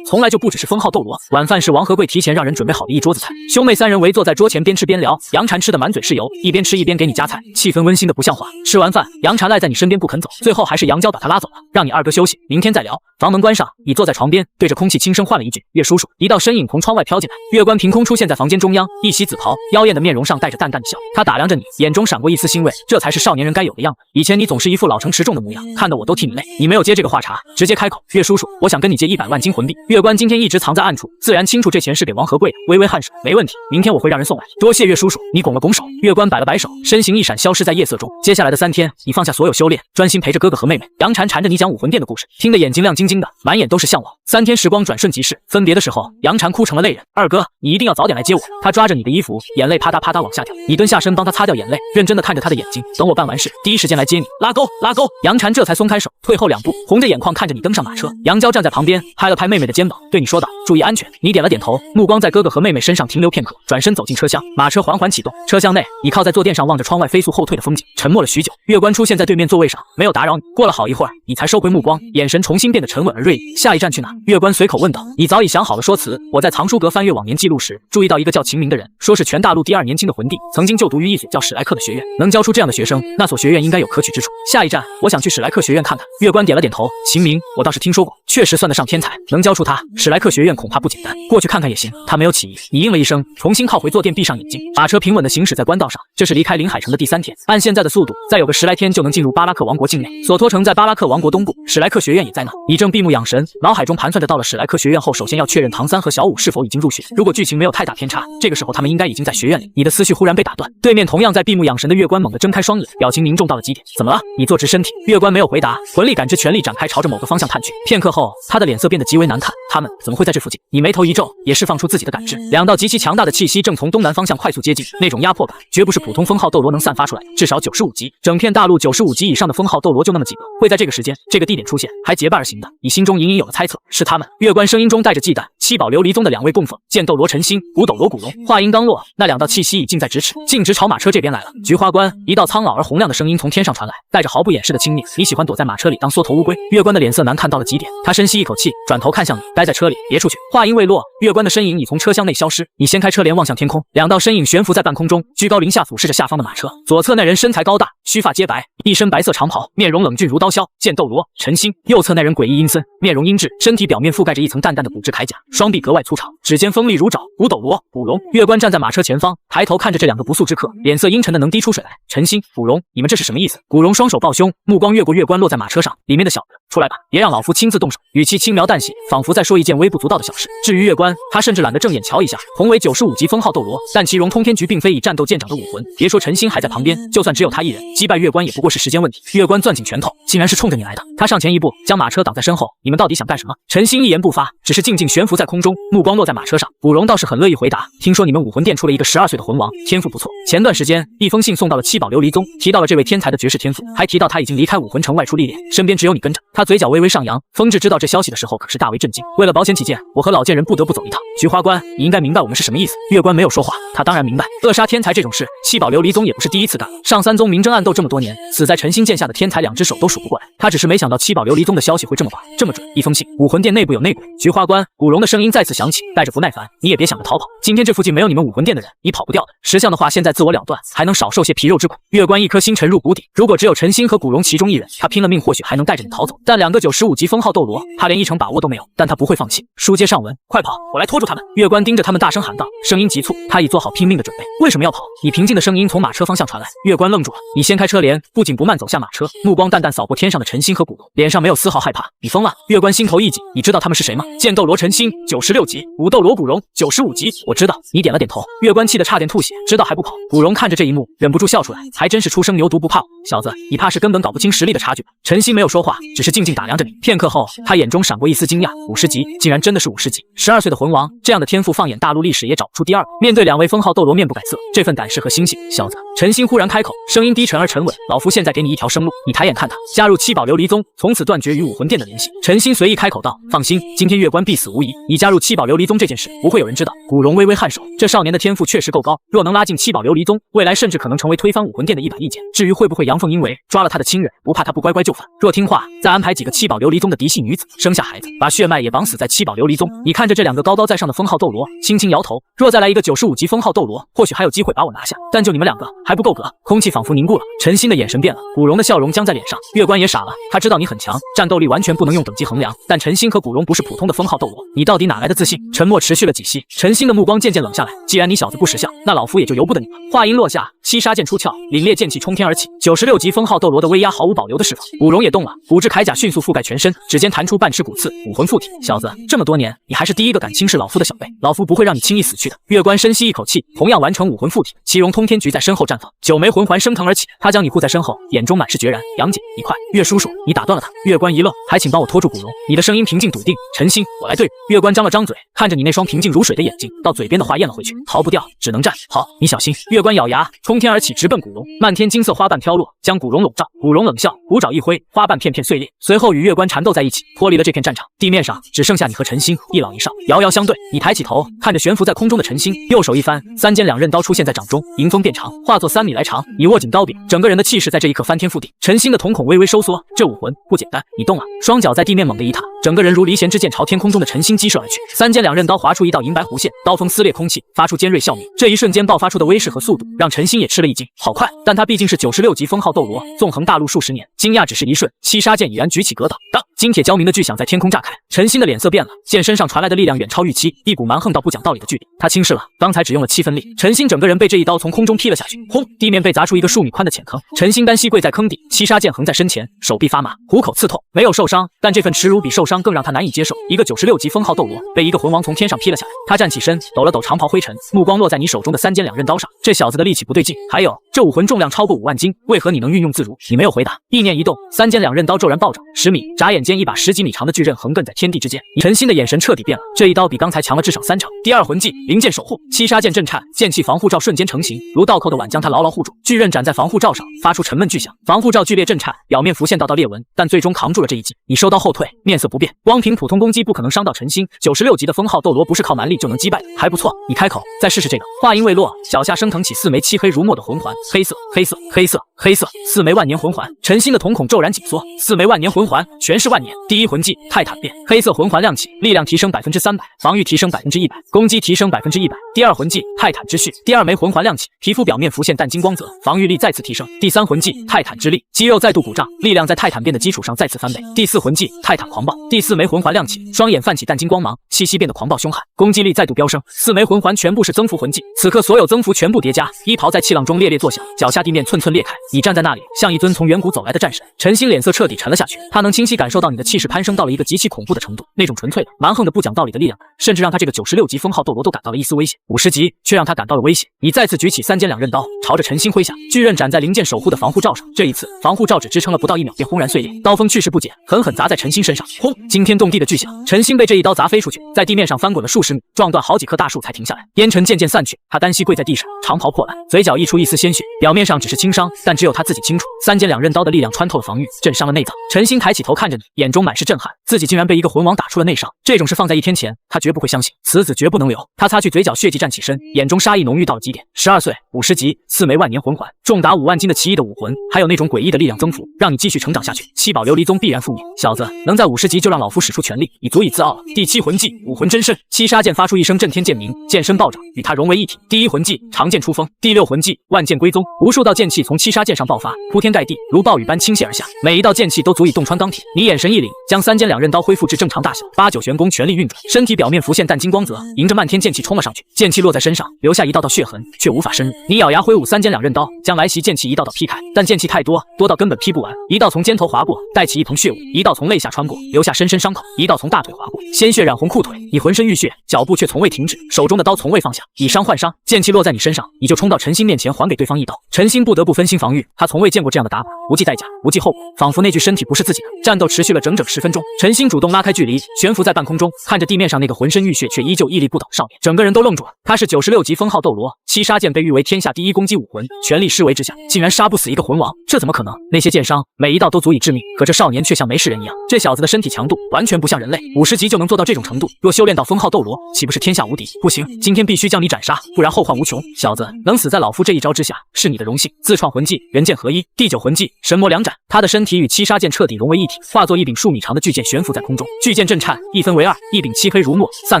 从来就不只是封号斗罗。晚饭是王和贵提前让人准备好的一桌子菜，兄妹3人围坐在桌前边吃边聊，杨蝉吃的满嘴是油，一边吃一边给你夹菜，气氛温馨的不像话。吃完饭，杨蝉赖在你身边不肯走，最后还是杨娇把他拉走了，让你二哥休息，明天再聊。房门关上，你坐在床边，对着空气轻声唤了一句，岳叔叔。一道身影从窗外飘进来，月关凭空出现在房间中央，一袭紫袍，妖艳的面容上带着淡淡的笑。他打量着你，眼中闪过一丝欣慰，这才是少年人该有的样子。以前你总是一副老成持重的模样，看得我都替你累。你没有接这个话茬，直接开口，岳叔叔，我想跟你借100万金魂币。月关今天一直藏在暗处，自然清楚这钱是给王和贵的，微微颔首，没问题，明天我会让人送来。多谢岳叔叔。你拱了拱手，月关摆了摆手，身形一闪，消失在夜色中。接下来的3天，你放下所有修炼，专心陪着哥哥和妹妹。杨蝉缠着你讲武魂殿的故事，听得眼睛亮晶晶的，满眼都是向往。3天时光转瞬即逝，分别的时候，杨蝉哭成了泪人。二哥，你一定要早点来接我。他抓着你的衣服，眼泪啪嗒啪嗒往下掉。你蹲下身帮他擦掉眼泪，认真的看着他的眼睛，等我办完事，第一时间来接你。拉钩，拉钩。杨蝉这才松开手，退后2步，红着眼眶看着你登上马车。杨娇站在旁边，拍了拍妹妹的肩膀，对你说道：“注意安全。”你点了点头，目光在哥哥和妹妹身上停留片刻，转身身走进车厢，马车缓缓启动。车厢内，你靠在坐垫上望着窗外飞速后退的风景，沉默了许久。月关出现在对面座位上，没有打扰你。过了好一会儿，你才收回目光，眼神重新变得沉稳而锐利。下一站去哪？月关随口问道。你早已想好了说辞。我在藏书阁翻阅往年记录时，注意到一个叫秦明的人，说是全大陆第2年轻的魂帝，曾经就读于一所叫史莱克的学院。能教出这样的学生，那所学院应该有可取之处。下一站，我想去史莱克学院看看。月关点了点头。秦明，我倒是听说过，确实算得上天才，能教出他，史莱克学院恐怕不简单。过去看看也行。他没有起疑。你应了一声，重新靠回坐垫，闭上眼睛。马车平稳地行驶在官道上。这是离开临海城的第3天，按现在的速度，再有个10来天就能进入巴拉克王国境内。索托城在巴拉克王国东部，史莱克学院也在那。你正闭目养神，脑海中盘算着到了史莱克学院后，首先要确认唐三和小五是否已经入学。如果剧情没有太大偏差，这个时候他们应该已经在学院里。你的思绪忽然被打断，对面同样在闭目养神的月关猛地睁开双眼，表情凝重到了极点。怎么了？你坐直身体。月关没有回答，魂力感知全力展开，朝着某个方向探去。片刻后，他的脸色变得极为难看。他们怎么会在这附近？你眉头一皱，也释放出自己的感知。2道极其强大的气息正从东南方向快速接近，那种压迫感绝不是普通封号斗罗能散发出来的。至少95级，整片大陆95级以上的封号斗罗就那么几个，会在这个时间、这个地点出现，还结伴而行的。你心中隐隐有了猜测，是他们。月关声音中带着忌惮。七宝琉璃宗的2位供奉，剑斗罗陈星、古斗罗古龙。话音刚落，那2道气息已近在咫尺，径直朝马车这边来了。菊花关，一道苍老而洪亮的声音从天上传来，带着毫不掩饰的轻蔑。你喜欢躲在马车里当缩头乌龟？月关的脸色难看到了极点，他深吸一口气，转头看向你，待在车里，别出去。话音未落，月关的身影已从车厢内消失。你掀开车帘望向天空，2道身影悬浮在半空中，居高临下俯视着下方的马车。左侧那人身材高大，须发皆白，一身白色长袍，面容冷峻如刀削，剑斗罗陈星。右侧那人诡异阴森，面容阴鸷，身体表面覆盖着一层淡淡的骨质铠甲，双臂格外粗长，指尖锋利如爪。古斗罗古龙。月关站在马车前方，抬头看着这2个不速之客，脸色阴沉的能滴出水来。陈星、古龙，你们这是什么意思？古龙双手抱胸，目光越过月关落在马车上，里面的小子出来吧，别让老夫亲自动手。语气轻描淡写，仿佛在说一件微不足道的小事。至于月关，他甚至懒得正眼瞧一下。同为95级封号斗罗，但其荣通天局并非以战斗见长的武魂。别说陈星还在旁边，就算只有他一人，击败月关也不过是时间问题。月关攥紧拳头，竟然是冲着你来的。他上前一步，将马车挡在身后。你们到底想干什么？陈星一言不发，只是静静悬浮在空中，目光落在马车上。古荣倒是很乐意回答，听说你们武魂殿出了一个12岁的魂王，天赋不错。前段时间，一封信送到了七宝琉璃宗，提到了这位天才的绝世天赋，还提到他已经离开武魂城外出历练，身边只有你跟着。他嘴角微微上扬。风致知道这消息的时候，可是大为震惊。为了保险起见，我和老贱人不得不走一趟。菊花关，你应该明白我们是什么意思。月关没有说话，他当然明白，扼杀天才这种事，七宝琉璃宗也不是第一次干了。上3宗明争暗斗这么多年，死在陈星剑下的天才2只手都数不过来。他只是没想到七宝琉璃宗的消息会这么快，这么准。一封信，武魂殿内部有内鬼。菊花关，古龙的声音再次响起，带着不耐烦。你也别想着逃跑，今天这附近没有你们武魂殿的人，你跑不掉的。识相的话，现在自我了断，还能少受些皮肉之苦。月关一颗心沉入谷底。如果只有陈星和古龙其中一人，他拼了命或许还能带着你逃走。但2个95级封号斗罗，他连1成把握都没有。但他不会放弃。书接上文，快跑，我来拖住他们。月关盯着他们大声喊道，声音急促，他已做好拼命的准备。为什么要跑？你平静的声音从马车方向传来。月关愣住了。你掀开车帘，不紧不慢走下马车，目光淡淡扫过天上的陈星和古龙，脸上没有丝毫害怕。你疯了？月关心头一紧。你知道他们是谁吗？剑斗罗陈星96级，武斗罗古龙95级。我知道。你点了点头。月关气得差点吐血，知道还不跑？古龙看着这一幕，忍不住笑出来，还真是初生牛犊不怕虎。小子，你怕是根本搞不清实力的差距吧？陈星没有说话，只是静静打量着你。片刻后，他眼中闪过一丝惊讶，50级，竟然真的是50级。12岁的魂王，这样的天赋放眼大陆历史也找不出第2个。面对2位封号斗罗面不改色，这份胆识和心性，小子。陈星忽然开口，声音低沉而沉稳，老夫现在给你一条生路。你抬眼看他，加入七宝琉璃宗，从此断绝与武魂殿的联系。陈星随意开口道，放心，今天月关必死无疑。你加入七宝琉璃宗这件事，不会有人知道。古龙微微颔首，这少年的天赋确实够高，若能拉进七宝琉璃宗，未来甚至可能成为推翻武魂殿的一把意见。至于会不会阳奉阴违，抓了他的亲人，不怕他不乖乖就范。若听话，再安排几个七宝琉璃宗的嫡系女子，生下孩子，把血脉也绑死在七宝琉璃宗。你看着这2个高高在上的封号斗罗，轻轻摇头。若再来一个95级封号斗罗，或许还有机会把我拿下。但就你们2个，还不够格。空气仿佛凝固了，陈星的眼神变了，古龙的笑容僵在脸上。月关也傻了，他知道你很强，战斗力完全不能用等级衡量。但陈星和古龙不是普通的封号斗罗，你到底哪来的自信？沉默持续了几息，陈星的目光渐渐冷下来。既然你小子不识相，那老夫也就由不得你了。话音落下，七杀剑出鞘，凛冽剑气冲天而起，96级封号斗罗的威压毫无保留的释放。古龙也动了，骨质铠甲迅速覆盖全身，指尖弹出半尺骨刺，武魂附体。小子，这么多年，你还是第一个敢轻视老夫的小辈，老夫不会让你轻易死去的。月关深吸一口气，同样完成武魂附体，其荣通天局在身后绽放，9枚魂环升腾而起。他将你护在身后，眼中满是决然。杨姐，你快，岳叔叔，你打断了他。月关一愣，还请帮我拖住古龙。你的声音平静笃定。陈星，我来对。月关张了张嘴，看着你那双平静如水的眼睛，到嘴边的话咽了回去，逃不掉，只能战。好，你小心。月关咬牙，冲天而起，直奔古龙。漫天金色花瓣飘落，将古龙笼罩。古龙冷笑，鼓爪一挥，花瓣片片碎裂，随后与月关缠斗在一起，脱离了这片战场。地面上只剩下你和陈星，一老一少，遥遥相对。你抬起头，看着悬浮在空中的陈星，右手一翻，三尖两刃刀出现在掌中，迎风变长，化作3米来长。你握紧刀柄，整个人的气势在这一刻翻天覆地。陈星的瞳孔微微收缩，这武魂不简单，你动了。双脚在地面猛地一踏，整个人如离弦之箭朝天空中的陈星击射而去。三尖两刃刀划出一道银白弧线，刀锋撕裂空气，发出尖锐笑鸣。这一瞬间爆发出的威势和速度，让陈星也吃了一惊。好快，但他毕竟是96级封号斗罗，纵横大陆数十年，惊讶只是一瞬，七杀剑已然举起格挡。当金铁交鸣的巨响在天空炸开，陈星的脸色变了，剑身上传来的力量远超预期，一股蛮横到不讲道理的距离。他轻视了，刚才只用了7分力。陈星整个人被这一刀从空中劈了下去，轰！地面被砸出一个数米宽的浅坑。陈星单膝跪在坑底，七杀剑横在身前，手臂发麻，虎口刺痛，没有受伤，但这份耻辱比受伤更让他难以接受。一个96级封号斗罗被一个魂王从天上劈了下来。他站起身，抖了抖长袍灰尘，目光落在你手中的三尖两刃刀上。这小子的力气不对劲，还有这武魂重量超过5万斤，为何你能运用自如？你没有回答，意念一动，三尖两刃刀骤然暴涨10米，眨眼间一把10几米长的巨刃横亘在天地之间。陈星的眼神彻底变了，这一刀比刚才强了至少3成。第二魂技灵剑守护，七杀剑震颤，剑气防护罩瞬间成型，如倒扣的碗将他牢牢护住。巨刃斩在防护罩上，发出沉闷巨响，防护罩剧烈震颤，表面浮现道道裂纹，但最终扛住了这一击。你收刀后退，面色不变，光凭普通攻击不可能伤到陈星，96级的封号斗罗不是靠蛮力就能击败的，还不错。你开口，再试试这个。话音未落，脚下升腾起4枚漆黑如墨的魂环，黑色、黑色、黑色、黑色，4枚万年魂环。陈星的瞳孔骤然紧缩，4枚万年魂环，全是万年。第一魂技泰坦变，黑色魂环亮起，力量提升300%，防御提升100%，攻击提升100%。第二魂技泰坦之序，第2枚魂环亮起，皮肤表面浮现淡金光泽，防御力再次提升。第3魂技泰坦之力，肌肉再度鼓胀，力量在泰坦变的基础上再次翻倍。第4魂技泰坦狂暴，第4枚魂环亮起，双眼泛起淡金光芒，气息变得狂暴凶悍，攻击力再度飙升。4枚魂环全部是增幅魂技，此刻所有增幅全部叠加，衣袍在气浪中猎猎作响，脚下地面寸寸裂开。你站在那里，像一尊从远古走来的战神。陈星脸色彻底沉了下去，他能清晰感受到你的气势攀升到了一个极其恐怖的程度，那种纯粹的、蛮横的、不讲道理的力量，甚至让他这个96级封号斗罗都感到了一丝危险。50级却让他感到了威胁。你再次举起三尖两刃刀，朝着陈星挥下，巨刃斩在灵剑守护的防护罩上。这一次，防护罩只支撑了不到1秒，便轰然碎裂，刀锋去势不减，狠狠砸在陈星身上。轰！惊天动地的巨响，陈星被这一刀砸飞出去，在地面上翻滚了数十米，撞断好几棵大树才停下来。烟尘渐渐散去，他单膝跪在地上，长袍破烂，嘴角溢出一丝鲜血，表面上只是轻伤，但只有他自己清楚，三尖两刃刀的力量穿透了防御，震伤了内脏。陈星抬起头看着你，眼中满是震撼，自己竟然被一个魂王打出了内伤，这种事放在1天前，他绝不会相信。此子绝不能留。他擦去嘴角血迹，站起身，眼中杀意浓郁到了极点。12岁，50级，4枚万年魂环，重达5万斤的奇异的武魂，还有那种诡异的力量增幅，让你继续成长下去。七宝琉璃宗必然覆灭。小子，能在50级就让老夫使出全力，已足以自傲了。第7魂技武魂真身，七杀剑发出一声震天剑鸣，剑身暴涨，与它融为一体。第1魂技长剑出锋，第6魂技万剑归宗，无数道剑气从七杀剑上爆发，铺天盖地，如暴雨般倾泻而下，每一道剑气都足以洞穿钢铁。你眼神一凛，将三尖两刃刀恢复至正常大小，8、9玄功全力运转，身体表面浮现淡金光泽，迎着漫天剑气冲了上去。剑气落在身上，留下一道道血痕，却无法深入。你咬牙挥舞三尖两刃刀，将来袭剑气一道道劈开，但剑气太多，多到根本劈不完。一道从肩头划过，带起一蓬血雾；一道从肋下穿过，留下深深伤口；一道从大腿划过，鲜血染红裤腿。你浑身浴血，脚步却从未停止，手中的刀从未放下，以伤换伤。剑气落在你身上，你就冲到陈星面前，还给对方一刀。陈星不得不分心防御，他从未见过这样的打法，不计代价，不计后果，仿佛那具身体不是自己的。战斗持续了整整10分钟，陈星主动拉开距离，悬浮在半空中，看着地面上那个浑身浴血却依旧屹立不倒少年，整个人都愣住了。他是96级封号斗罗，七杀剑被誉为天下第一攻击武魂，全力施为之下，竟然杀不死一个魂王，这怎么可能？那些剑伤每一道都足以致命，可这少年却像没事人一样。这小子的身体强度完全不像人类，50级就能做到这种程度，若修炼到封号斗罗，岂不是天下无敌？不行，今天必须将你斩杀，不然后患无穷。小子，能死在老夫这一招之下，是你的荣幸。自创魂技人剑合一，第9魂技神魔两斩。他的身体与七杀剑彻底融为一体，化作一柄数米长的巨剑悬浮在空中，巨剑震颤，一分为二，一柄漆黑如墨，散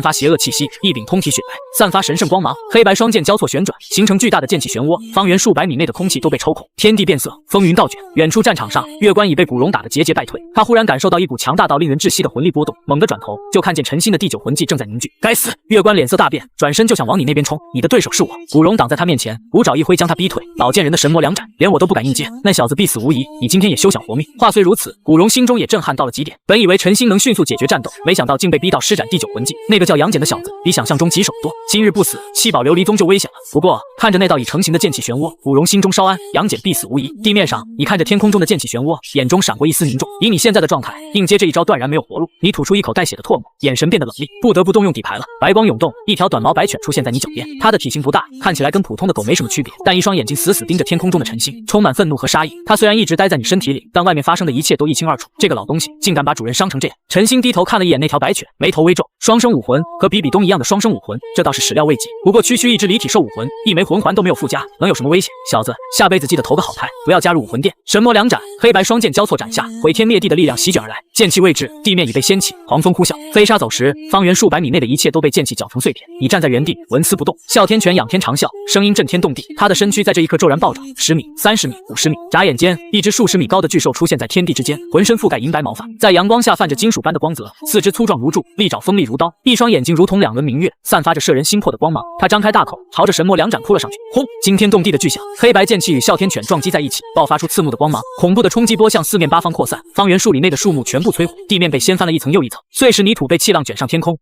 发邪恶气息；一柄通体雪白，散发神圣光芒。黑白双剑交错旋转，形成巨大的剑气漩涡，方圆数百米内的空气都被抽空，天地变色，风云倒卷。远处战场上，月关已被古龙打得节节败退，他忽然感受到一股强大到令人窒息的魂力波动，猛地转头就看见陈星的第9魂技正在凝聚。该死！月关脸色大变，转身就想往你那边冲，你的对手是我。古龙挡在他面前，鼓爪一挥将他逼退。老贱人的神魔两斩，连我都不敢应接，那小子必死无疑，你今天也休想活命。话虽如此，古龙心中也震撼。撼到了极点。本以为陈星能迅速解决战斗，没想到竟被逼到施展第9魂技。那个叫杨戬的小子比想象中棘手多，今日不死，七宝琉璃宗就危险了。不过看着那道已成型的剑气漩涡，古荣心中稍安，杨戬必死无疑。地面上，你看着天空中的剑气漩涡，眼中闪过一丝凝重。以你现在的状态，应接这一招断然没有活路。你吐出一口带血的唾沫，眼神变得冷厉，不得不动用底牌了。白光涌动，一条短毛白犬出现在你脚边，它的体型不大，看起来跟普通的狗没什么区别，但一双眼睛死死盯着天空中的陈星，充满愤怒和杀意。它虽然一直待在你身体里，但外面发生的一切都一清二楚。这个老东西竟敢把主人伤成这样！陈星低头看了一眼那条白犬，眉头微皱。双生武魂和比比东一样的双生武魂，这倒是始料未及。不过区区一只离体兽武魂，一枚魂环都没有附加，能有什么危险？小子，下辈子记得投个好胎，不要加入武魂殿。神魔两斩，黑白双剑交错斩下，毁天灭地的力量席卷而来，剑气未至，地面已被掀起，狂风呼啸。飞沙走石，方圆数百米内的一切都被剑气搅成碎片。你站在原地，纹丝不动。哮天犬仰天长啸，声音震天动地。他的身躯在这一刻骤然暴涨，10米、30米、50米。眨眼间，一只数十米高的巨兽出现在天地之间，浑身覆盖银白毛发，在阳光下泛着金属般的光泽，四肢粗壮如柱，利爪锋利如刀，一双眼睛如同2轮明月，散发着摄人心魄的光芒。他张开大口，朝着神魔两斩扑了上去。轰！惊天动地的巨响，黑白剑气与哮天犬撞击在一起，爆发出刺目的光芒，恐怖的冲击波向四面八方扩散，方圆数里内的树木全部摧毁，地面被掀翻了一层又一层，碎石泥土被气浪卷上天空。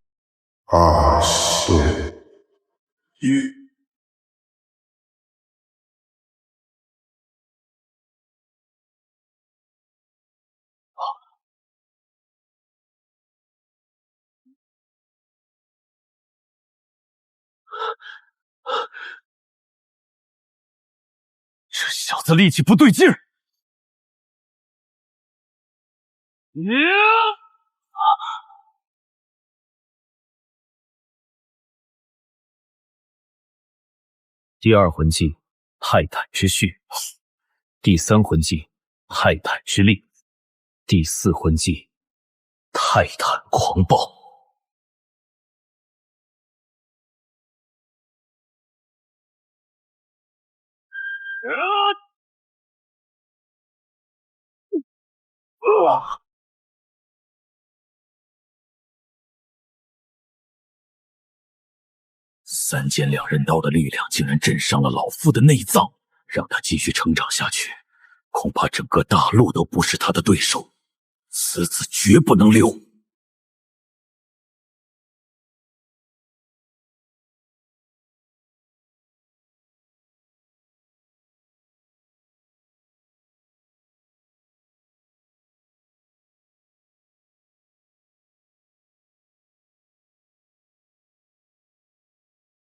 这小子力气不对劲儿！第2魂技泰坦之血，第3魂技泰坦之力，第4魂技泰坦狂暴。3剑2刃刀的力量竟然震伤了老夫的内脏，让他继续成长下去，恐怕整个大陆都不是他的对手。此子绝不能留。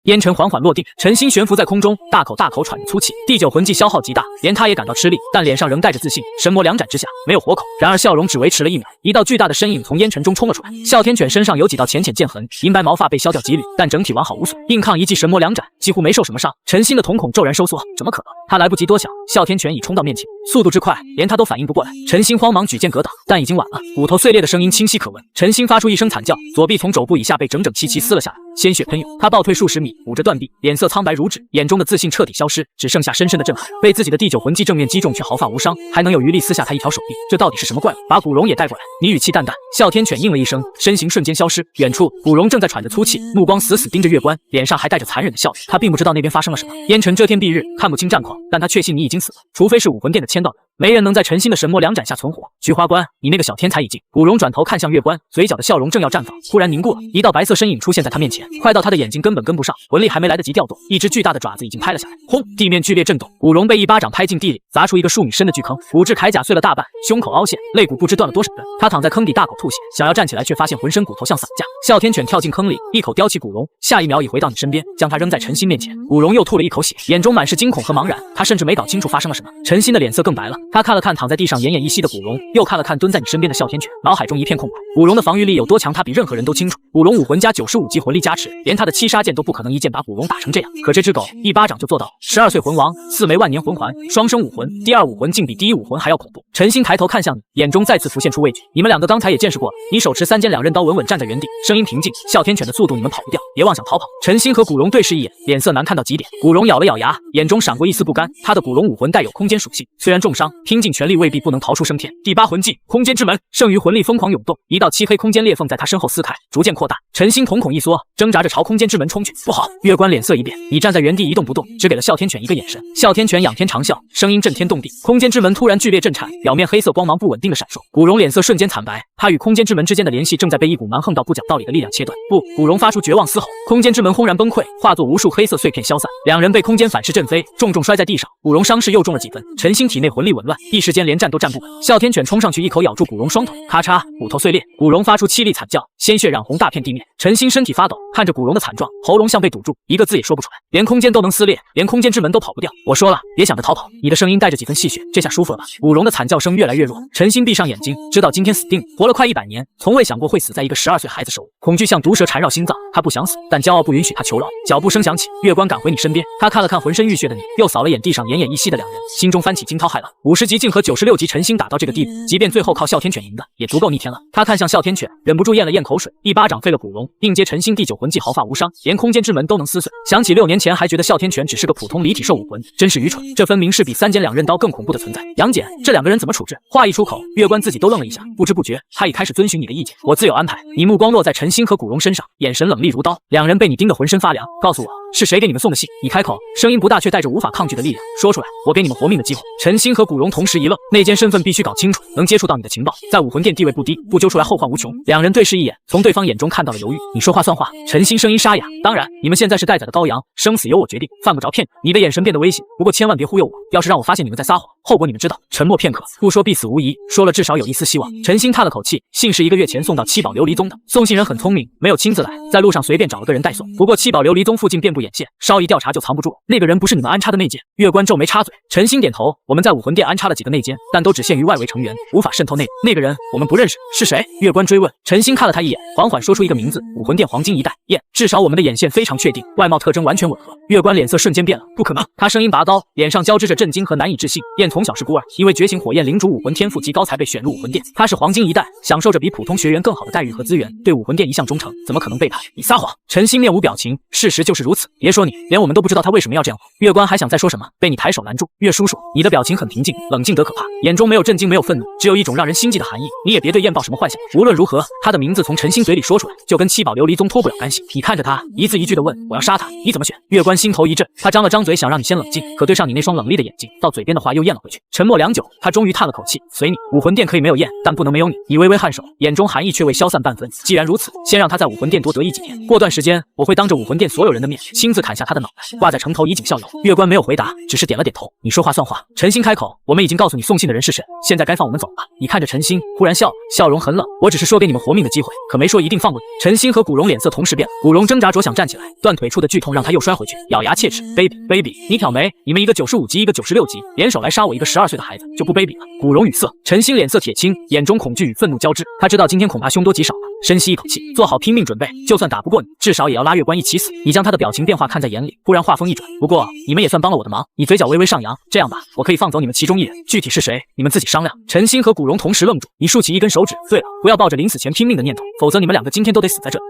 烟尘缓缓落定，陈星悬浮在空中，大口喘着粗气。第9魂技消耗极大，连他也感到吃力，但脸上仍带着自信。神魔两斩之下，没有活口，然而笑容只维持了1秒。一道巨大的身影从烟尘中冲了出来，哮天犬身上有几道浅浅剑痕，银白毛发被削掉几缕，但整体完好无损。硬抗一记神魔两斩，几乎没受什么伤。陈星的瞳孔骤然收缩，怎么可能？他来不及多想，哮天犬已冲到面前，速度之快，连他都反应不过来。陈星慌忙举剑格挡，但已经晚了，骨头碎裂的声音清晰可闻。陈星发出一声惨叫，左臂从肘部以下被整整齐齐撕了下来，鲜血喷涌。他暴退数十米，捂着断臂，脸色苍白如纸，眼中的自信彻底消失，只剩下深深的震撼。被自己的第9魂技正面击中，却毫发无伤，还能有余力撕下他一条手臂，这到底是什么怪物？把古荣也带过来。你语气淡淡。哮天犬应了一声，身形瞬间消失。远处，古荣正在喘着粗气，目光死死盯着月关，脸上还带着残忍的笑意。他并不知道那边发生了什么，烟尘遮天蔽日，看不清战况，但他确信你已经死了，除非是武魂殿的签到人。没人能在陈星的神魔两斩下存活。菊花关，你那个小天才已经……古荣转头看向月关，嘴角的笑容正要绽放，忽然凝固了。一道白色身影出现在他面前，快到他的眼睛根本跟不上，魂力还没来得及调动，一只巨大的爪子已经拍了下来。轰！地面剧烈震动，古荣被一巴掌拍进地里，砸出一个数米深的巨坑，骨质铠甲碎了大半，胸口凹陷，肋骨不知断了多少根。他躺在坑底大口吐血，想要站起来，却发现浑身骨头像散架。哮天犬跳进坑里，一口叼起古荣，下一秒已回到你身边，将他扔在陈星面前。古荣又吐了一口血，眼中满是惊恐和茫然，他甚至没搞清楚发生了什么。陈星的脸色更白了，他看了看躺在地上奄奄一息的古荣，又看了看蹲在你身边的哮天犬，脑海中一片空白。古荣的防御力有多强，他比任何人都清楚。古荣武魂加95级魂力加持，连他的7杀剑都不可能一剑把古荣打成这样。可这只狗一巴掌就做到12岁魂王，4枚万年魂环，双生武魂，第2武魂竟比第1武魂还要恐怖。陈星抬头看向你，眼中再次浮现出畏惧。你们2个刚才也见识过了，你手持3剑2刃刀稳稳站在原地，声音平静。哮天犬的速度你们跑不掉，别妄想逃跑。陈星和古荣对视一眼，脸色难看到极点。古荣咬了咬牙，眼中闪过一丝不甘。他的古荣武魂带有空间属性，虽然重伤，拼尽全力未必不能逃出升天。第8魂技空间之门，剩余魂力疯狂涌动，一道漆黑空间裂缝在他身后撕开，逐渐扩大。扩大。陈星瞳孔一缩，挣扎着朝空间之门冲去。不好！月关脸色一变，你站在原地一动不动，只给了哮天犬一个眼神。哮天犬仰天长啸，声音震天动地。空间之门突然剧烈震颤，表面黑色光芒不稳定的闪烁。古荣脸色瞬间惨白，他与空间之门之间的联系正在被一股蛮横到不讲道理的力量切断。不！古荣发出绝望嘶吼，空间之门轰然崩溃，化作无数黑色碎片消散。两人被空间反噬震飞，重重摔在地上。古荣伤势又重了几分，陈星体内魂力紊乱，一时间连站都站不稳。哮天犬冲上去一口咬住古荣双腿，咔嚓，骨头碎裂。古荣发出凄厉惨叫，鲜血染红大片地面。陈星身体发抖，看着古荣的惨状，喉咙像被堵住，一个字也说不出来。连空间都能撕裂，连空间之门都跑不掉。我说了，别想着逃跑。你的声音带着几分戏谑，这下舒服了吧？古荣的惨叫声越来越弱。陈星闭上眼睛，知道今天死定了。活了快100年，从未想过会死在一个12岁孩子手里。恐惧像毒蛇缠绕心脏，他不想死，但骄傲不允许他求饶。脚步声响起，月关赶回你身边。他看了看浑身浴血的你，又扫了眼地上奄奄一息的两人，心中翻起惊涛骇浪。50级竟和96级陈星打到这个地步，即便最后靠哮天犬赢的，也足够逆天了。他看向哮天犬，忍不住咽了咽口水，一巴掌废了古荣，并接陈星第9魂技毫发无伤，连空间之门都能撕碎。想起6年前还觉得哮天犬只是个普通离体兽武魂，真是愚蠢。这分明是比3尖2刃刀更恐怖的存在。杨戬，这两个人怎么处置？话一出口，月关自己都愣了一下，不知不觉他已开始遵循你的意见，我自有安排。你目光落在陈星和古荣身上，眼神冷厉如刀，两人被你盯得浑身发凉。告诉我，是谁给你们送的信？你开口，声音不大，却带着无法抗拒的力量。说出来，我给你们活命的机会。陈星和古荣同时一愣，内奸身份必须搞清楚，能接触到你的情报，在武魂殿地位不低，不揪出来后患无穷。两人对视一眼，从对方眼中看到了犹豫。你说话算话。陈星声音沙哑，当然，你们现在是待宰的羔羊，生死由我决定，犯不着骗你。你的眼神变得危险，不过千万别忽悠我，要是让我发现你们在撒谎，后果你们知道。沉默片刻，不说必死无疑，说了至少有一丝希望。陈星叹了口气，信是1个月前送到七宝琉璃宗的，送信人很聪明，没有亲自来，在路上随便找了个人代送。不过七宝琉璃宗附近遍布眼线，稍一调查就藏不住。那个人不是你们安插的内奸？月关皱眉插嘴。陈星点头，我们在武魂殿安插了几个内奸，但都只限于外围成员，无法渗透内部。那个人我们不认识，是谁？月关追问。陈星看了他一眼，缓缓说出一个名字：武魂殿黄金一代燕。至少我们的眼线非常确定，外貌特征完全吻合。月关脸色瞬间变了，不可能！他声音拔高，脸上交织着震惊和难以置信。燕从小是孤儿，因为觉醒火焰领主武魂天赋极高才被选入武魂殿。他是黄金一代，享受着比普通学员更好的待遇和资源，对武魂殿一向忠诚，怎么可能背叛？你撒谎！陈星面无表情，事实就是如此。别说你，连我们都不知道他为什么要这样做。月关还想再说什么，被你抬手拦住。月叔叔，你的表情很平静，冷静得可怕，眼中没有震惊，没有愤怒，只有一种让人心悸的寒意。你也别对燕抱什么幻想。无论如何，他的名字从陈星嘴里说出来，就跟七宝琉璃宗脱不了干系。你看着他，一字一句地问：我要杀他，你怎么选？月关心头一震，他张了张嘴，想让你先冷静，可对上你那双冷厉的眼睛，到嘴边的话又咽了回去。沉默良久，他终于叹了口气：随你。武魂殿可以没有燕，但不能没有你。你微微颔首，眼中寒意却未消散半分。既然如此，先让他在武魂殿多得意几天。过段时间，我会当着武魂殿所有人的面，亲自砍下他的脑袋，挂在城头以儆效尤。月关没有回答，只是点了点头。你说话算话。陈星开口：我们已经告诉你送信的人是谁，现在该放我们走了吧？你看着陈星，忽然笑，笑容很冷。我只是说给你们活命的机会，可没说一定放过你。陈星和古荣脸色同时变了，古荣挣扎着想站起来，断腿处的剧痛让他又摔回去，咬牙切齿：baby，你挑眉，你们一个95级，一个96级，联手来杀我一个12岁的孩子，就不卑鄙了？古荣语塞，陈星脸色铁青，眼中恐惧与愤怒交织。他知道今天恐怕凶多吉少了，深吸一口气，做好拼命准备，就算打不过你，至少也要拉月关一起死。你将他的表情变化看在眼里，忽然话锋一转：不过你们也算帮了我的忙。你嘴角微微上扬，这样吧，我可以放走你们其中一人，具体是谁，你们自己商量。陈星和古荣同时愣住，你竖起一根手指：对了，不要抱着临死前拼命的念头，否则你们两个今天都得死在这里。